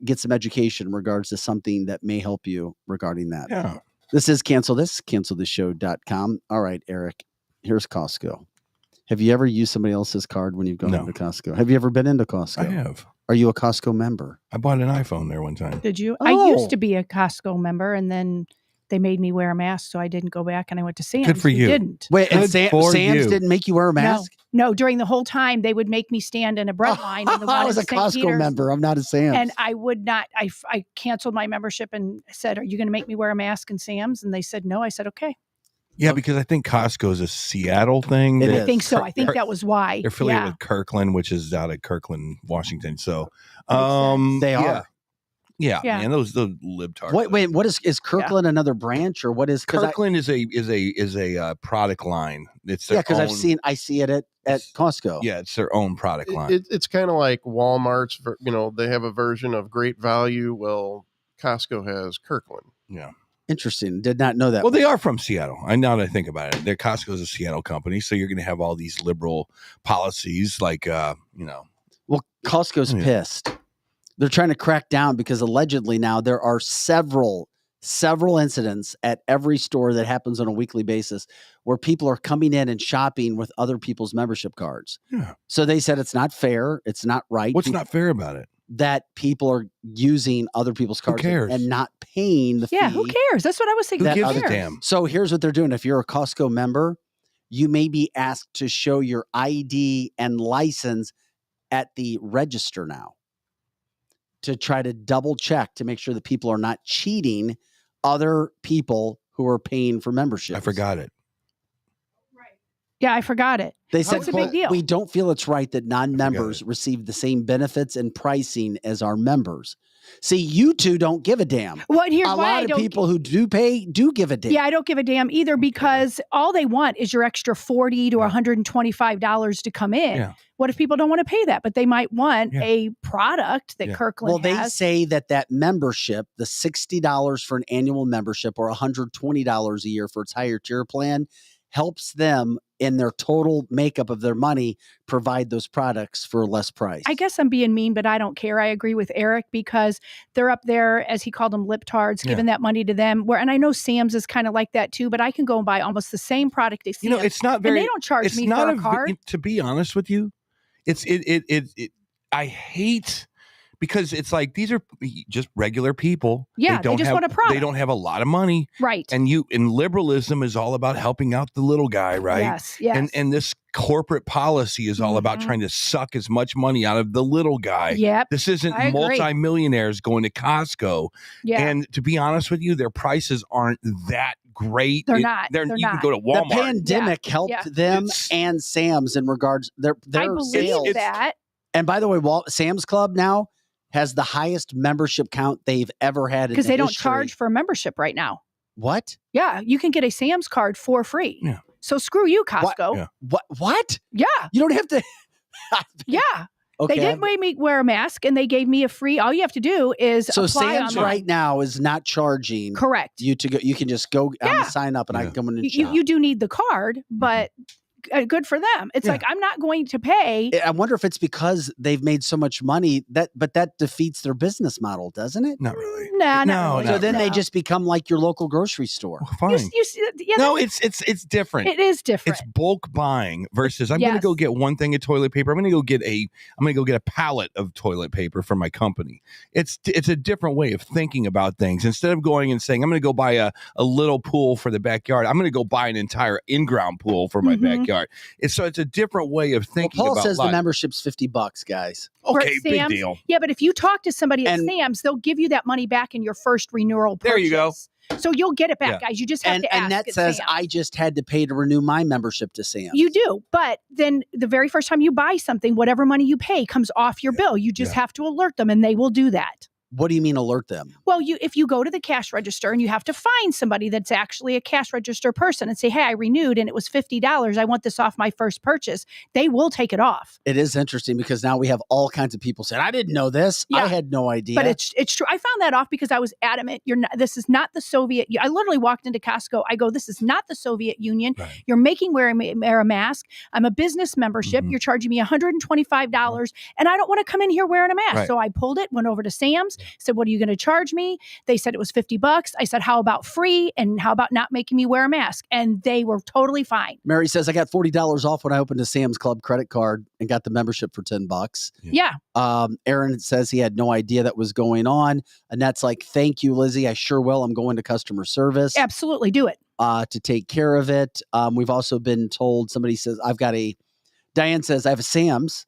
get some education in regards to something that may help you regarding that. Yeah. This is canceltheshow.com. All right, Eric, here's Costco. Have you ever used somebody else's card when you've gone into Costco? Have you ever been into Costco? I have. Are you a Costco member? I bought an iPhone there one time. Did you? Oh. I used to be a Costco member, and then they made me wear a mask, so I didn't go back, and I went to Sam's. Good for you. Didn't. Wait, and Good for Sam's you. didn't make you wear a mask? No, during the whole time, they would make me stand in a bread line. In the I one was in a St. Costco Peter's, member. I'm not a Sam's. and I would not. I canceled my membership and said, "Are you going to make me wear a mask in Sam's?" And they said, "No." I said, "Okay." Yeah, because I think Costco is a Seattle thing. It I is. think so. I think that was why. They're affiliated Yeah. with Kirkland, which is out of Kirkland, Washington. So They are. Yeah, Yeah. man, those libtards. Wait, what is Kirkland another branch, or what is Kirkland is a product line. It's their because own- I see it at Costco. Yeah, it's their own product line. It's kind of like Walmart's. They have a version of Great Value. Well, Costco has Kirkland. Yeah. Interesting. Did not know that. Well, they are from Seattle. I now that I think about it, their Costco's a Seattle company, so you're going to have all these liberal policies, like Well, Costco's Yeah. pissed. They're trying to crack down because allegedly now there are several incidents at every store that happens on a weekly basis where people are coming in and shopping with other people's membership cards. Yeah. So they said it's not fair. It's not right. What's not fair about it? That people are using other people's cards cares? and not paying the Yeah, fee. who cares? That's what I was thinking. Who That gives other- a damn? So here's what they're doing. If you're a Costco member, you may be asked to show your ID and license at the register now to try to double check to make sure that people are not cheating other people who are paying for membership. I forgot it. Yeah, I forgot it. They That's said, a big deal. we don't feel it's right that non-members receive the same benefits and pricing as our members. See, you two don't give a damn. Well, here's A why I lot of don't. people who do pay do give a damn. Yeah, I don't give a damn either because all they want is your extra $40 to $125 to come in. Yeah. What if people don't want to pay that, but they might want Yeah. a product that Yeah. Kirkland Well, they has? say that membership, the $60 for an annual membership or $120 a year for its higher tier plan, helps them in their total makeup of their money provide those products for less price. I guess I'm being mean, but I don't care. I agree with Eric because they're up there, as he called them, liptards, giving that money to them. And I know Sam's is kind of like that too, but I can go and buy almost the same product as Sam's. It's not very. and they don't charge it's me not for a card. To be honest with you, I hate because it's like these are just regular people. Yeah, they just want a product. They don't have a lot of money, Right. and liberalism is all about helping out the little guy, right? Yes, yes. And this corporate policy is all about trying to suck as much money out of the little guy. Yep. This isn't I agree. multimillionaires going to Costco. Yeah. And to be honest with you, their prices aren't that great. They're not. They're you can not. go to the Walmart. pandemic helped them and Sam's in regards their I believe sales. that. And by the way, Sam's Club now has the highest membership count they've ever had Because in they the don't history. charge for a membership right now. What? Yeah, you can get a Sam's card for free. Yeah. So screw you, Costco. Yeah. What? Yeah. You don't have to. Yeah. Okay. They didn't make me wear a mask and they gave me a free. All you have to do is So apply Sam's online. right now is not charging. Correct. You to go. You can just go Yeah. sign up, and I can come in and You shop. you do need the card, but good for them. It's like, I'm not going to pay. I wonder if it's because they've made so much money but that defeats their business model, doesn't it? Not really. No. So then they just become like your local grocery store. Well, fine. No, it's different. It is different. It's bulk buying versus I'm going to go get one thing of toilet paper. I'm going to go get a pallet of toilet paper for my company. It's a different way of thinking about things. Instead of going and saying I'm going to go buy a little pool for the backyard, I'm going to go buy an entire in-ground pool for my backyard. It's a different way of thinking. Paul about says life. the membership's $50, guys. Okay, big deal. Yeah, but if you talk to somebody at Sam's, they'll give you that money back in your first renewal purchase. There you go. So you'll get it back, guys. You just have to ask. Annette says, I just had to pay to renew my membership to Sam's. You do. But then the very first time you buy something, whatever money you pay comes off your bill. You just have to alert them and they will do that. What do you mean alert them? Well, if you go to the cash register and you have to find somebody that's actually a cash register person and say, hey, I renewed and it was $50. I want this off my first purchase. They will take it off. It is interesting because now we have all kinds of people saying, I didn't know this. Yeah. I had no idea. But it's true. I found that off because I was adamant. This is not the Soviet. I literally walked into Costco. I go, this is not the Soviet Union. Right. You're making wear a mask. I'm a business membership. You're charging me $125 and I don't want to come in here wearing a mask. Right. So I pulled it, went over to Sam's. Said, what are you going to charge me? They said it was $50. I said, how about free? And how about not making me wear a mask? And they were totally fine. Mary says, I got $40 off when I opened a Sam's Club credit card and got the membership for $10. Yeah. Aaron says he had no idea that was going on. Annette's like, thank you, Lizzie. I sure will. I'm going to customer service. Absolutely. Do it. To take care of it. We've also been told, somebody says, Diane says, I have a Sam's.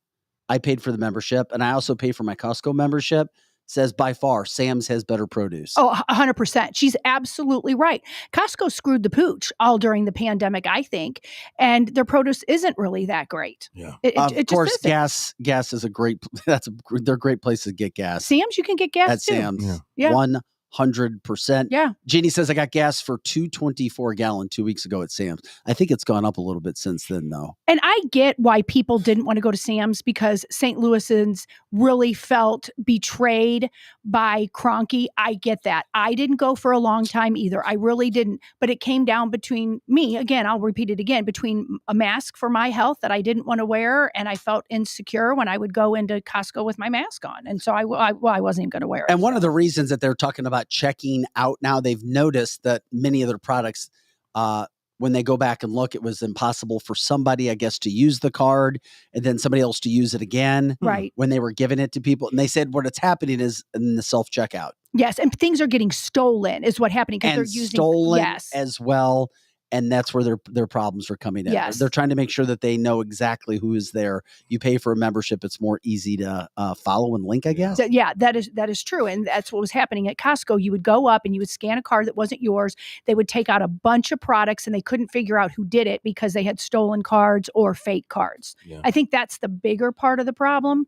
I paid for the membership and I also pay for my Costco membership. Says by far, Sam's has better produce. Oh, 100%. She's absolutely right. Costco screwed the pooch all during the pandemic, I think, and their produce isn't really that great. Yeah. Of course, gas is a great. They're great places to get gas. Sam's, you can get gas at too. Sam's. Yeah. 100%. Yeah. Jeannie says I got gas for $2.24 a gallon 2 weeks ago at Sam's. I think it's gone up a little bit since then, though. And I get why people didn't want to go to Sam's because St. Louisans really felt betrayed by Kroenke. I get that. I didn't go for a long time either. I really didn't. But it came down between me, again, I'll repeat it again, between a mask for my health that I didn't want to wear and I felt insecure when I would go into Costco with my mask on. And so I wasn't even going to wear it. And one of the reasons that they're talking about checking out now, they've noticed that many of their products, when they go back and look, it was impossible for somebody, I guess, to use the card and then somebody else to use it again. Right. When they were giving it to people. And they said what it's happening is in the self-checkout. Yes. And things are getting stolen is what's happening because they're using stolen as well. And that's where their problems are coming in. Yes. They're trying to make sure that they know exactly who is there. You pay for a membership, it's more easy to follow and link, I guess. Yeah, that is true. And that's what was happening at Costco. You would go up and you would scan a card that wasn't yours. They would take out a bunch of products and they couldn't figure out who did it because they had stolen cards or fake cards. Yeah. I think that's the bigger part of the problem.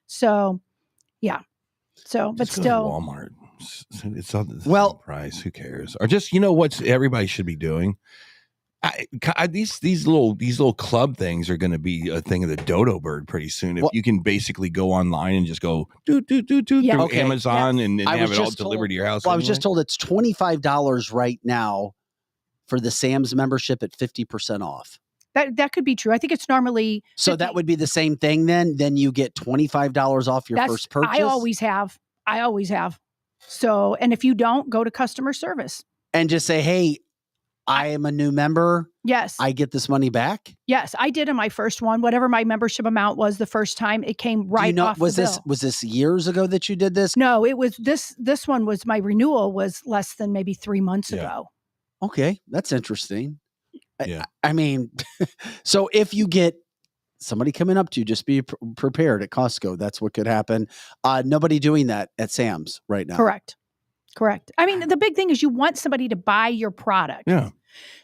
So, yeah. So, but still. Walmart. It's all the same price. Who cares? Or just, what everybody should be doing? These little club things are going to be a thing of the dodo bird pretty soon. If you can basically go online and just go through Amazon and have it all delivered to your house. Well, I was just told it's $25 right now for the Sam's membership at 50% off. That could be true. I think it's normally so that would be the same thing then. Then you get $25 off your first purchase. I always have. So, and if you don't, go to customer service and just say, "Hey, I am a new member. Yes, I get this money back." Yes, I did in my first one. Whatever my membership amount was the first time, it came right off the bill. Was this years ago that you did this? No, it was this one was my renewal was less than maybe 3 months ago. Okay, that's interesting. Yeah, I mean, so if you get somebody coming up to you, just be prepared at Costco. That's what could happen. Nobody doing that at Sam's right now. Correct. I mean, the big thing is you want somebody to buy your product. Yeah.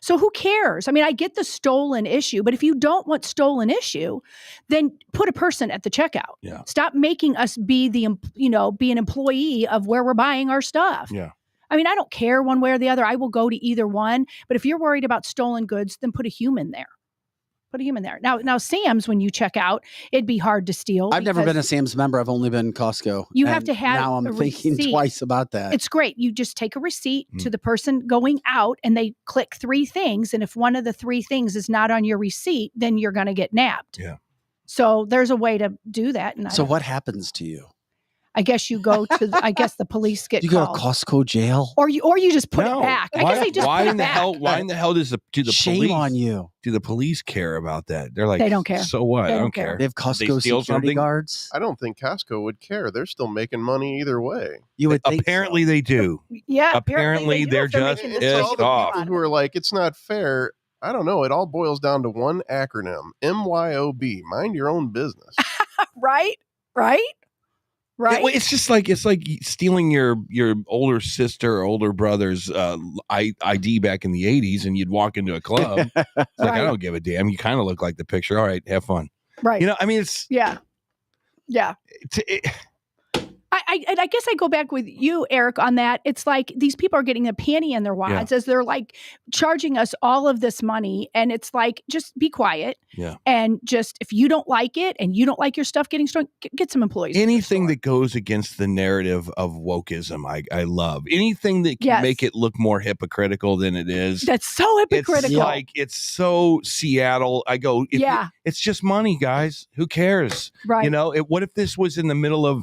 So who cares? I mean, I get the stolen issue, but if you don't want stolen issue, then put a person at the checkout. Yeah. Stop making us be be an employee of where we're buying our stuff. Yeah. I mean, I don't care one way or the other. I will go to either one. But if you're worried about stolen goods, then put a human there. Put a human there. Now Sam's, when you check out, it'd be hard to steal. I've never been a because Sam's member. I've only been Costco. You have And to have now I'm a thinking receipt. twice about that. It's great. You just take a receipt to the person going out and they click 3 things. And if one of the 3 things is not on your receipt, then you're going to get nabbed. Yeah. So there's a way to do that. And So what happens to you? I guess you go to, I guess the police get You go to called. Costco jail? Or you just put No. it back. I guess they just why put in it the back. hell? Why in the hell do the Shame police on you. Do the police care about that? They're like, They don't care. So what? They I don't don't care. care. They have They Costco steal security something? guards. I don't think Costco would care. They're still making money either way. You would think Apparently they do. Yeah. Apparently they do they're if they're just making It's this all pissed the off. people who are like, it's not fair. I don't know. It all boils down to one acronym: MYOB. Mind your own business. Right? It's just like stealing your older sister or older brother's ID back in the 80s, and you'd walk into a club. It's like, I don't give a damn. You kind of look like the picture. All right, have fun. Right. You know, I mean, it's Yeah. I guess I go back with you, Eric, on that. It's like these people are getting a panty in their wads as they're like charging us all of this money. And it's like, just be quiet. Yeah. And just, if you don't like it and you don't like your stuff getting strong, get some employees. anything that goes against the narrative of wokeism. I love anything that can make it look more hypocritical than it is. That's so hypocritical. It's like, it's so Seattle. I go, it's just money, guys. Who cares? Right. You know, what if this was in the middle of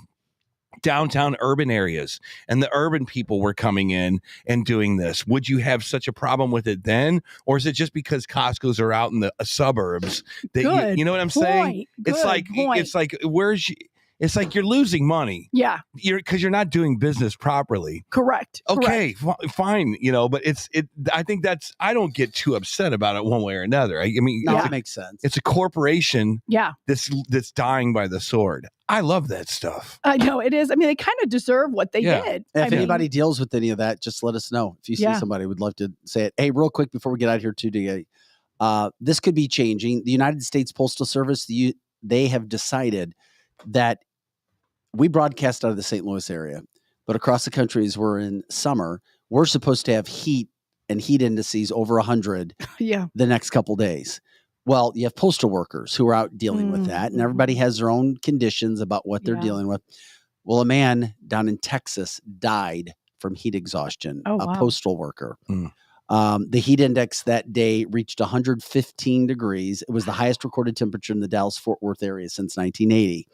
downtown urban areas and the urban people were coming in and doing this? Would you have such a problem with it then? Or is it just because Costco's are out in the suburbs that you know what I'm saying? It's like it's like you're losing money. Yeah. Because you're not doing business properly. Correct. Okay, fine. You know, but I think I don't get too upset about it one way or another. I mean, that makes sense. It's a corporation that's dying by the sword. I love that stuff. I know it is. I mean, they kind of deserve what they did. If anybody deals with any of that, just let us know. If you see somebody, we'd love to say it. Hey, real quick before we get out of here today, this could be changing. The United States Postal Service, they have decided that we broadcast out of the St. Louis area, but across the country, as we're in summer, we're supposed to have heat and heat indices over 100 the next couple days. Well, you have postal workers who are out dealing with that, and everybody has their own conditions about what they're dealing with. Well, a man down in Texas died from heat exhaustion, postal worker. The heat index that day reached 115 degrees. It was the highest recorded temperature in the Dallas-Fort Worth area since 1980.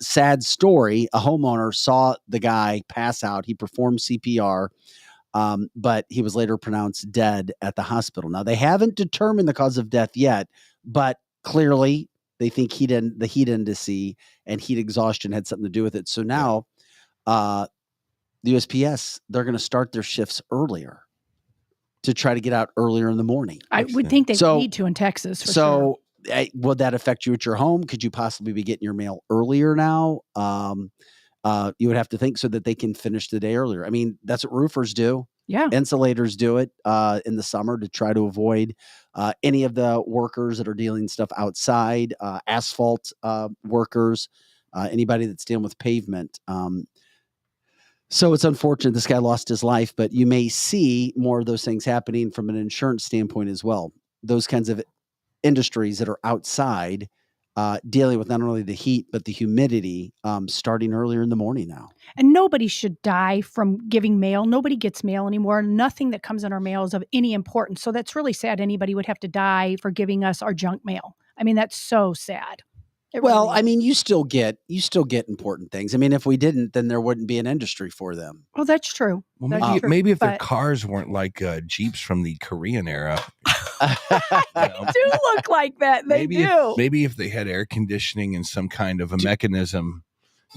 Sad story. A homeowner saw the guy pass out. He performed CPR, but he was later pronounced dead at the hospital. Now, they haven't determined the cause of death yet, but clearly they think the heat index and heat exhaustion had something to do with it. So now the USPS, they're going to start their shifts earlier to try to get out earlier in the morning. I would think they need to in Texas. For sure. Would that affect you at your home? Could you possibly be getting your mail earlier now? You would have to think so that they can finish the day earlier. I mean, that's what roofers do. Yeah. Insulators do it in the summer to try to avoid any of the workers that are dealing stuff outside, asphalt workers, anybody that's dealing with pavement. So it's unfortunate this guy lost his life, but you may see more of those things happening from an insurance standpoint as well. Those kinds of industries that are outside dealing with not only the heat, but the humidity starting earlier in the morning now. And nobody should die from giving mail. Nobody gets mail anymore. Nothing that comes in our mail is of any importance. So that's really sad. Anybody would have to die for giving us our junk mail. I mean, that's so sad. I mean, you still get important things. I mean, if we didn't, then there wouldn't be an industry for them. Oh, that's true. Well, maybe if their cars weren't like Jeeps from the Korean era. They do look like that. They do. Maybe if they had air conditioning and some kind of a mechanism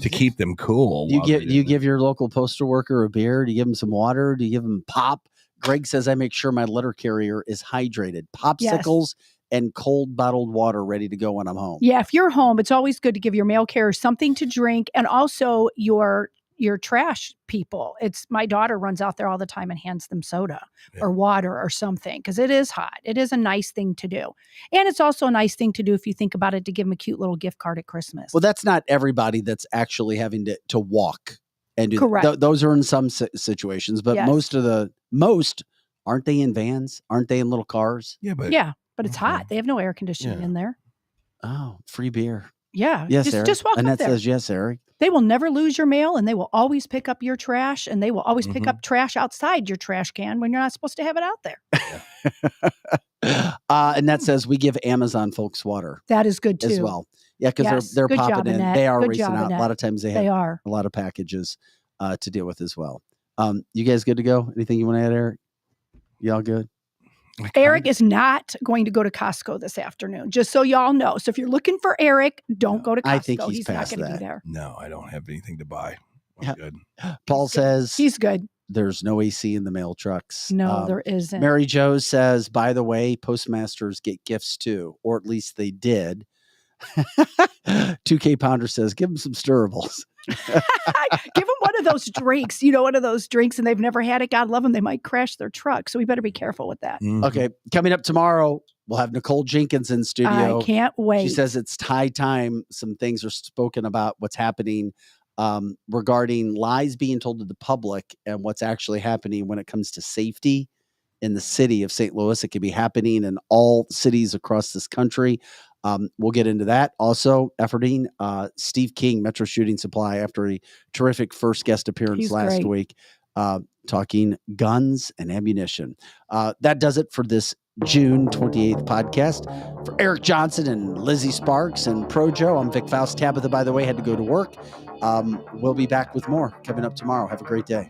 to keep them cool. You give your local postal worker a beer? Do you give them some water? Do you give them pop? Greg says, I make sure my letter carrier is hydrated. Popsicles and cold bottled water ready to go when I'm home. Yeah, if you're home, it's always good to give your mail carrier something to drink, and also your trash people. My daughter runs out there all the time and hands them soda or water or something because it is hot. It is a nice thing to do. And it's also a nice thing to do if you think about it, to give them a cute little gift card at Christmas. Well, that's not everybody that's actually having to walk and do Correct. Those are in some situations, but most aren't they in vans? Aren't they in little cars? Yeah, but but it's Okay. hot. They have no air conditioning Yeah. in there. Oh, free beer. Yeah. Yes, Eric. Just walk Annette up there. says yes, Eric. They will never lose your mail, and they will always pick up your trash, and they will always pick up trash outside your trash can when you're not supposed to have it out there. Annette says we give Amazon folks water That is good too. as well. Yeah, because Yes. they're Good job, popping in. Annette. They are Good racing job, out. A Annette. lot of times they They have are. a lot of packages to deal with as well. You guys good to go? Anything you want to add, Eric? Y'all good? Eric is not going to go to Costco this afternoon, just so y'all know. So if you're looking for Eric, don't go to Costco. I think he's not past going to that. be there. No, I don't have anything to buy. I'm good. Paul says He's good. there's no AC in the mail trucks. No, there isn't. Mary Jo says, by the way, postmasters get gifts too, or at least they did. 2K Pounder says, give them some stirrables. Give them one of those drinks, one of those drinks, and they've never had it. God love them. They might crash their truck. So we better be careful with that. Okay. Coming up tomorrow, we'll have Nicole Jenkins in studio. I can't wait. She says it's high time. Some things are spoken about what's happening regarding lies being told to the public and what's actually happening when it comes to safety in the city of St. Louis. It could be happening in all cities across this country. We'll get into that. Also, efforting Steve King, Metro Shooting Supply, after a terrific first guest appearance He's last great. week, talking guns and ammunition. That does it for this June 28th podcast. For Eric Johnson and Lizzie Sparks and Projo, I'm Vic Faust. Tabitha, by the way, had to go to work. We'll be back with more coming up tomorrow. Have a great day.